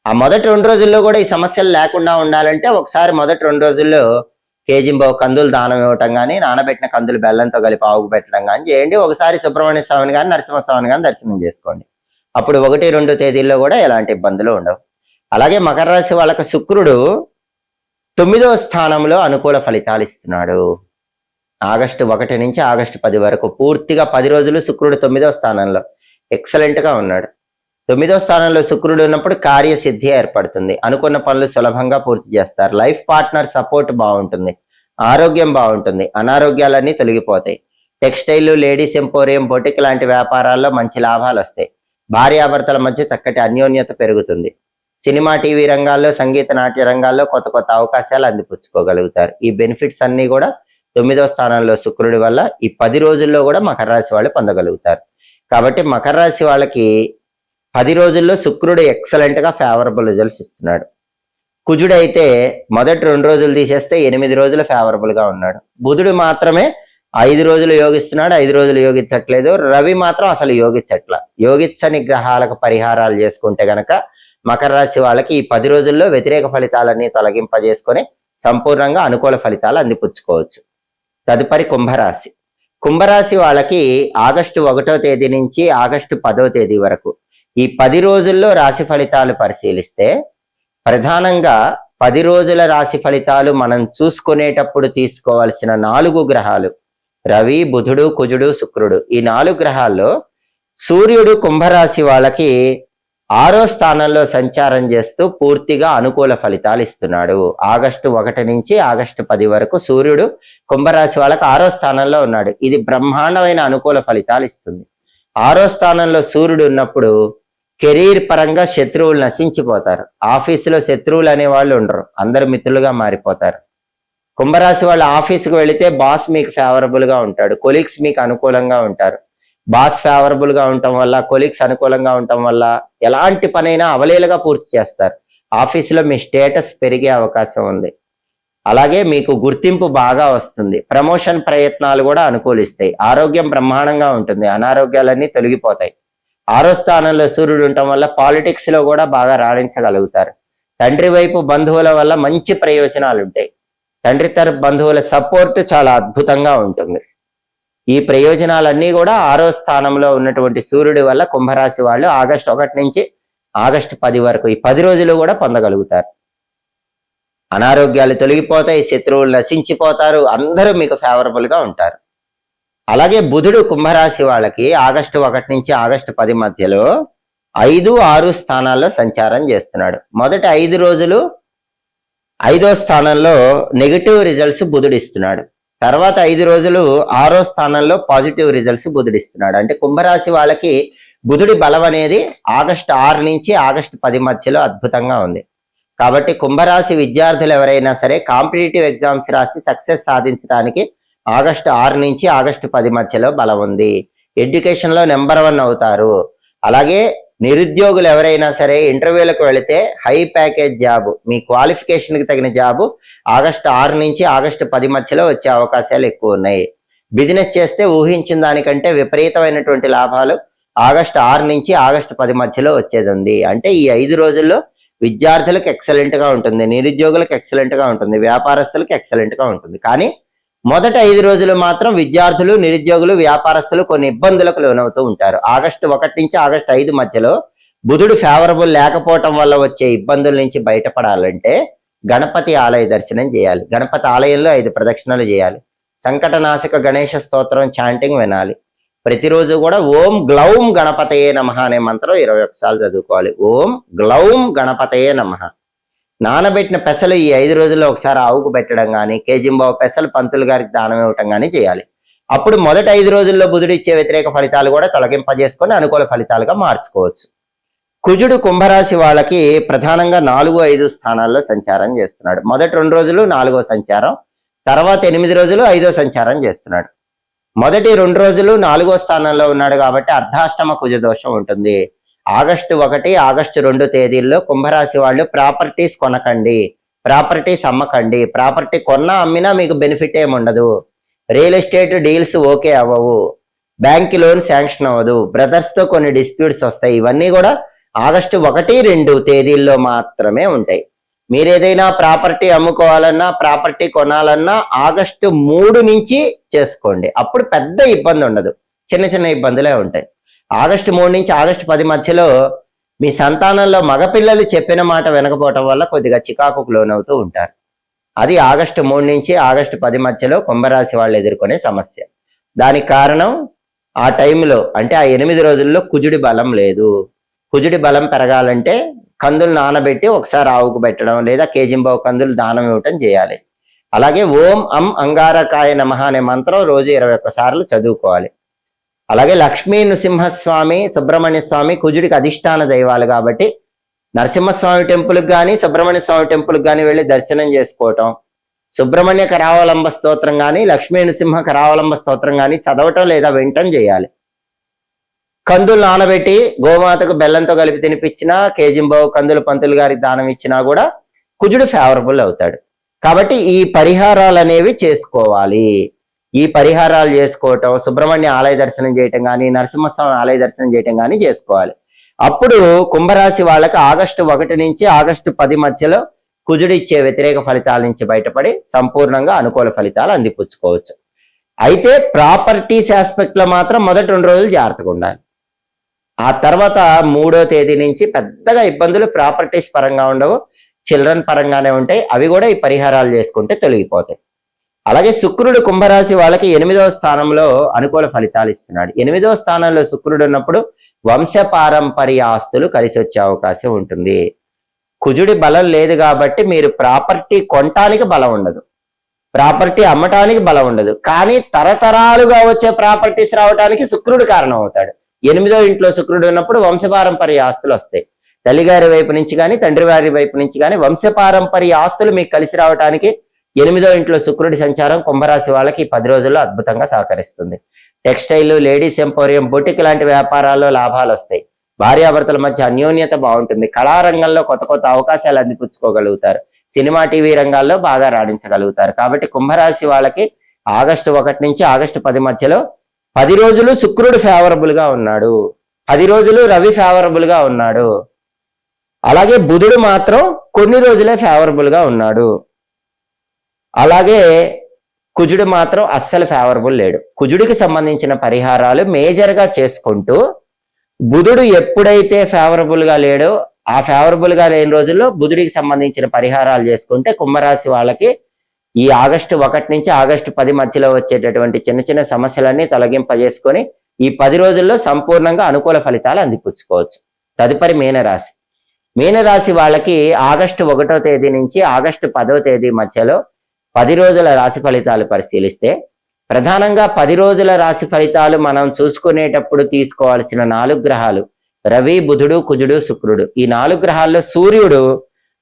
ఆ మొదటి 2 రోజుల్లో కూడా ఈ సమస్యలు లేకుండా ఉండాలంటే ఒకసారి మొదటి 2 రోజుల్లో కేజింబావు కందులు దానం ఇవ్వటం కానీ, నానబెట్టిన కందులు బెల్లంతో కలిపి ఆవుకు పెట్టడం కానీ చేయండి. ఒకసారి సుబ్రహ్మణ్య స్వామిని కానీ నరసింహస్వామిని కానీ దర్శనం చేసుకోండి. అప్పుడు 1, 2 తేదీల్లో కూడా ఎలాంటి ఇబ్బందులు ఉండవు. అలాగే మకర రాశి వాళ్ళకి శుక్రుడు 9వ స్థానంలో అనుకూల ఫలితాలు ఇస్తున్నాడు. ఆగస్టు 1 నుంచి ఆగస్టు 10 వరకు పూర్తిగా 10 రోజులు శుక్రుడు 9వ స్థానంలో ఎక్సలెంట్ గా ఉన్నాడు. 9వ స్థానంలో శుక్రుడు ఉన్నప్పుడు కార్యసిద్ధి ఏర్పడుతుంది. అనుకున్న పనులు సులభంగా పూర్తి చేస్తారు. లైఫ్ పార్ట్నర్ సపోర్ట్ బాగుంటుంది. ఆరోగ్యం బాగుంటుంది. అనారోగ్యాలన్నీ తొలగిపోతాయి. టెక్స్టైల్, లేడీస్ ఎంపోరియం, బొటిక్ లాంటి వ్యాపారాల్లో మంచి లాభాలు వస్తాయి. భార్యాభర్తల మధ్య చక్కటి అన్యోన్యత పెరుగుతుంది. సినిమా, టీవీ రంగాల్లో, సంగీత, నాట్య రంగాల్లో కొత్త కొత్త అవకాశాలు అందిపుచ్చుకోగలుగుతారు. ఈ బెనిఫిట్స్ అన్ని కూడా 9వ స్థానంలో శుక్రుడి వల్ల ఈ 10 రోజుల్లో కూడా మకర రాశి వాళ్ళు పొందగలుగుతారు. కాబట్టి మకర రాశి వాళ్ళకి 10 రోజుల్లో శుక్రుడు ఎక్సలెంట్ గా ఫేవరబుల్ రిజల్ట్స్ ఇస్తున్నాడు. కుజుడు అయితే మొదటి 2 రోజులు తీసేస్తే 8 రోజులు ఫేవరబుల్ గా ఉన్నాడు. బుధుడు మాత్రమే 5 రోజులు యోగిస్తున్నాడు, 5 రోజులు యోగించట్లేదు. రవి మాత్రం అసలు యోగించట్ల. యోగించని గ్రహాలకు పరిహారాలు చేసుకుంటే గనక మకర రాశి వాళ్ళకి ఈ 10 రోజుల్లో వ్యతిరేక ఫలితాలన్నీ తొలగింపజేసుకొని సంపూర్ణంగా అనుకూల ఫలితాలు అందిపుచ్చుకోవచ్చు. తదుపరి కుంభరాశి. కుంభరాశి వాళ్ళకి ఆగస్టు 1వ తేదీ నుంచి ఆగస్టు 10వ తేదీ వరకు ఈ 10 రోజుల్లో రాశి ఫలితాలు పరిశీలిస్తే ప్రధానంగా 10 రోజుల రాశి ఫలితాలు మనం చూసుకునేటప్పుడు తీసుకోవాల్సిన 4 గ్రహాలు రవి, బుధుడు, కుజుడు, శుక్రుడు. ఈ 4 గ్రహాల్లో సూర్యుడు కుంభరాశి వాళ్ళకి 6వ స్థానంలో సంచారం చేస్తూ పూర్తిగా అనుకూల ఫలితాలు ఇస్తున్నాడు. ఆగస్టు 1 నుంచి ఆగస్టు 10 వరకు సూర్యుడు కుంభరాశి వాళ్ళకి 6వ స్థానంలో ఉన్నాడు. ఇది బ్రహ్మాండమైన అనుకూల ఫలితాలు ఇస్తుంది. 6వ స్థానంలో సూర్యుడు ఉన్నప్పుడు కెరీర్ పరంగా శత్రువులు నశించిపోతారు. ఆఫీసులో శత్రువులు అనే వాళ్ళు ఉండరు, అందరు మిత్రులుగా మారిపోతారు. కుంభరాశి వాళ్ళ ఆఫీసుకు వెళితే బాస్ మీకు ఫేవరబుల్ గా ఉంటాడు, కొలీగ్స్ మీకు అనుకూలంగా ఉంటారు. బాస్ ఫేవరబుల్ గా ఉండటం వల్ల, కొలీగ్స్ అనుకూలంగా ఉండటం వల్ల ఎలాంటి పనైనా అవలీలగా పూర్తి చేస్తారు. ఆఫీసులో మీ స్టేటస్ పెరిగే అవకాశం ఉంది. అలాగే మీకు గుర్తింపు బాగా వస్తుంది. ప్రమోషన్ ప్రయత్నాలు కూడా అనుకూలిస్తాయి. ఆరోగ్యం బ్రహ్మాండంగా ఉంటుంది. అనారోగ్యాలన్నీ తొలగిపోతాయి. 6వ స్థానంలో సూర్యుడు ఉండటం వల్ల పాలిటిక్స్ లో కూడా బాగా రాణించగలుగుతారు. తండ్రి వైపు బంధువుల వల్ల మంచి ప్రయోజనాలు ఉంటాయి. తండ్రి తరపు బంధువుల సపోర్ట్ చాలా అద్భుతంగా ఉంటుంది. ఈ ప్రయోజనాలన్నీ కూడా 6వ స్థానంలో ఉన్నటువంటి సూర్యుడి వల్ల కుంభరాశి వాళ్ళు ఆగస్టు 1 నుంచి ఆగస్టు 10 వరకు ఈ 10 రోజులు కూడా పొందగలుగుతారు. అనారోగ్యాలు తొలగిపోతాయి, శత్రువులు నశించిపోతారు, అందరూ మీకు ఫేవరబుల్ గా ఉంటారు. అలాగే బుధుడు కుంభరాశి వాళ్ళకి ఆగస్టు 1 నుంచి ఆగస్టు 10 మధ్యలో 5, 6 స్థానాల్లో సంచారం చేస్తున్నాడు. మొదటి 5 రోజులు 5వ స్థానంలో నెగిటివ్ రిజల్ట్స్ బుధుడు ఇస్తున్నాడు. తర్వాత 5 రోజులు 6వ స్థానంలో పాజిటివ్ రిజల్ట్స్ బుధుడు ఇస్తున్నాడు. అంటే కుంభరాశి వాళ్ళకి బుధుడి బలం అనేది ఆగస్టు 6 నుంచి ఆగస్టు 10 మధ్యలో అద్భుతంగా ఉంది. కాబట్టి కుంభరాశి విద్యార్థులు ఎవరైనా సరే కాంపిటేటివ్ ఎగ్జామ్స్ రాసి సక్సెస్ సాధించడానికి ఆగస్టు 6 నుంచి ఆగస్టు 10 మధ్యలో బలం ఉంది. ఎడ్యుకేషన్ లో నెంబర్ 1 అవుతారు. అలాగే నిరుద్యోగులు ఎవరైనా సరే ఇంటర్వ్యూలకు వెళితే హై ప్యాకేజ్ జాబ్, మీ క్వాలిఫికేషన్కి తగిన జాబు ఆగస్టు 6 నుంచి ఆగస్టు 10 మధ్యలో వచ్చే అవకాశాలు ఎక్కువ ఉన్నాయి. బిజినెస్ చేస్తే ఊహించిన దానికంటే విపరీతమైనటువంటి లాభాలు ఆగస్టు 6 నుంచి ఆగస్టు 10 మధ్యలో వచ్చేది ఉంది. అంటే ఈ 5 రోజుల్లో విద్యార్థులకు ఎక్సలెంట్ గా ఉంటుంది, నిరుద్యోగులకు ఎక్సలెంట్ గా ఉంటుంది, వ్యాపారస్తులకు ఎక్సలెంట్ గా ఉంటుంది. కానీ మొదట 5 రోజులు మాత్రం విద్యార్థులు, నిరుద్యోగులు, వ్యాపారస్తులు కొన్ని ఇబ్బందులకు లోనవుతూ ఉంటారు. ఆగస్టు 1 నుంచి ఆగస్టు 5 మధ్యలో బుధుడు ఫేవరబుల్ లేకపోవటం వల్ల వచ్చే ఇబ్బందుల నుంచి బయటపడాలంటే గణపతి ఆలయ దర్శనం చేయాలి. గణపతి ఆలయంలో 5 ప్రదక్షిణలు చేయాలి. సంకటనాశక గణేష స్తోత్రం చాంటింగ్ వినాలి. ప్రతిరోజు కూడా ఓం గ్లౌం గణపతయే నమః అనే మంత్రం 21 సార్లు చదువుకోవాలి. ఓం గ్లౌం గణపతయే నమః. నానబెట్టిన పెసలు ఈ 5 రోజుల్లో ఒకసారి ఆవుకు పెట్టడం కానీ, కేజింబావు పెసలు పంతులు గారికి దానం ఇవ్వటం కానీ చేయాలి. అప్పుడు మొదటి 5 రోజుల్లో బుధుడు ఇచ్చే వ్యతిరేక ఫలితాలు కూడా తొలగింపజేసుకొని అనుకూల ఫలితాలుగా మార్చుకోవచ్చు. కుజుడు కుంభరాశి వాళ్ళకి ప్రధానంగా 4, 5 స్థానాల్లో సంచారం చేస్తున్నాడు. మొదటి 2 రోజులు 4వ సంచారం, తర్వాత 8 రోజులు 5వ సంచారం చేస్తున్నాడు. మొదటి 2 రోజులు 4వ స్థానంలో ఉన్నాడు కాబట్టి అర్ధాష్టమ కుజ దోషం ఉంటుంది. ఆగస్టు 1, ఆగస్టు 2 తేదీల్లో కుంభరాశి వాళ్ళు ప్రాపర్టీస్ కొనకండి, ప్రాపర్టీస్ అమ్మకండి. ప్రాపర్టీ కొన్నా అమ్మినా మీకు బెనిఫిట్ ఏమి ఉండదు. రియల్ ఎస్టేట్ డీల్స్ ఓకే అవ్వవు, బ్యాంక్ లోన్ శాంక్షన్ అవ్వదు, బ్రదర్స్ తో కొన్ని డిస్ప్యూట్స్ వస్తాయి. ఇవన్నీ కూడా ఆగస్టు 1, 2 తేదీల్లో మాత్రమే ఉంటాయి. మీరు ఏదైనా ప్రాపర్టీ అమ్ముకోవాలన్నా, ప్రాపర్టీ కొనాలన్నా ఆగస్టు 3 నుంచి చేసుకోండి. అప్పుడు పెద్ద ఇబ్బంది ఉండదు, చిన్న చిన్న ఇబ్బందులే ఉంటాయి. ఆగస్టు 3 నుంచి ఆగస్టు 10 మధ్యలో మీ సంతానంలో మగపిల్లలు చెప్పిన మాట వినకపోవటం వల్ల కొద్దిగా చికాకుకు లోనవుతూ ఉంటారు. అది ఆగస్టు 3 నుంచి ఆగస్టు 10 మధ్యలో కుంభరాశి వాళ్ళు ఎదుర్కొనే సమస్య. దానికి కారణం ఆ టైంలో అంటే ఆ 8 రోజుల్లో కుజుడి బలం లేదు. కుజుడి బలం పెరగాలంటే కందులు నానబెట్టి ఒకసారి ఆవుకు పెట్టడం లేదా కేజింబావు కందులు దానం ఇవ్వటం చేయాలి. అలాగే ఓం అం అంగారకాయ నమః అనే మంత్రం రోజు 21 సార్లు చదువుకోవాలి. అలాగే లక్ష్మీ నృసింహస్వామి, సుబ్రహ్మణ్య స్వామి కుజుడికి అధిష్టాన దైవాలు కాబట్టి నరసింహస్వామి టెంపుల్కి కానీ, సుబ్రహ్మణ్య స్వామి టెంపుల్కి కానీ వెళ్ళి దర్శనం చేసుకోవటం, సుబ్రహ్మణ్య కరావలంబ స్తోత్రం కానీ, లక్ష్మీ నృసింహ కరావలంబ స్తోత్రం కానీ చదవటం లేదా వినటం చేయాలి. కందులు నానబెట్టి గోమాతకు బెల్లంతో కలిపి తినిపించినా, కేజింబావు కందులు పంతులు గారికి దానం ఇచ్చినా కూడా కుజుడు ఫేవరబుల్ అవుతాడు. కాబట్టి ఈ పరిహారాలు అనేవి చేసుకోవాలి. ఈ పరిహారాలు చేసుకోవటం, సుబ్రహ్మణ్య ఆలయ దర్శనం చేయటం కానీ, నరసింహస్వామి ఆలయ దర్శనం చేయటం కానీ చేసుకోవాలి. అప్పుడు కుంభరాశి వాళ్ళకి ఆగస్టు 1 నుంచి ఆగస్టు 10 మధ్యలో కుజుడు ఇచ్చే వ్యతిరేక ఫలితాల నుంచి బయటపడి సంపూర్ణంగా అనుకూల ఫలితాలు అందిపుచ్చుకోవచ్చు. అయితే ప్రాపర్టీస్ ఆస్పెక్ట్ లో మాత్రం మొదటి 2 రోజులు జాగ్రత్తగా ఉండాలి. ఆ తర్వాత 3వ తేదీ నుంచి పెద్దగా ఇబ్బందులు ప్రాపర్టీస్ పరంగా ఉండవు, చిల్డ్రన్ పరంగానే ఉంటాయి. అవి కూడా ఈ పరిహారాలు చేసుకుంటే తొలగిపోతాయి. అలాగే శుక్రుడు కుంభరాశి వాళ్ళకి 8వ స్థానంలో అనుకూల ఫలితాలు ఇస్తున్నాడు. 8వ స్థానంలో శుక్రుడు ఉన్నప్పుడు వంశపారంపర్య ఆస్తులు కలిసి వచ్చే అవకాశం ఉంటుంది. కుజుడి బలం లేదు కాబట్టి మీరు ప్రాపర్టీ కొనటానికి బలం ఉండదు, ప్రాపర్టీ అమ్మటానికి బలం ఉండదు. కానీ తరతరాలుగా వచ్చే ప్రాపర్టీస్ రావడానికి శుక్రుడు కారణం అవుతాడు. 8వ ఇంట్లో శుక్రుడు ఉన్నప్పుడు వంశపారంపర్య ఆస్తులు వస్తాయి. తల్లిగారి వైపు నుంచి కానీ, తండ్రి వారి వైపు నుంచి కానీ వంశపారంపర్య ఆస్తులు మీకు కలిసి రావడానికి 8వ ఇంట్లో శుక్రుడి సంచారం కుంభరాశి వాళ్ళకి 10 రోజుల్లో అద్భుతంగా సహకరిస్తుంది. టెక్స్టైల్, లేడీస్ ఎంపోరియం, బొటిక్ లాంటి వ్యాపారాల్లో లాభాలు వస్తాయి. భార్యాభర్తల మధ్య అన్యోన్యత బాగుంటుంది. కళారంగంలో కొత్త కొత్త అవకాశాలు అందిపుచ్చుకోగలుగుతారు. సినిమా, టీవీ రంగాల్లో బాగా రాణించగలుగుతారు. కాబట్టి కుంభరాశి వాళ్ళకి ఆగస్టు 1 నుంచి ఆగస్టు 10 మధ్యలో 10 రోజులు శుక్రుడు ఫేవరబుల్ గా ఉన్నాడు, 10 రోజులు రవి ఫేవరబుల్ గా ఉన్నాడు. అలాగే బుధుడు మాత్రం కొన్ని రోజులే ఫేవరబుల్ గా ఉన్నాడు. అలాగే కుజుడు మాత్రం అస్సలు ఫేవరబుల్ లేడు. కుజుడికి సంబంధించిన పరిహారాలు మేజర్ గా చేసుకుంటూ బుధుడు ఎప్పుడైతే ఫేవరబుల్ గా లేడో ఆ ఫేవరబుల్ గా లేని రోజుల్లో బుధుడికి సంబంధించిన పరిహారాలు చేసుకుంటే కుంభరాశి వాళ్ళకి ఈ ఆగస్టు 1 నుంచి ఆగస్టు 10 మధ్యలో వచ్చేటటువంటి చిన్న చిన్న సమస్యలన్నీ తొలగింపజేసుకొని ఈ 10 రోజుల్లో సంపూర్ణంగా అనుకూల ఫలితాలు అందిపుచ్చుకోవచ్చు. తదుపరి మీనరాశి. మీనరాశి వాళ్ళకి ఆగస్టు 1వ తేదీ నుంచి ఆగస్టు 10వ తేదీ మధ్యలో 10 రోజుల రాశి ఫలితాలు పరిశీలిస్తే ప్రధానంగా 10 రోజుల రాశి ఫలితాలు మనం చూసుకునేటప్పుడు తీసుకోవాల్సిన 4 గ్రహాలు రవి, బుధుడు, కుజుడు, శుక్రుడు. ఈ 4 గ్రహాల్లో సూర్యుడు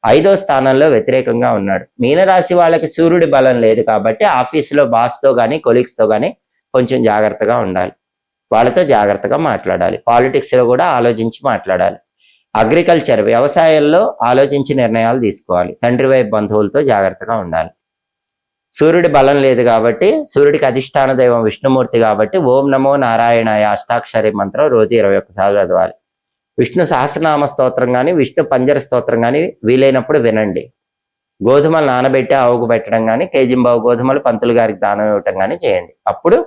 5వ స్థానంలో వ్యతిరేకంగా ఉన్నాడు. మీనరాశి వాళ్ళకి సూర్యుడి బలం లేదు కాబట్టి ఆఫీసులో బాస్ తో గానీ, కొలీగ్స్ తో గానీ కొంచెం జాగ్రత్తగా ఉండాలి. వాళ్ళతో జాగ్రత్తగా మాట్లాడాలి. పాలిటిక్స్ లో కూడా ఆలోచించి మాట్లాడాలి. అగ్రికల్చర్ వ్యవసాయంలో ఆలోచించి నిర్ణయాలు తీసుకోవాలి. తండ్రి వైపు బంధువులతో జాగ్రత్తగా ఉండాలి. సూర్యుడి బలం లేదు కాబట్టి, సూర్యుడికి అధిష్టాన దైవం విష్ణుమూర్తి కాబట్టి ఓం నమో నారాయణాయ అష్టాక్షరి మంత్రం రోజు 21 సార్లు చదవాలి. విష్ణు సహస్రనామ స్తోత్రం కానీ, విష్ణు పంజర స్తోత్రం కానీ వీలైనప్పుడు వినండి. గోధుమలు నానబెట్టి ఆవుకు పెట్టడం కానీ, కేజింబావు గోధుమలు పంతులు గారికి దానం ఇవ్వటం కానీ చేయండి. అప్పుడు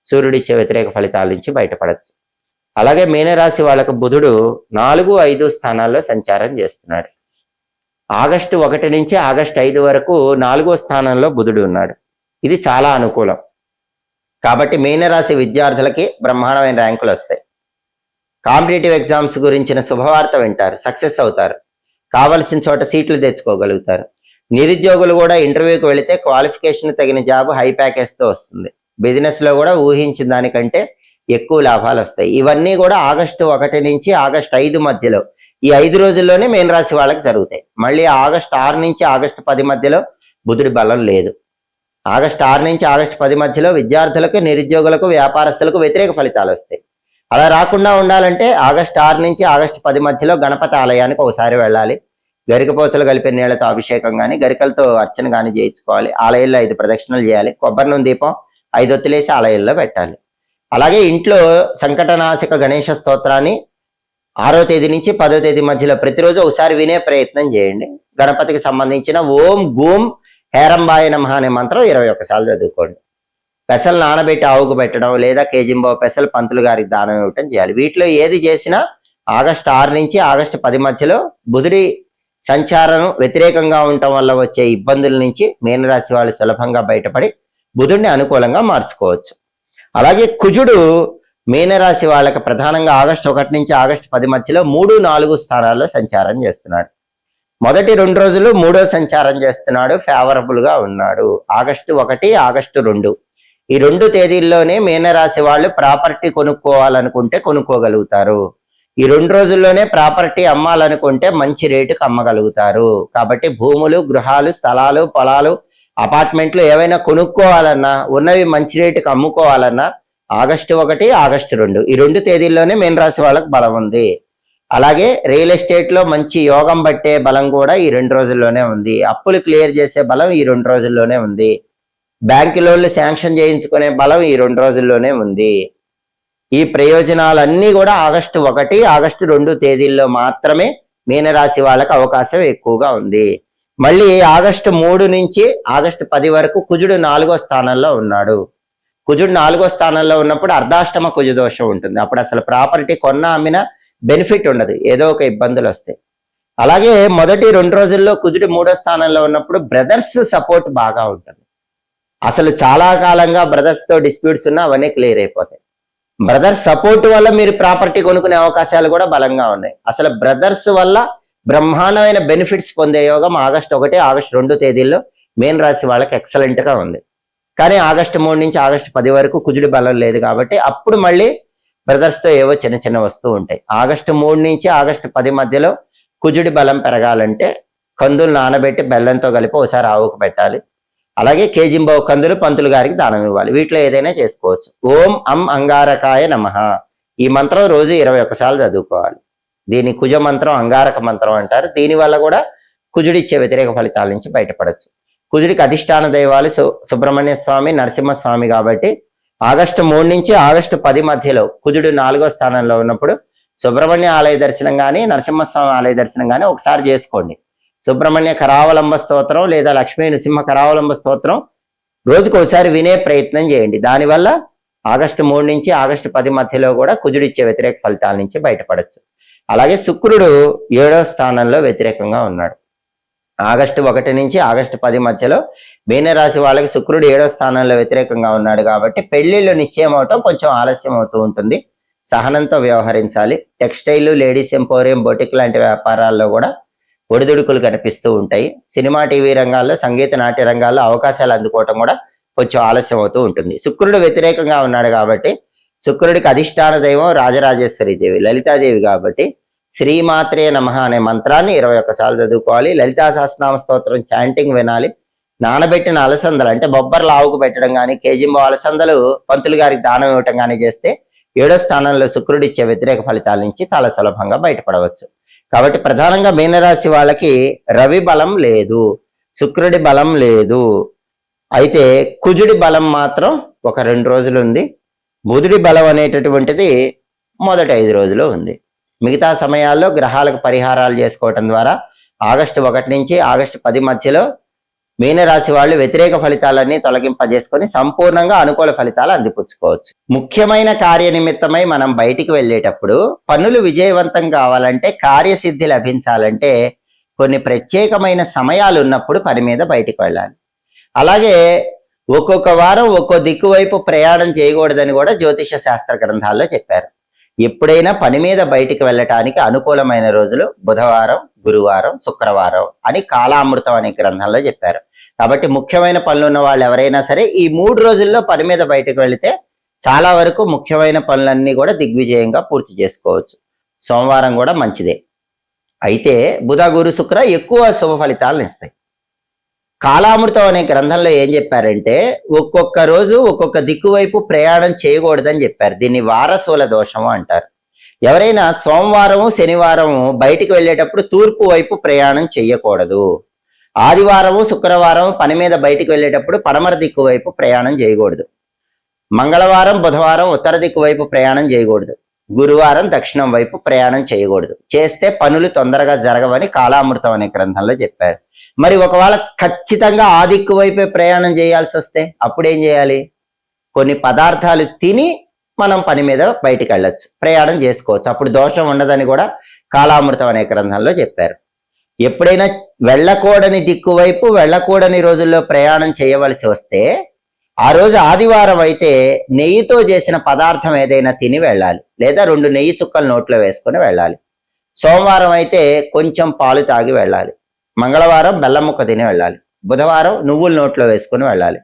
సూర్యుడిచ్చే వ్యతిరేక ఫలితాల నుంచి బయటపడచ్చు. అలాగే మీనరాశి వాళ్ళకు బుధుడు 4, 5 స్థానాల్లో సంచారం చేస్తున్నాడు. ఆగస్టు 1 నుంచి ఆగస్టు 5 వరకు 4వ స్థానంలో బుధుడు ఉన్నాడు. ఇది చాలా అనుకూలం. కాబట్టి మీనరాశి విద్యార్థులకి బ్రహ్మాండమైన ర్యాంకులు వస్తాయి. కాంపిటేటివ్ ఎగ్జామ్స్ గురించిన శుభవార్త వింటారు, సక్సెస్ అవుతారు, కావలసిన చోట సీట్లు తెచ్చుకోగలుగుతారు. నిరుద్యోగులు కూడా ఇంటర్వ్యూకి వెళితే క్వాలిఫికేషన్ తగిన జాబ్ హై ప్యాకేజ్తో వస్తుంది. బిజినెస్ లో కూడా ఊహించిన దానికంటే ఎక్కువ లాభాలు వస్తాయి. ఇవన్నీ కూడా ఆగస్టు 1 నుంచి ఆగస్టు 5 మధ్యలో, ఈ 5 రోజుల్లోనే మీనరాశి వాళ్ళకి జరుగుతాయి. మళ్ళీ ఆగస్టు 6 నుంచి ఆగస్టు 10 మధ్యలో బుధుడి బలం లేదు. ఆగస్టు 6 నుంచి ఆగస్టు 10 మధ్యలో విద్యార్థులకు, నిరుద్యోగులకు, వ్యాపారస్తులకు వ్యతిరేక ఫలితాలు వస్తాయి. అలా రాకుండా ఉండాలంటే ఆగస్టు 6 నుంచి ఆగస్టు 10 మధ్యలో గణపతి ఆలయానికి ఒకసారి వెళ్ళాలి. గరికపోచలు కలిపే నీళ్లతో అభిషేకం కానీ, గరికలతో అర్చన కానీ చేయించుకోవాలి. ఆలయంలో 5 ప్రదక్షిణలు చేయాలి. కొబ్బరి నూనె దీపం 5 ఒత్తులేసి ఆలయంలో పెట్టాలి. అలాగే ఇంట్లో సంకటనాశక గణేష స్తోత్రాన్ని 6వ తేదీ నుంచి 10వ తేదీ మధ్యలో ప్రతిరోజు ఒకసారి వినే ప్రయత్నం చేయండి. గణపతికి సంబంధించిన ఓం గూం హేరంబాయ నమః అనే మంత్రం 21 సార్లు చదువుకోండి. పెసలు నానబెట్టి ఆవుకు పెట్టడం లేదా కేజింబో పెసలు పంతులు గారికి దానం ఇవ్వటం చేయాలి. వీటిలో ఏది చేసినా ఆగస్టు 6 నుంచి ఆగస్టు 10 మధ్యలో బుధుడి సంచారం వ్యతిరేకంగా ఉండటం వల్ల వచ్చే ఇబ్బందుల నుంచి మీనరాశి వాళ్ళు సులభంగా బయటపడి బుధుడిని అనుకూలంగా మార్చుకోవచ్చు. అలాగే కుజుడు మీనరాశి వాళ్ళకి ప్రధానంగా ఆగస్టు 1 నుంచి ఆగస్టు 10 మధ్యలో 3, 4 స్థానాల్లో సంచారం చేస్తున్నాడు. మొదటి 2 రోజులు 3వ సంచారం చేస్తున్నాడు, ఫేవరబుల్ గా ఉన్నాడు. ఆగస్టు 1, ఆగస్టు 2 ఈ 2 తేదీల్లోనే మీనరాశి వాళ్ళు ప్రాపర్టీ కొనుక్కోవాలనుకుంటే కొనుక్కోగలుగుతారు. ఈ 2 రోజుల్లోనే ప్రాపర్టీ అమ్మాలనుకుంటే మంచి రేటుకు అమ్మగలుగుతారు. కాబట్టి భూములు, గృహాలు, స్థలాలు, పొలాలు, అపార్ట్మెంట్లు ఏవైనా కొనుక్కోవాలన్నా, ఉన్నవి మంచి రేటుకు అమ్ముకోవాలన్నా ఆగస్టు 1, ఆగస్టు 2 ఈ 2 తేదీల్లోనే మీనరాశి వాళ్ళకు బలం ఉంది. అలాగే రియల్ ఎస్టేట్ లో మంచి యోగం పట్టే బలం కూడా ఈ 2 రోజుల్లోనే ఉంది. అప్పులు క్లియర్ చేసే బలం ఈ 2 రోజుల్లోనే ఉంది. బ్యాంకు లోన్లు శాంక్షన్ చేయించుకునే బలం ఈ 2 రోజుల్లోనే ఉంది. ఈ ప్రయోజనాలన్నీ కూడా ఆగస్టు 1, ఆగస్టు 2 తేదీల్లో మాత్రమే మీనరాశి వాళ్ళకి అవకాశం ఎక్కువగా ఉంది. మళ్ళీ ఆగస్టు 3 నుంచి ఆగస్టు 10 వరకు కుజుడు 4వ స్థానంలో ఉన్నాడు. కుజుడు 4వ స్థానంలో ఉన్నప్పుడు అర్ధాష్టమ కుజ దోషం ఉంటుంది. అప్పుడు అసలు ప్రాపర్టీ కొన్నా అమ్మినా బెనిఫిట్ ఉండదు, ఏదో ఒక ఇబ్బందులు వస్తాయి. అలాగే మొదటి 2 రోజుల్లో కుజుడు 3వ స్థానంలో ఉన్నప్పుడు బ్రదర్స్ సపోర్ట్ బాగా ఉంటుంది. అసలు చాలా కాలంగా బ్రదర్స్ తో డిస్ప్యూట్స్ ఉన్నా అవన్నీ క్లియర్ అయిపోతాయి. బ్రదర్స్ సపోర్ట్ వల్ల మీరు ప్రాపర్టీ కొనుక్కునే అవకాశాలు కూడా బలంగా ఉన్నాయి. అసలు బ్రదర్స్ వల్ల బ్రహ్మాండమైన బెనిఫిట్స్ పొందే యోగం ఆగస్టు 1, ఆగస్టు 2 తేదీల్లో మీనరాశి వాళ్ళకి ఎక్సలెంట్ గా ఉంది. కానీ ఆగస్టు 3 నుంచి ఆగస్టు 10 వరకు కుజుడి బలం లేదు కాబట్టి అప్పుడు మళ్ళీ బ్రదర్స్ తో ఏవో చిన్న చిన్న వస్తూ ఉంటాయి. ఆగస్టు 3 నుంచి ఆగస్టు 10 మధ్యలో కుజుడి బలం పెరగాలంటే కందులు నానబెట్టి బెల్లంతో కలిపి ఒకసారి ఆవుకు పెట్టాలి. అలాగే కేజింబావు కందులు పంతులు గారికి దానం ఇవ్వాలి. వీటిలో ఏదైనా చేసుకోవచ్చు. ఓం అం అంగారకాయ నమః ఈ మంత్రం రోజు 21 సార్లు చదువుకోవాలి. దీని కుజ మంత్రం, అంగారక మంత్రం అంటారు. దీనివల్ల కూడా కుజుడిచ్చే వ్యతిరేక ఫలితాల నుంచి బయటపడచ్చు. కుజుడికి అధిష్టాన దైవాలు సుబ్రహ్మణ్య స్వామి, నరసింహస్వామి కాబట్టి ఆగస్టు 3 నుంచి ఆగస్టు 10 మధ్యలో కుజుడు 4వ స్థానంలో ఉన్నప్పుడు సుబ్రహ్మణ్య ఆలయ దర్శనం కానీ, నరసింహస్వామి ఆలయ దర్శనం కానీ ఒకసారి చేసుకోండి. సుబ్రహ్మణ్య కరావలంబ స్తోత్రం లేదా లక్ష్మీ నృసింహ కరావలంబ స్తోత్రం రోజుకు ఒకసారి వినే ప్రయత్నం చేయండి. దానివల్ల ఆగస్టు 3 నుంచి ఆగస్టు 10 మధ్యలో కూడా కుజుడిచ్చే వ్యతిరేక ఫలితాల నుంచి బయటపడచ్చు. అలాగే శుక్రుడు 7వ స్థానంలో వ్యతిరేకంగా ఉన్నాడు. ఆగస్టు 1 నుంచి ఆగస్టు 10 మధ్యలో మీనరాశి వాళ్ళకి శుక్రుడు 7వ స్థానంలో వ్యతిరేకంగా ఉన్నాడు కాబట్టి పెళ్లిళ్ళు నిశ్చయం అవటం కొంచెం ఆలస్యం అవుతూ ఉంటుంది. సహనంతో వ్యవహరించాలి. టెక్స్టైల్, లేడీస్ ఎంపోరియం, బొటిక్ లాంటి వ్యాపారాల్లో కూడా ఒడిదుడుకులు కనిపిస్తూ ఉంటాయి. సినిమా, టీవీ రంగాల్లో, సంగీత, నాట్య రంగాల్లో అవకాశాలు అందుకోవటం కూడా కొంచెం ఆలస్యం అవుతూ ఉంటుంది. శుక్రుడు వ్యతిరేకంగా ఉన్నాడు కాబట్టి శుక్రుడికి అధిష్టాన దైవం రాజరాజేశ్వరి దేవి, లలితాదేవి కాబట్టి శ్రీమాత్రే నమః అనే మంత్రాన్ని 21 సార్లు చదువుకోవాలి. లలితా సహస్రనామ స్తోత్రం చాంటింగ్ వినాలి. నానబెట్టిన అలసందలు అంటే బొబ్బర్లు ఆవుకు పెట్టడం కానీ, కేజింబో అలసందలు పంతులు గారికి దానం ఇవ్వటం కానీ చేస్తే 7వ స్థానంలో శుక్రుడు ఇచ్చే వ్యతిరేక ఫలితాల నుంచి చాలా సులభంగా బయటపడవచ్చు. కాబట్టి ప్రధానంగా మీనరాశి వాళ్ళకి రవి బలం లేదు, శుక్రుడి బలం లేదు, అయితే కుజుడి బలం మాత్రం ఒక 2 రోజులు ఉంది. బుధుడి బలం అనేటటువంటిది మొదటి 5 రోజులు ఉంది. మిగతా సమయాల్లో గ్రహాలకు పరిహారాలు చేసుకోవటం ద్వారా ఆగస్టు 1 నుంచి ఆగస్టు 10 మధ్యలో మీనరాశి వాళ్ళు వ్యతిరేక ఫలితాలన్నీ తొలగింపజేసుకొని సంపూర్ణంగా అనుకూల ఫలితాలు అందిపుచ్చుకోవచ్చు. ముఖ్యమైన కార్యనిమిత్తమై మనం బయటికి వెళ్ళేటప్పుడు పనులు విజయవంతం కావాలంటే, కార్యసిద్ధి లభించాలంటే కొన్ని ప్రత్యేకమైన సమయాలు ఉన్నప్పుడు పని మీద బయటికి వెళ్ళాలి. అలాగే ఒక్కొక్క వారం ఒక్కో దిక్కు వైపు ప్రయాణం చేయకూడదని కూడా జ్యోతిష శాస్త్ర గ్రంథాల్లో చెప్పారు. ఎప్పుడైనా పని మీద బయటికి వెళ్ళటానికి అనుకూలమైన రోజులు బుధవారం, గురువారం, శుక్రవారం అని కాలామృతం అనే గ్రంథంలో చెప్పారు. కాబట్టి ముఖ్యమైన పనులు ఉన్న వాళ్ళు ఎవరైనా సరే ఈ 3 రోజుల్లో పని మీద బయటకు వెళితే చాలా వరకు ముఖ్యమైన పనులన్నీ కూడా దిగ్విజయంగా పూర్తి చేసుకోవచ్చు. సోమవారం కూడా మంచిదే. అయితే బుధ, గురు, శుక్ర ఎక్కువ శుభ ఫలితాలను ఇస్తాయి. కాలామృతం అనే గ్రంథంలో ఏం చెప్పారంటే ఒక్కొక్క రోజు ఒక్కొక్క దిక్కు వైపు ప్రయాణం చేయకూడదని చెప్పారు. దీన్ని వారసుల దోషము అంటారు. ఎవరైనా సోమవారము, శనివారము బయటికి వెళ్ళేటప్పుడు తూర్పు వైపు ప్రయాణం చేయకూడదు. ఆదివారము, శుక్రవారం పని మీద బయటికి వెళ్ళేటప్పుడు పడమర దిక్కు వైపు ప్రయాణం చేయకూడదు. మంగళవారం, బుధవారం ఉత్తర దిక్కు వైపు ప్రయాణం చేయకూడదు. గురువారం దక్షిణం వైపు ప్రయాణం చేయకూడదు. చేస్తే పనులు తొందరగా జరగవని కాలామృతం అనే గ్రంథంలో చెప్పారు. మరి ఒకవేళ ఖచ్చితంగా ఆ దిక్కు వైపే ప్రయాణం చేయాల్సి వస్తే అప్పుడు ఏం చేయాలి? కొన్ని పదార్థాలు తిని మనం పని మీద బయటికి వెళ్ళొచ్చు, ప్రయాణం చేసుకోవచ్చు. అప్పుడు దోషం ఉండదని కూడా కాలామృతం అనే గ్రంథంలో చెప్పారు. ఎప్పుడైనా వెళ్ళకూడని దిక్కు వైపు వెళ్ళకూడని రోజుల్లో ప్రయాణం చేయవలసి వస్తే ఆ రోజు ఆదివారం అయితే నెయ్యితో చేసిన పదార్థం ఏదైనా తిని వెళ్ళాలి, లేదా 2 నెయ్యి చుక్కలు నోట్లో వేసుకొని వెళ్ళాలి. సోమవారం అయితే కొంచెం పాలు తాగి వెళ్ళాలి. మంగళవారం బెల్లం ముక్క తిని వెళ్ళాలి. బుధవారం నువ్వులు నోట్లో వేసుకుని వెళ్ళాలి.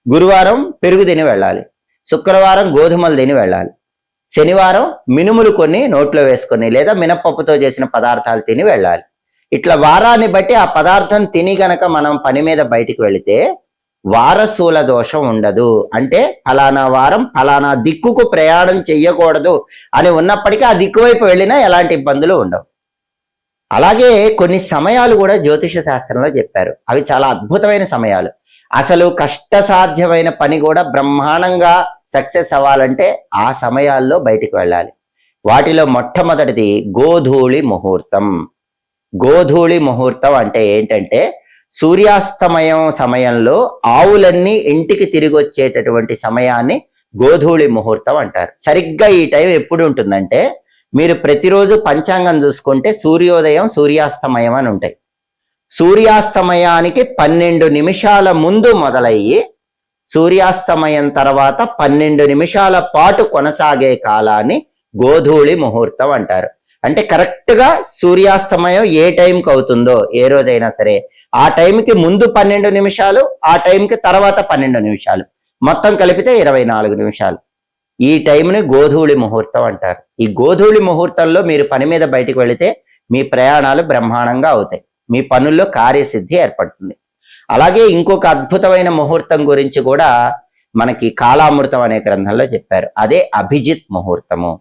గురువారం పెరుగు తిని వెళ్ళాలి. శుక్రవారం గోధుమలు తిని వెళ్ళాలి. శనివారం మినుములు కొన్ని నోట్లో వేసుకొని లేదా మినపప్పుతో చేసిన పదార్థాలు తిని వెళ్ళాలి. ఇట్లా వారాన్ని బట్టి ఆ పదార్థం తిని గనక మనం పని మీద బయటికి వెళితే వారసుల దోషం ఉండదు. అంటే ఫలానా వారం ఫలానా దిక్కుకు ప్రయాణం చెయ్యకూడదు అని ఉన్నప్పటికీ ఆ దిక్కు వైపు వెళ్ళినా ఎలాంటి ఇబ్బందులు ఉండవు. అలాగే కొన్ని సమయాలు కూడా జ్యోతిష శాస్త్రంలో చెప్పారు. అవి చాలా అద్భుతమైన సమయాలు. అసలు కష్టసాధ్యమైన పని కూడా బ్రహ్మాండంగా సక్సెస్ అవ్వాలంటే ఆ సమయాల్లో బయటికి వెళ్ళాలి. వాటిలో మొట్టమొదటిది గోధూళి ముహూర్తం. గోధూళి ముహూర్తం అంటే ఏంటంటే సూర్యాస్తమయం సమయంలో ఆవులన్నీ ఇంటికి తిరిగి వచ్చేటటువంటి సమయాన్ని గోధూళి ముహూర్తం అంటారు. సరిగ్గా ఈ టైం ఎప్పుడు ఉంటుందంటే మీరు ప్రతిరోజు పంచాంగం చూసుకుంటే సూర్యోదయం, సూర్యాస్తమయం అని ఉంటాయి. సూర్యాస్తమయానికి 12 నిమిషాల ముందు మొదలయ్యి సూర్యాస్తమయం తర్వాత 12 నిమిషాల పాటు కొనసాగే కాలాన్ని గోధూళి ముహూర్తం అంటారు. అంటే కరెక్ట్ గా సూర్యాస్తమయం ఏ టైంకి అవుతుందో ఏ రోజైనా సరే ఆ టైంకి ముందు 12 నిమిషాలు, ఆ టైంకి తర్వాత 12 నిమిషాలు, మొత్తం కలిపితే 24 నిమిషాలు. ఈ టైంని గోధూళి ముహూర్తం అంటారు. ఈ గోధూళి ముహూర్తంలో మీరు పని మీద బయటికి వెళితే మీ ప్రయాణాలు బ్రహ్మాండంగా అవుతాయి, మీ పనుల్లో కార్యసిద్ధి ఏర్పడుతుంది. అలాగే ఇంకొక అద్భుతమైన ముహూర్తం గురించి కూడా మనకి కాలామృతం అనే గ్రంథంలో చెప్పారు. అదే అభిజిత్ ముహూర్తము.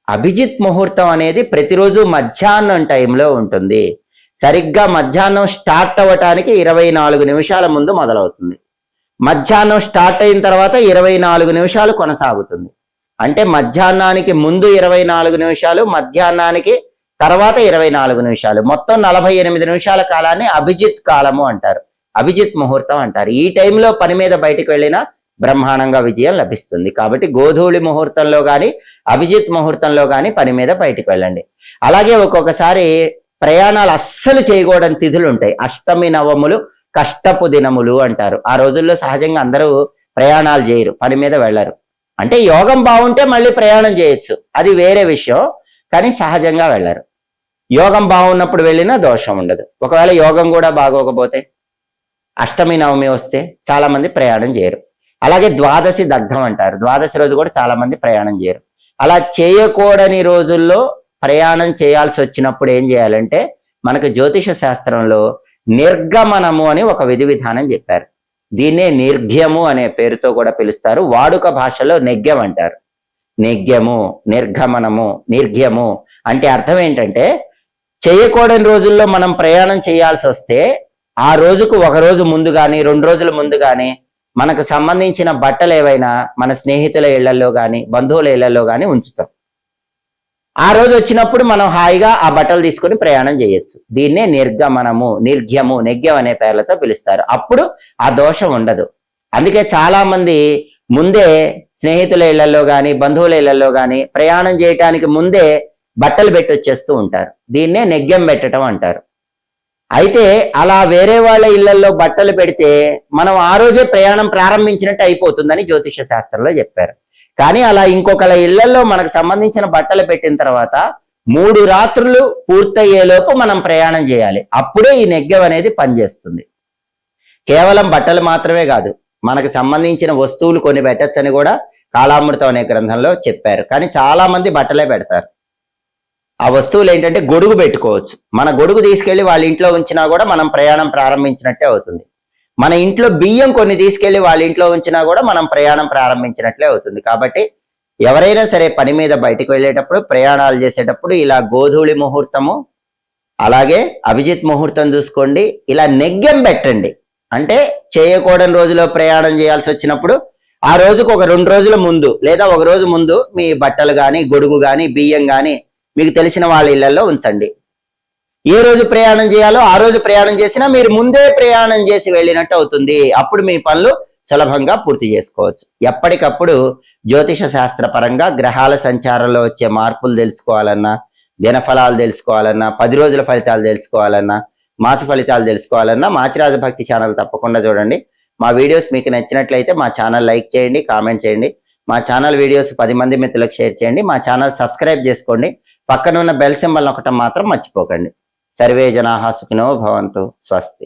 అభిజిత్ ముహూర్తం అనేది ప్రతిరోజు మధ్యాహ్నం టైంలో ఉంటుంది. సరిగ్గా మధ్యాహ్నం స్టార్ట్ అవ్వటానికి 24 నిమిషాల ముందు మొదలవుతుంది. మధ్యాహ్నం స్టార్ట్ అయిన తర్వాత 24 నిమిషాలు కొనసాగుతుంది. అంటే మధ్యాహ్నానికి ముందు 24 నిమిషాలు, మధ్యాహ్నానికి తర్వాత 24 నిమిషాలు, మొత్తం 48 నిమిషాల కాలాన్ని అభిజిత్ కాలము అంటారు, అభిజిత్ ముహూర్తం అంటారు. ఈ టైంలో పని మీద బయటకు వెళ్ళినా బ్రహ్మాండంగా విజయం లభిస్తుంది. కాబట్టి గోధూళి ముహూర్తంలో కానీ అభిజిత్ ముహూర్తంలో కానీ పని మీద బయటకు వెళ్ళండి. అలాగే ఒక్కొక్కసారి ప్రయాణాలు అస్సలు చేయకూడని తిథులు ఉంటాయి. అష్టమి, నవములు కష్టపు దినములు అంటారు. ఆ రోజుల్లో సహజంగా అందరూ ప్రయాణాలు చేయరు, పని మీద వెళ్ళరు. అంటే యోగం బాగుంటే మళ్ళీ ప్రయాణం చేయొచ్చు, అది వేరే విషయం. కానీ సహజంగా వెళ్ళరు. యోగం బాగున్నప్పుడు వెళ్ళినా దోషం ఉండదు. ఒకవేళ యోగం కూడా బాగోకపోతే అష్టమి, నవమి వస్తే చాలా మంది ప్రయాణం చేయరు. అలాగే ద్వాదశి దగ్ధం అంటారు. ద్వాదశి రోజు కూడా చాలా మంది ప్రయాణం చేయరు. అలా చేయకూడని రోజుల్లో ప్రయాణం చేయాల్సి వచ్చినప్పుడు ఏం చేయాలంటే మనకు జ్యోతిష శాస్త్రంలో నిర్గమనము అని ఒక విధి విధానం చెప్పారు. దీన్నే నిర్ఘ్యము అనే పేరుతో కూడా పిలుస్తారు. వాడుక భాషలో నెగ్గం అంటారు. నెగ్యము, నిర్గమనము, నిర్ఘ్యము అంటే అర్థం ఏంటంటే చేయకూడని రోజుల్లో మనం ప్రయాణం చేయాల్సి వస్తే ఆ రోజుకు ఒక రోజు ముందు కానీ 2 రోజుల ముందు కానీ మనకు సంబంధించిన బట్టలు ఏవైనా మన స్నేహితుల ఇళ్లలో కానీ బంధువుల ఇళ్లలో కానీ ఉంచుతాం. ఆ రోజు వచ్చినప్పుడు మనం హాయిగా ఆ బట్టలు తీసుకుని ప్రయాణం చేయొచ్చు. దీన్నే నిర్గమనము, నిర్ఘ్యము, నెగ్యం అనే పేర్లతో పిలుస్తారు. అప్పుడు ఆ దోషం ఉండదు. అందుకే చాలా మంది ముందే స్నేహితుల ఇళ్లలో కానీ బంధువుల ఇళ్లలో కానీ ప్రయాణం చేయటానికి ముందే బట్టలు పెట్టి వచ్చేస్తూ ఉంటారు. దీన్నే నెగ్యం పెట్టడం అంటారు. అయితే అలా వేరే వాళ్ళ ఇళ్లలో బట్టలు పెడితే మనం ఆ రోజే ప్రయాణం ప్రారంభించినట్టు అయిపోతుందని జ్యోతిష శాస్త్రంలో చెప్పారు. కానీ అలా ఇంకొకళ్ళ ఇళ్లలో మనకు సంబంధించిన బట్టలు పెట్టిన తర్వాత 3 రాత్రులు పూర్తయ్యేలోపు మనం ప్రయాణం చేయాలి. అప్పుడే ఈ నెగ్గం అనేది పనిచేస్తుంది. కేవలం బట్టలు మాత్రమే కాదు, మనకు సంబంధించిన వస్తువులు కొన్ని పెట్టచ్చని కూడా కాలామృతం అనే గ్రంథంలో చెప్పారు. కానీ చాలా మంది బట్టలే పెడతారు. ఆ వస్తువులు ఏంటంటే గొడుగు పెట్టుకోవచ్చు. మన గొడుగు తీసుకెళ్లి వాళ్ళ ఇంట్లో ఉంచినా కూడా మనం ప్రయాణం ప్రారంభించినట్టే అవుతుంది. మన ఇంట్లో బియ్యం కొన్ని తీసుకెళ్లి వాళ్ళ ఇంట్లో ఉంచినా కూడా మనం ప్రయాణం ప్రారంభించినట్లే అవుతుంది. కాబట్టి ఎవరైనా సరే పని మీద బయటకు వెళ్ళేటప్పుడు, ప్రయాణాలు చేసేటప్పుడు ఇలా గోధూళి ముహూర్తము అలాగే అభిజిత్ ముహూర్తం చూసుకోండి. ఇలా నెగ్గం పెట్టండి. అంటే చేయకూడని రోజులో ప్రయాణం చేయాల్సి వచ్చినప్పుడు ఆ రోజుకు ఒక 2 రోజుల ముందు లేదా ఒక రోజు ముందు మీ బట్టలు కానీ గొడుగు కానీ బియ్యం కానీ మీకు తెలిసిన వాళ్ళ ఇళ్లలో ఉంచండి. ఏ రోజు ప్రయాణం చేయాలో ఆ రోజు ప్రయాణం చేసినా మీరు ముందే ప్రయాణం చేసి వెళ్ళినట్టు అవుతుంది. అప్పుడు మీ పనులు సులభంగా పూర్తి చేసుకోవచ్చు. ఎప్పటికప్పుడు జ్యోతిష శాస్త్ర పరంగా గ్రహాల సంచారంలో వచ్చే మార్పులు తెలుసుకోవాలన్నా, దినఫలాలు తెలుసుకోవాలన్నా, 10 రోజుల ఫలితాలు తెలుసుకోవాలన్నా, మాస ఫలితాలు తెలుసుకోవాలన్నా మాచిరాజ భక్తి ఛానల్ తప్పకుండా చూడండి. మా వీడియోస్ మీకు నచ్చినట్లయితే మా ఛానల్ లైక్ చేయండి, కామెంట్ చేయండి. మా ఛానల్ వీడియోస్ 10 మంది మిత్రులకు షేర్ చేయండి. మా ఛానల్ సబ్స్క్రైబ్ చేసుకోండి. పక్కన ఉన్న బెల్ సింబల్ నొక్కటం మాత్రం మర్చిపోకండి. సర్వే జనాః సుఖినో భవంతు. స్వస్తి.